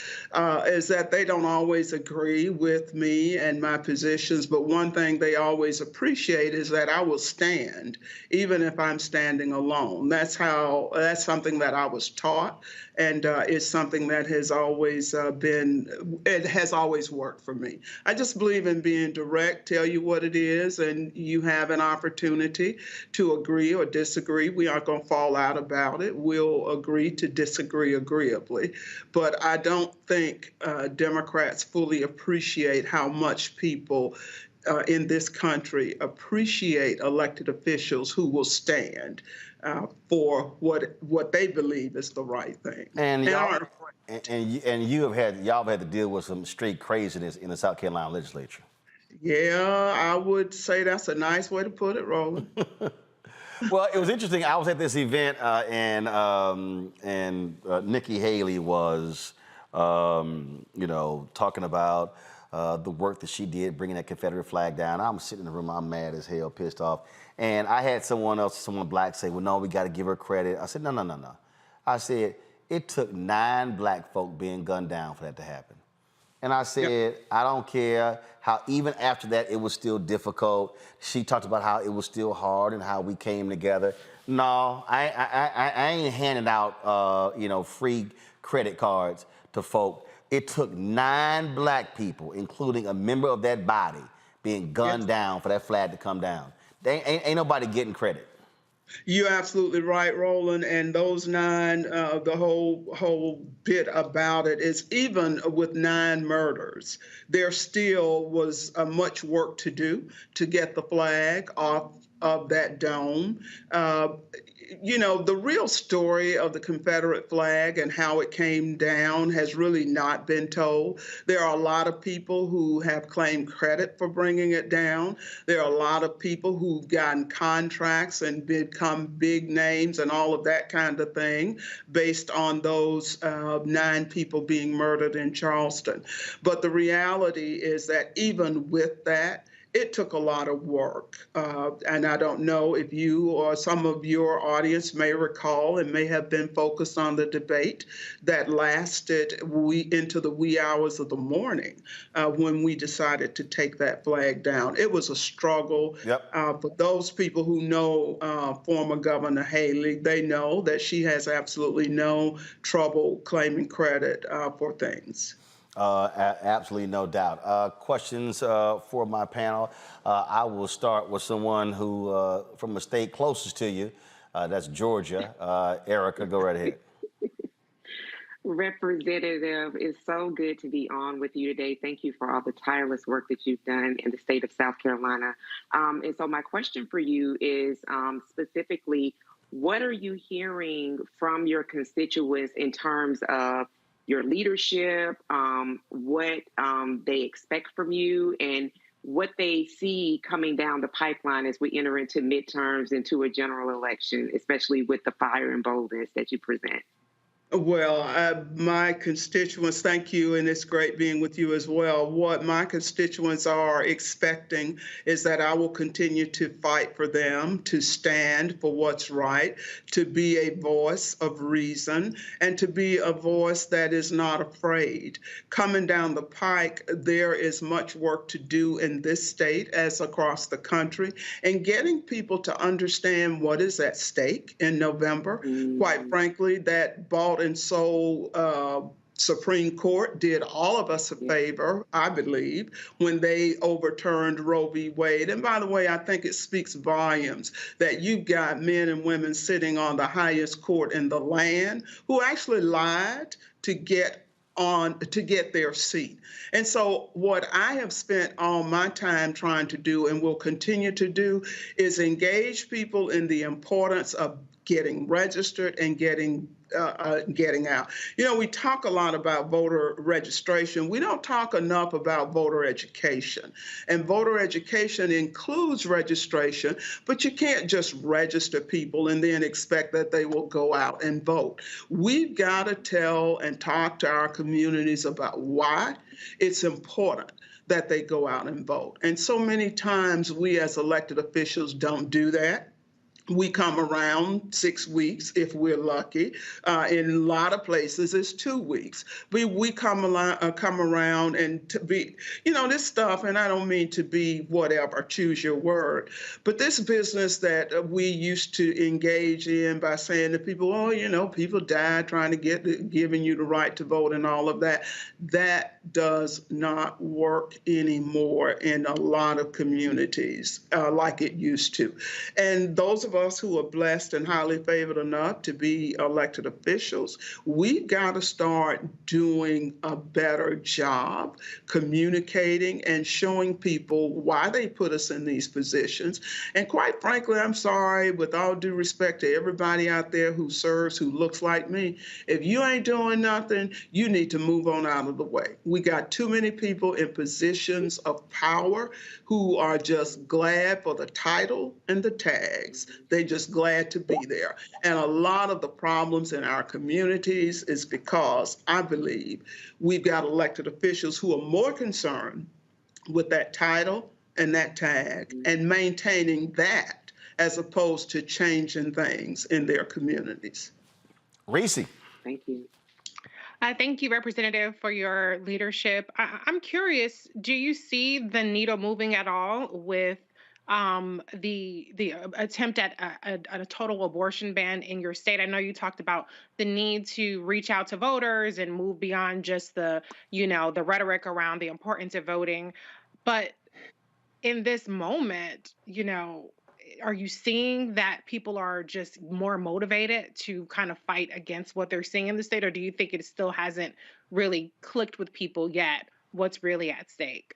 Speaker 14: is that they don't always agree with me and my positions, but one thing they always appreciate is that I will stand, even if I'm standing alone. That's something that I was taught, and it's something that has always it has always worked for me. I just believe in being direct, tell you what it is, and you have an opportunity to agree or disagree. We aren't going to fall out about it. We'll agree to disagree agreeably. But I don't think Democrats fully appreciate how much people in this country appreciate elected officials who will stand for what they believe is the right thing.
Speaker 1: And y'all have had to deal with some straight craziness in the South Carolina legislature.
Speaker 14: Yeah, I would say that's a nice way to put it, Roland.
Speaker 1: Well, it was interesting. I was at this event, and Nikki Haley was, talking about the work that she did bringing that Confederate flag down. I'm sitting in the room, I'm mad as hell, pissed off. And I had someone black say, well, no, we got to give her credit. I said, no. I said, it took 9 black folk being gunned down for that to happen. And I said, I don't care how even after that it was still difficult. She talked about how it was still hard and how we came together. No, I ain't handing out free credit cards to folk. It took 9 black people, including a member of that body, being gunned down for that flag to come down. Ain't nobody getting credit.
Speaker 14: You're absolutely right, Roland. And those 9, the whole bit about it is even with 9 murders, there still was much work to do to get the flag off of that dome. The real story of the Confederate flag and how it came down has really not been told. There are a lot of people who have claimed credit for bringing it down. There are a lot of people who've gotten contracts and become big names and all of that kind of thing based on those 9 people being murdered in Charleston. But the reality is that even with that, it took a lot of work. And I don't know if you or some of your audience may recall and may have been focused on the debate that lasted into the wee hours of the morning when we decided to take that flag down. It was a struggle. For those people who know former Governor Haley, they know that she has absolutely no trouble claiming credit for things.
Speaker 1: Absolutely, no doubt. Questions for my panel. I will start with someone who, from the state closest to you, that's Georgia. Erica, go right ahead.
Speaker 15: Representative, it's so good to be on with you today. Thank you for all the tireless work that you've done in the state of South Carolina. And so my question for you is specifically, what are you hearing from your constituents in terms of your leadership, what they expect from you, and what they see coming down the pipeline as we enter into midterms, into a general election, especially with the fire and boldness that you present?
Speaker 14: Well, my constituents, thank you, and it's great being with you as well. What my constituents are expecting is that I will continue to fight for them, to stand for what's right, to be a voice of reason, and to be a voice that is not afraid. Coming down the pike, there is much work to do in this state as across the country, and getting people to understand what is at stake in November. Quite frankly, that bought and sold Supreme Court did all of us a favor, I believe, when they overturned Roe v. Wade. And by the way, I think it speaks volumes that you've got men and women sitting on the highest court in the land who actually lied to get their seat. And so what I have spent all my time trying to do and will continue to do is engage people in the importance of getting registered and getting out. You know, we talk a lot about voter registration. We don't talk enough about voter education. And voter education includes registration, but you can't just register people and then expect that they will go out and vote. We've got to tell and talk to our communities about why it's important that they go out and vote. And so many times we as elected officials don't do that. We come around 6 weeks if we're lucky. In a lot of places, it's 2 weeks. We come around and to be, you know, this stuff, and I don't mean to be whatever, choose your word, but this business that we used to engage in by saying to people, oh, you know, people died trying to giving you the right to vote and all of that, that does not work anymore in a lot of communities like it used to. And those of us who are blessed and highly favored enough to be elected officials, we've got to start doing a better job communicating and showing people why they put us in these positions. And quite frankly, I'm sorry, with all due respect to everybody out there who serves, who looks like me, if you ain't doing nothing, you need to move on out of the way. We got too many people in positions of power who are just glad for the title and the tags. They just glad to be there. And a lot of the problems in our communities is because I believe we've got elected officials who are more concerned with that title and that tag and maintaining that as opposed to changing things in their communities.
Speaker 1: Reese.
Speaker 15: Thank you.
Speaker 16: Thank you, Representative, for your leadership. I'm curious, do you see the needle moving at all with the attempt at a total abortion ban in your state? I know you talked about the need to reach out to voters and move beyond just the rhetoric around the importance of voting. But in this moment, are you seeing that people are just more motivated to kind of fight against what they're seeing in the state? Or do you think it still hasn't really clicked with people yet what's really at stake?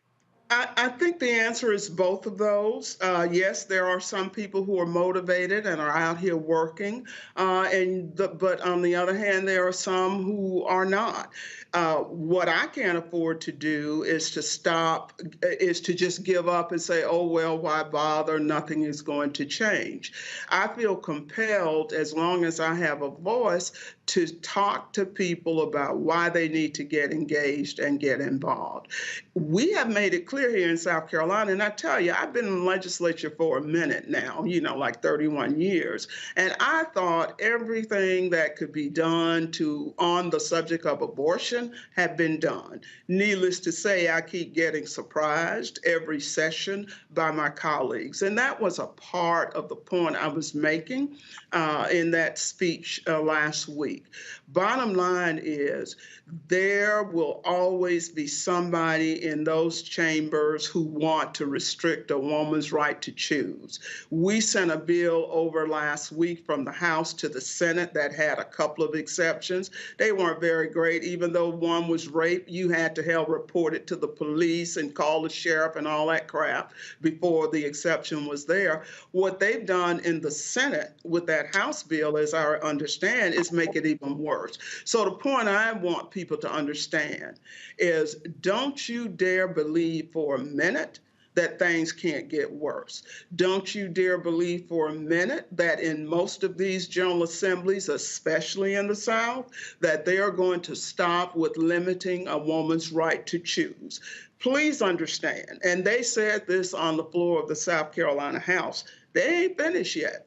Speaker 14: I think the answer is both of those. Yes, there are some people who are motivated and are out here working, but on the other hand, there are some who are not. What I can't afford to do is to just give up and say, oh, well, why bother? Nothing is going to change. I feel compelled, as long as I have a voice, to talk to people about why they need to get engaged and get involved. We have made it clear here in South Carolina, and I tell you, I've been in the legislature for a minute now, like 31 years, and I thought everything that could be done on the subject of abortion had been done. Needless to say, I keep getting surprised every session by my colleagues, and that was a part of the point I was making in that speech last week. Bottom line is, there will always be somebody in those chambers who want to restrict a woman's right to choose. We sent a bill over last week from the House to the Senate that had a couple of exceptions. They weren't very great. Even though one was rape, you had to report it to the police and call the sheriff and all that crap before the exception was there. What they've done in the Senate with that House bill, as I understand, is make it even worse. So the point I want people to understand is, don't you dare believe for a minute that things can't get worse. Don't you dare believe for a minute that in most of these general assemblies, especially in the South, that they are going to stop with limiting a woman's right to choose. Please understand, and they said this on the floor of the South Carolina House, they ain't finished yet.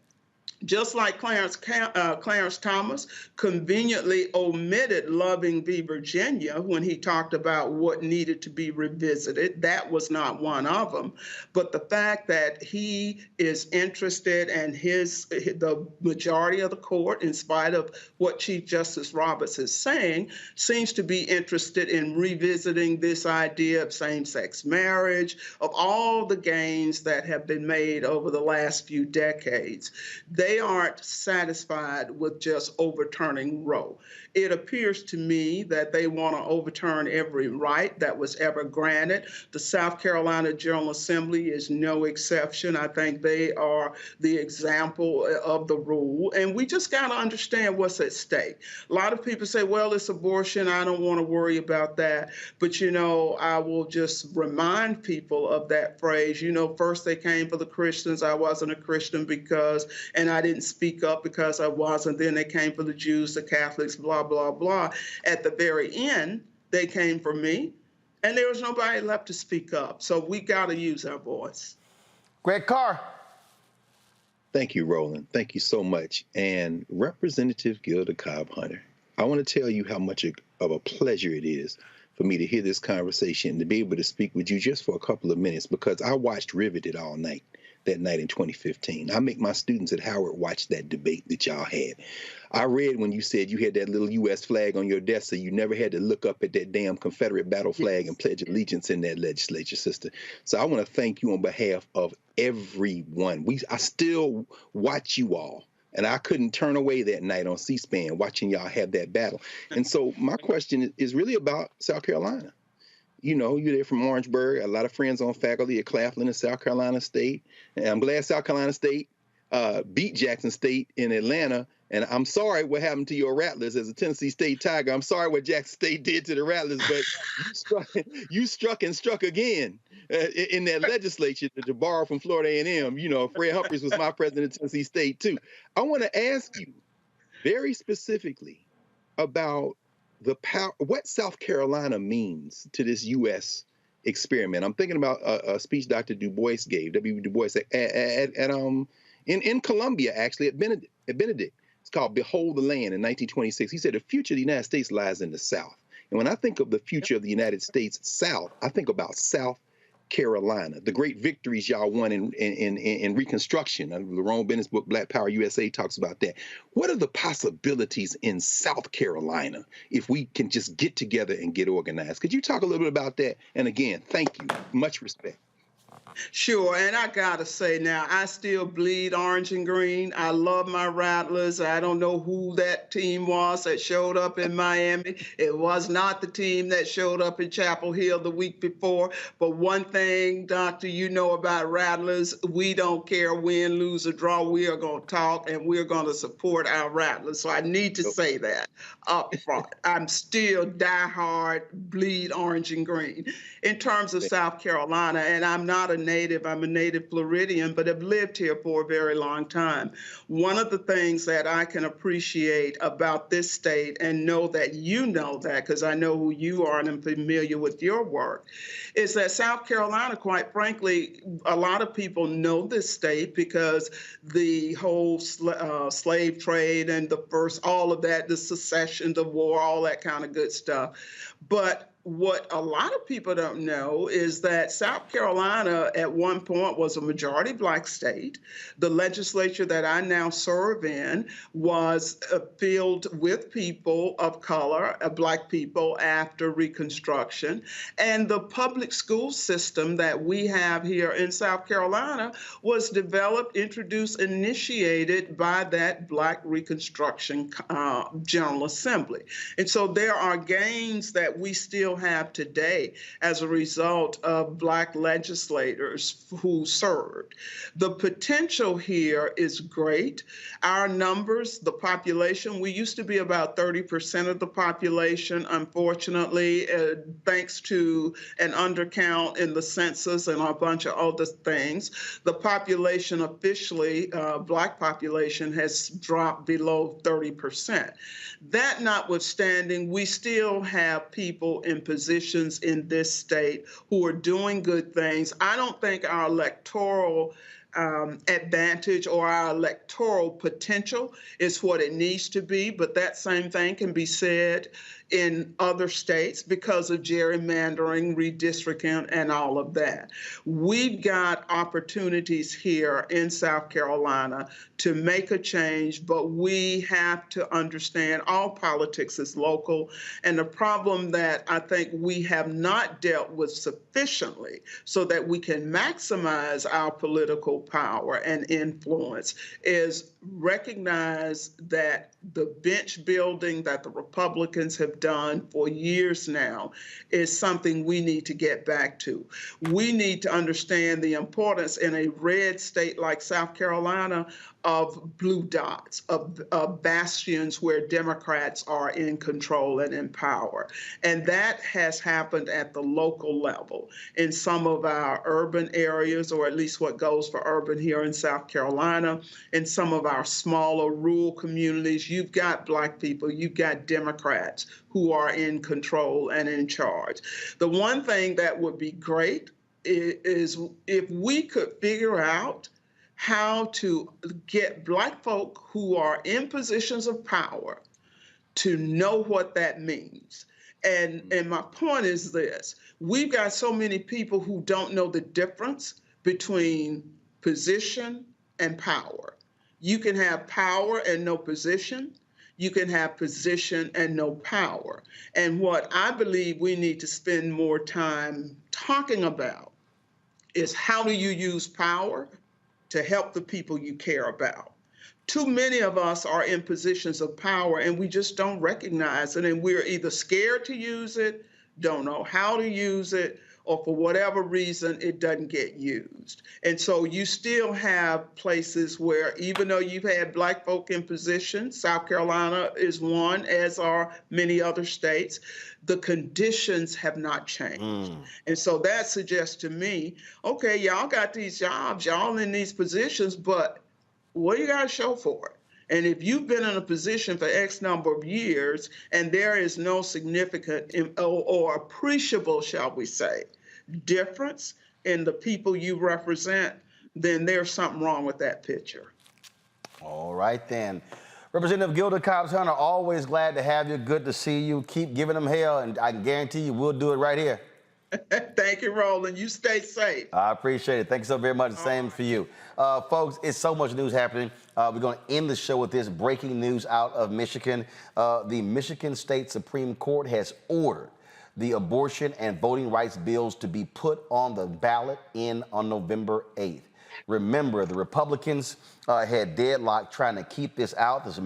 Speaker 14: Just like Clarence Thomas conveniently omitted Loving v. Virginia when he talked about what needed to be revisited. That was not one of them. But the fact that he is interested, and the majority of the court, in spite of what Chief Justice Roberts is saying, seems to be interested in revisiting this idea of same-sex marriage, of all the gains that have been made over the last few decades. They aren't satisfied with just overturning Roe. It appears to me that they want to overturn every right that was ever granted. The South Carolina General Assembly is no exception. I think they are the example of the rule. And we just got to understand what's at stake. A lot of people say, well, it's abortion. I don't want to worry about that. But, you know, I will just remind people of that phrase. You know, first they came for the Christians. I wasn't a Christian because, and I didn't speak up because I wasn't. Then they came for the Jews, the Catholics, blah, blah, blah. At the very end, they came for me, and there was nobody left to speak up. So we got to use our voice.
Speaker 1: Greg Carr.
Speaker 9: Thank you, Roland. Thank you so much. And Representative Gilda Cobb Hunter, I want to tell you how much of a pleasure it is for me to hear this conversation and to be able to speak with you just for a couple of minutes, because I watched Riveted all night, that night in 2015. I make my students at Howard watch that debate that y'all had. I read when you said you had that little U.S. flag on your desk so you never had to look up at that damn Confederate battle flag and pledge allegiance in that legislature, sister. So I want to thank you on behalf of everyone. I still watch you all. And I couldn't turn away that night on C-SPAN watching y'all have that battle. And so my question is really about South Carolina. You know, you're there from Orangeburg. A lot of friends on faculty at Claflin in South Carolina State. And I'm glad South Carolina State beat Jackson State in Atlanta. And I'm sorry what happened to your Rattlers as a Tennessee State Tiger. I'm sorry what Jackson State did to the Rattlers, but you struck and struck again in that legislature to borrow from Florida A&M. You know, Fred Humphreys was my president of Tennessee State too. I want to ask you very specifically about the power, what South Carolina means to this U.S. experiment. I'm thinking about a speech Dr. Du Bois gave, W. Du Bois, in Columbia, actually, at Benedict. It's called Behold the Land in 1926. He said, the future of the United States lies in the South. And when I think of the future of the United States South, I think about South Carolina, the great victories y'all won in Reconstruction. Lerone Bennett's book, Black Power USA, talks about that. What are the possibilities in South Carolina if we can just get together and get organized? Could you talk a little bit about that? And again, thank you. Much respect.
Speaker 14: Sure, and I gotta say now, I still bleed orange and green. I love my Rattlers. I don't know who that team was that showed up in Miami. It was not the team that showed up in Chapel Hill the week before. But one thing, Doctor, you know about Rattlers, we don't care win, lose, or draw. We are gonna talk and we're gonna support our Rattlers. So I need to say that up front. I'm still diehard, bleed orange and green. In terms of South Carolina, and I'm not a native, I'm a native Floridian, but have lived here for a very long time. One of the things that I can appreciate about this state, and know that you know that because I know who you are and I'm familiar with your work, is that South Carolina, quite frankly, a lot of people know this state because the whole slave trade and all of that, the secession, the war, all that kind of good stuff. But what a lot of people don't know is that South Carolina at one point was a majority Black state. The legislature that I now serve in was filled with people of color, Black people after Reconstruction. And the public school system that we have here in South Carolina was developed, introduced, initiated by that Black Reconstruction General Assembly. And so there are gains that we still have today as a result of Black legislators who served. The potential here is great. Our numbers, the population, we used to be about 30% of the population. Unfortunately, thanks to an undercount in the census and a bunch of other things, the population officially, Black population, has dropped below 30%. That notwithstanding, we still have people in positions in this state who are doing good things. I don't think our electoral advantage or our electoral potential is what it needs to be, but that same thing can be said in other states because of gerrymandering, redistricting, and all of that. We've got opportunities here in South Carolina to make a change, but we have to understand all politics is local. And the problem that I think we have not dealt with sufficiently so that we can maximize our political power and influence is recognize that the bench building that the Republicans have done for years now is something we need to get back to. We need to understand the importance in a red state like South Carolina of blue dots, of bastions where Democrats are in control and in power. And that has happened at the local level in some of our urban areas, or at least what goes for urban here in South Carolina. In some of our smaller rural communities, you've got Black people, you've got Democrats who are in control and in charge. The one thing that would be great is if we could figure out how to get Black folk who are in positions of power to know what that means. And my point is this: we've got so many people who don't know the difference between position and power. You can have power and no position. You can have position and no power. And what I believe we need to spend more time talking about is how do you use power to help the people you care about. Too many of us are in positions of power and we just don't recognize it, and we're either scared to use it, don't know how to use it, or for whatever reason, it doesn't get used. And so you still have places where, even though you've had Black folk in position, South Carolina is one, as are many other states, the conditions have not changed. And so that suggests to me, okay, y'all got these jobs, y'all in these positions, but what do you got to show for it? And if you've been in a position for X number of years and there is no significant or appreciable, shall we say, difference in the people you represent, then there's something wrong with that picture.
Speaker 1: All right, then. Representative Gilda Cobbs-Hunter, always glad to have you. Good to see you. Keep giving them hell, and I can guarantee you we'll do it right here.
Speaker 14: Thank you, Roland. You stay safe.
Speaker 1: I appreciate it. Thank you so very much. Same for you. Folks, it's so much news happening. We're going to end the show with this breaking news out of Michigan. The Michigan State Supreme Court has ordered the abortion and voting rights bills to be put on the ballot on November 8th. Remember, the Republicans had deadlocked trying to keep this out. The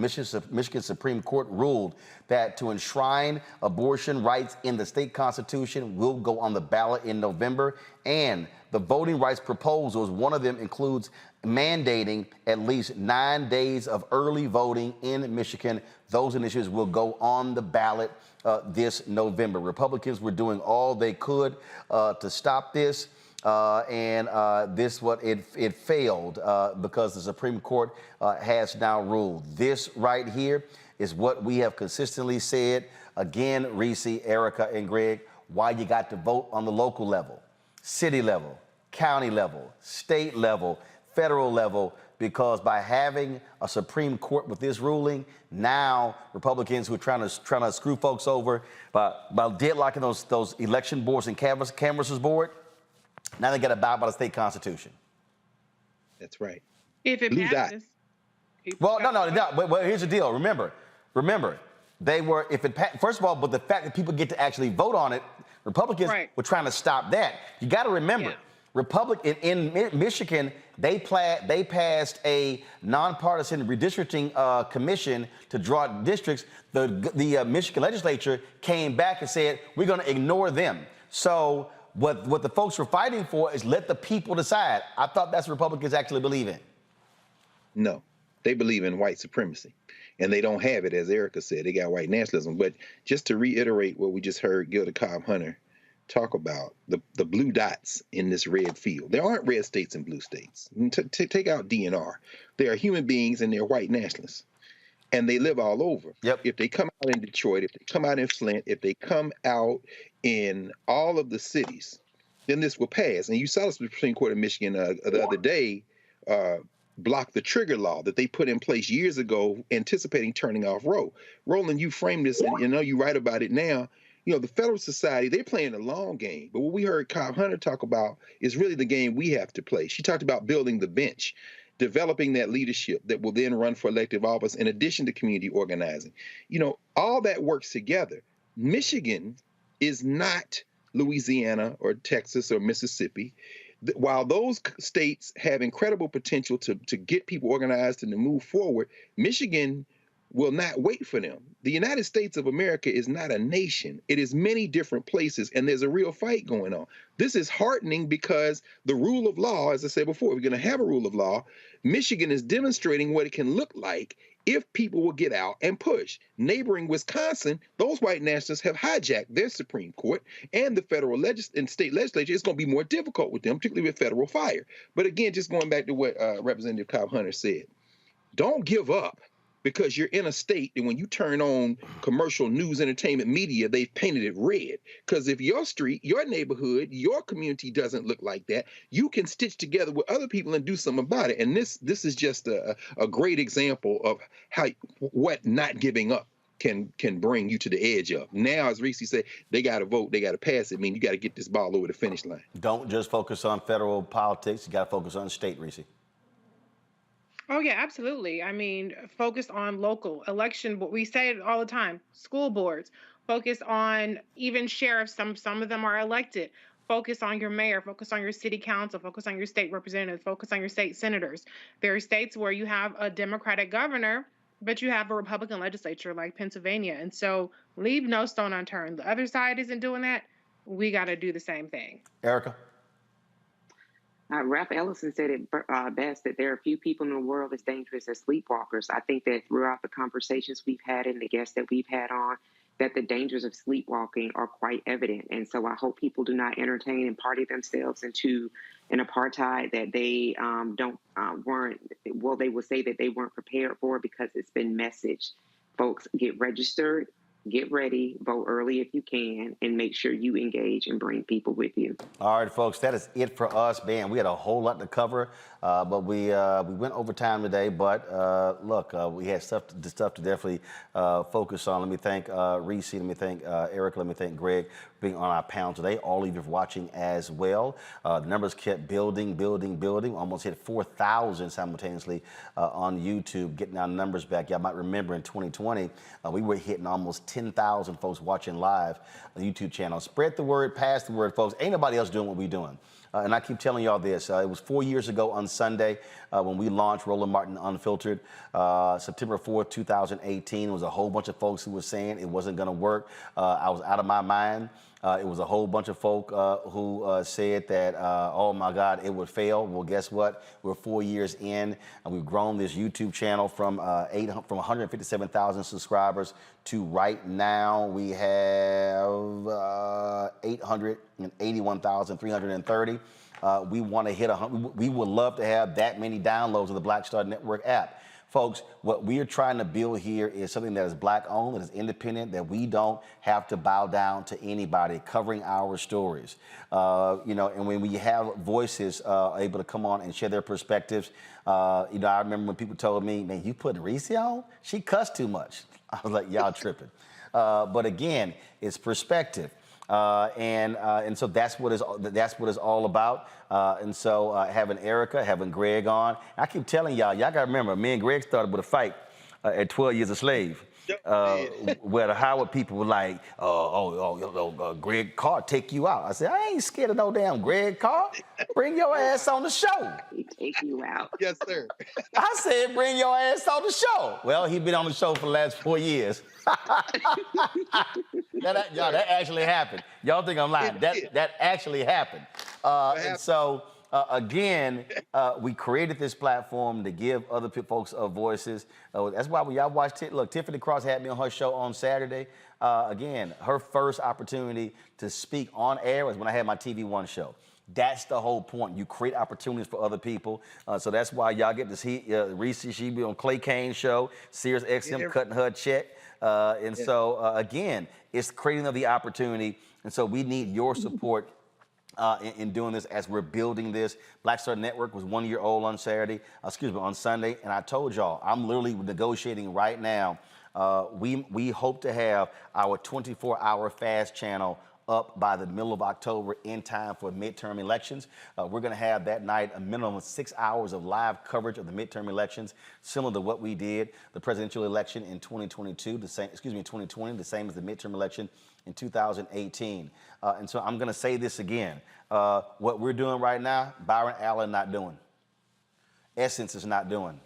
Speaker 1: Michigan Supreme Court ruled that to enshrine abortion rights in the state constitution will go on the ballot in November. And the voting rights proposals, one of them includes mandating at least 9 days of early voting in Michigan. Those initiatives will go on the ballot this November. Republicans were doing all they could to stop this. It failed because the Supreme Court has now ruled. This right here is what we have consistently said. Again, Reese, Erica, and Greg, why you got to vote on the local level, city level, county level, state level, federal level, because by having a Supreme Court with this ruling, now Republicans who are trying to screw folks over by deadlocking those election boards and canvassers board, now they got to abide by the state constitution.
Speaker 9: That's right.
Speaker 16: If it passes.
Speaker 1: Well, no. Well, here's the deal. Remember, first of all, but the fact that people get to actually vote on it, Republicans were trying to stop that. You got to remember, in Michigan, they passed a nonpartisan redistricting commission to draw districts. The Michigan legislature came back and said, we're going to ignore them. So what the folks were fighting for is let the people decide. I thought that's what Republicans actually believe in.
Speaker 9: No, they believe in white supremacy, and they don't have it, as Erica said. They got white nationalism. But just to reiterate what we just heard Gilda Cobb-Hunter talk about, the blue dots in this red field. There aren't red states and blue states. Take out DNR. They are human beings and they're white nationalists. And they live all over. If they come out in Detroit, if they come out in Flint, if they come out in all of the cities, then this will pass. And you saw the Supreme Court of Michigan the other day block the trigger law that they put in place years ago, anticipating turning off Roe. Roland, you framed this, and you write about it now. You know, the Federalist Society, they're playing a long game. But what we heard Cobb-Hunter talk about is really the game we have to play. She talked about building the bench, developing that leadership that will then run for elective office in addition to community organizing. You know, all that works together. Michigan is not Louisiana or Texas or Mississippi. While those states have incredible potential to get people organized and to move forward, Michigan will not wait for them. The United States of America is not a nation. It is many different places, and there's a real fight going on. This is heartening because the rule of law, as I said before, we're going to have a rule of law. Michigan is demonstrating what it can look like if people will get out and push. Neighboring Wisconsin, those white nationalists have hijacked their Supreme Court and the federal and state legislature. It's going to be more difficult with them, particularly with federal fire. But again, just going back to what Representative Cobb Hunter said, don't give up because you're in a state that when you turn on commercial news, entertainment, media, they've painted it red. Because if your street, your neighborhood, your community doesn't look like that, you can stitch together with other people and do something about it. And this is just a great example of what not giving up can bring you to the edge of. Now, as Reese said, they got to vote, they got to pass it. I mean, you got to get this ball over the finish line.
Speaker 1: Don't just focus on federal politics. You got to focus on state, Reese.
Speaker 16: Oh, yeah, absolutely. I mean, focus on local election, but we say it all the time, school boards, focus on even sheriffs. Some of them are elected. Focus on your mayor, focus on your city council, focus on your state representatives, focus on your state senators. There are states where you have a Democratic governor, but you have a Republican legislature like Pennsylvania. And so leave no stone unturned. The other side isn't doing that. We got to do the same thing.
Speaker 1: Erica?
Speaker 15: Ralph Ellison said it best, that there are few people in the world as dangerous as sleepwalkers. I think that throughout the conversations we've had and the guests that we've had on, that the dangers of sleepwalking are quite evident. And so I hope people do not entertain and party themselves into an apartheid that they they will say that they weren't prepared for because it's been messaged. Folks, get registered, get ready, vote early if you can, and make sure you engage and bring people with you.
Speaker 1: All right, folks, that is it for us. Man, we had a whole lot to cover, but we went over time today. But look, we had stuff to definitely focus on. Let me thank Reese. Let me thank Erica. Let me thank Greg for being on our panel today. All of you for watching as well. The numbers kept building. Almost hit 4,000 simultaneously on YouTube, getting our numbers back. Y'all might remember in 2020, we were hitting almost 10,000 folks watching live on the YouTube channel. Spread the word, pass the word, folks. Ain't nobody else doing what we're doing. And I keep telling y'all this. It was 4 years ago on Sunday when we launched Roland Martin Unfiltered. September 4th, 2018. It was a whole bunch of folks who were saying it wasn't going to work. I was out of my mind. It was a whole bunch of folk who said that, oh my God, it would fail. Well, guess what? We're 4 years in, and we've grown this YouTube channel from 157,000 subscribers to right now we have 881,330. We want to hit 100. We would love to have that many downloads of the Black Star Network app. Folks, what we are trying to build here is something that is Black-owned, that is independent, that we don't have to bow down to anybody, covering our stories. And when we have voices able to come on and share their perspectives, I remember when people told me, man, you put Reese on? She cussed too much. I was like, y'all tripping. But again, it's perspective. And so that's what it's all about. And so having Erica, having Greg on, I keep telling y'all got to remember, me and Greg started with a fight at 12 Years a Slave. Where the Howard people were like, Greg Carr take you out. I said, I ain't scared of no damn Greg Carr. Bring your ass on the show.
Speaker 15: He take you out.
Speaker 9: Yes, sir.
Speaker 1: I said, bring your ass on the show. Well, he's been on the show for the last 4 years. That actually happened. Y'all think I'm lying. That actually happened. And so, again, we created this platform to give other folks voices. That's why when y'all watch, Tiffany Cross had me on her show on Saturday. Again, her first opportunity to speak on air was when I had my TV One show. That's the whole point. You create opportunities for other people. So that's why y'all get to see Reese, she be on Clay Kane's show, Sirius XM cutting her check. So, again, it's creating of the opportunity. And so we need your support in doing this as we're building this. Black Star Network was 1 year old on Sunday. And I told y'all, I'm literally negotiating right now. We hope to have our 24-hour fast channel up by the middle of October in time for midterm elections. We're going to have that night a minimum of 6 hours of live coverage of the midterm elections, similar to what we did the presidential election in 2020, the same as the midterm election in 2018. And so I'm going to say this again. What we're doing right now, Byron Allen not doing. Essence is not doing.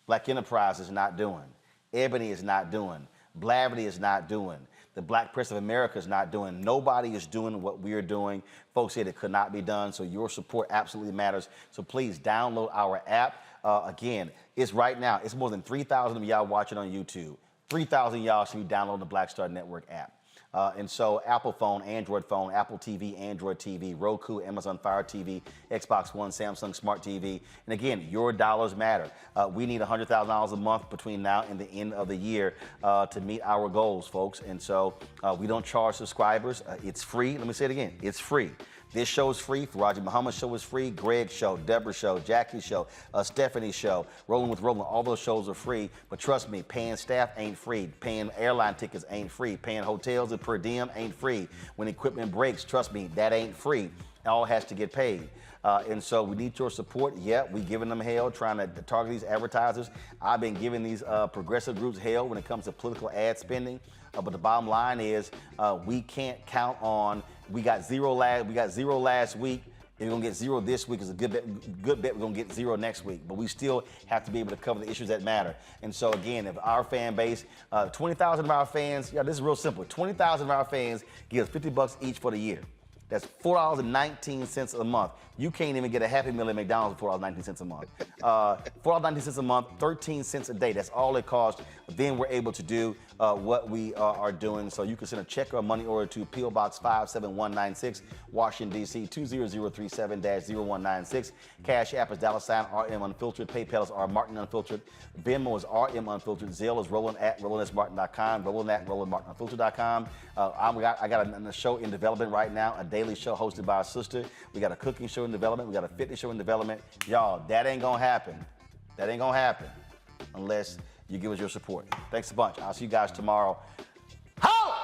Speaker 1: Black Enterprise is not doing. Ebony is not doing. Blavity is not doing. The Black Press of America is not doing. Nobody is doing what we're doing. Folks said it could not be done, so your support absolutely matters. So please download our app. Again, it's right now. It's more than 3,000 of y'all watching on YouTube. 3,000 y'all should be downloading the Black Star Network app. And so Apple phone, Android phone, Apple TV, Android TV, Roku, Amazon Fire TV, Xbox One, Samsung Smart TV. And again, your dollars matter. We need $100,000 a month between now and the end of the year to meet our goals, folks. And so we don't charge subscribers. It's free. Let me say it again. It's free. This show is free. Faraji Muhammad's show is free. Greg's show, Deborah's show, Jackie's show, Stephanie's show, Rolling with Roland. All those shows are free. But trust me, paying staff ain't free. Paying airline tickets ain't free. Paying hotels and per diem ain't free. When equipment breaks, trust me, that ain't free. It all has to get paid. And so we need your support. Yeah, we giving them hell, trying to target these advertisers. I've been giving these progressive groups hell when it comes to political ad spending. But the bottom line is we can't count on. We got zero last week. If we're gonna get zero this week, it's a good bet we're gonna get zero next week. But we still have to be able to cover the issues that matter. And so again, if our fan base, 20,000 of our fans, this is real simple. 20,000 of our fans give us $50 each for the year. That's $4.19 a month. You can't even get a Happy Meal at McDonald's for $4.19 a month. $4.19 a month, 13 cents a day. That's all it costs. Then we're able to do what we are doing. So you can send a check or a money order to P.O. Box 57196, Washington, D.C. 20037-0196. Cash App is $RM Unfiltered. PayPal is R Martin Unfiltered. Venmo is RM Unfiltered. Zelle is Roland at RolandSMartin.com. Roland at RolandMartinUnfiltered.com. I got a show in development right now, a daily show hosted by our sister. We got a cooking show in development. We got a fitness show in development. Y'all, that ain't gonna happen. That ain't gonna happen unless you give us your support. Thanks a bunch. I'll see you guys tomorrow. Ho!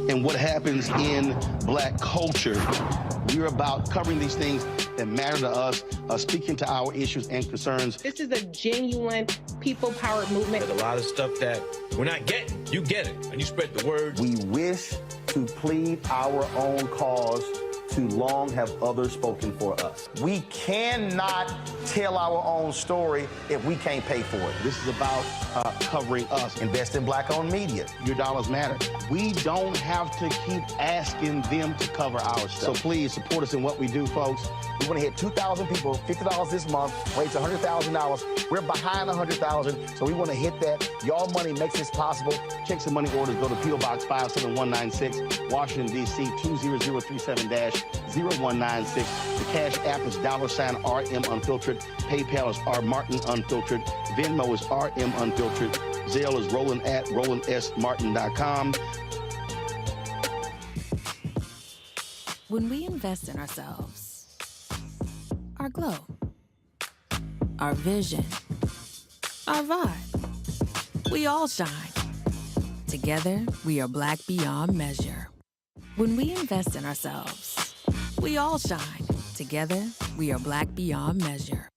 Speaker 3: And what happens in Black culture. We're about covering these things that matter to us, speaking to our issues and concerns.
Speaker 16: This is a genuine people-powered movement.
Speaker 19: There's a lot of stuff that we're not getting. You get it, and you spread the word.
Speaker 1: We wish to plead our own cause. Too long have others spoken for us. We cannot tell our own story if we can't pay for it.
Speaker 3: This is about covering us.
Speaker 1: Invest in Black-owned media.
Speaker 3: Your dollars matter. We don't have to keep asking them to cover our stuff. So please support us in what we do, folks.
Speaker 1: We want to hit 2,000 people, $50 this month, raise $100,000. We're behind 100,000, so we want to hit that. Y'all money makes this possible.
Speaker 3: Checks and money orders go to P.O. Box 57196, Washington, D.C. 20037-0196. The Cash App is $RM Unfiltered. PayPal is R Martin Unfiltered. Venmo is RM Unfiltered. Zelle is Roland at RolandSMartin.com.
Speaker 17: When we invest in ourselves, our glow, our vision, our vibe, we all shine. Together, we are Black beyond measure. When we invest in ourselves, we all shine. Together, we are Black beyond measure.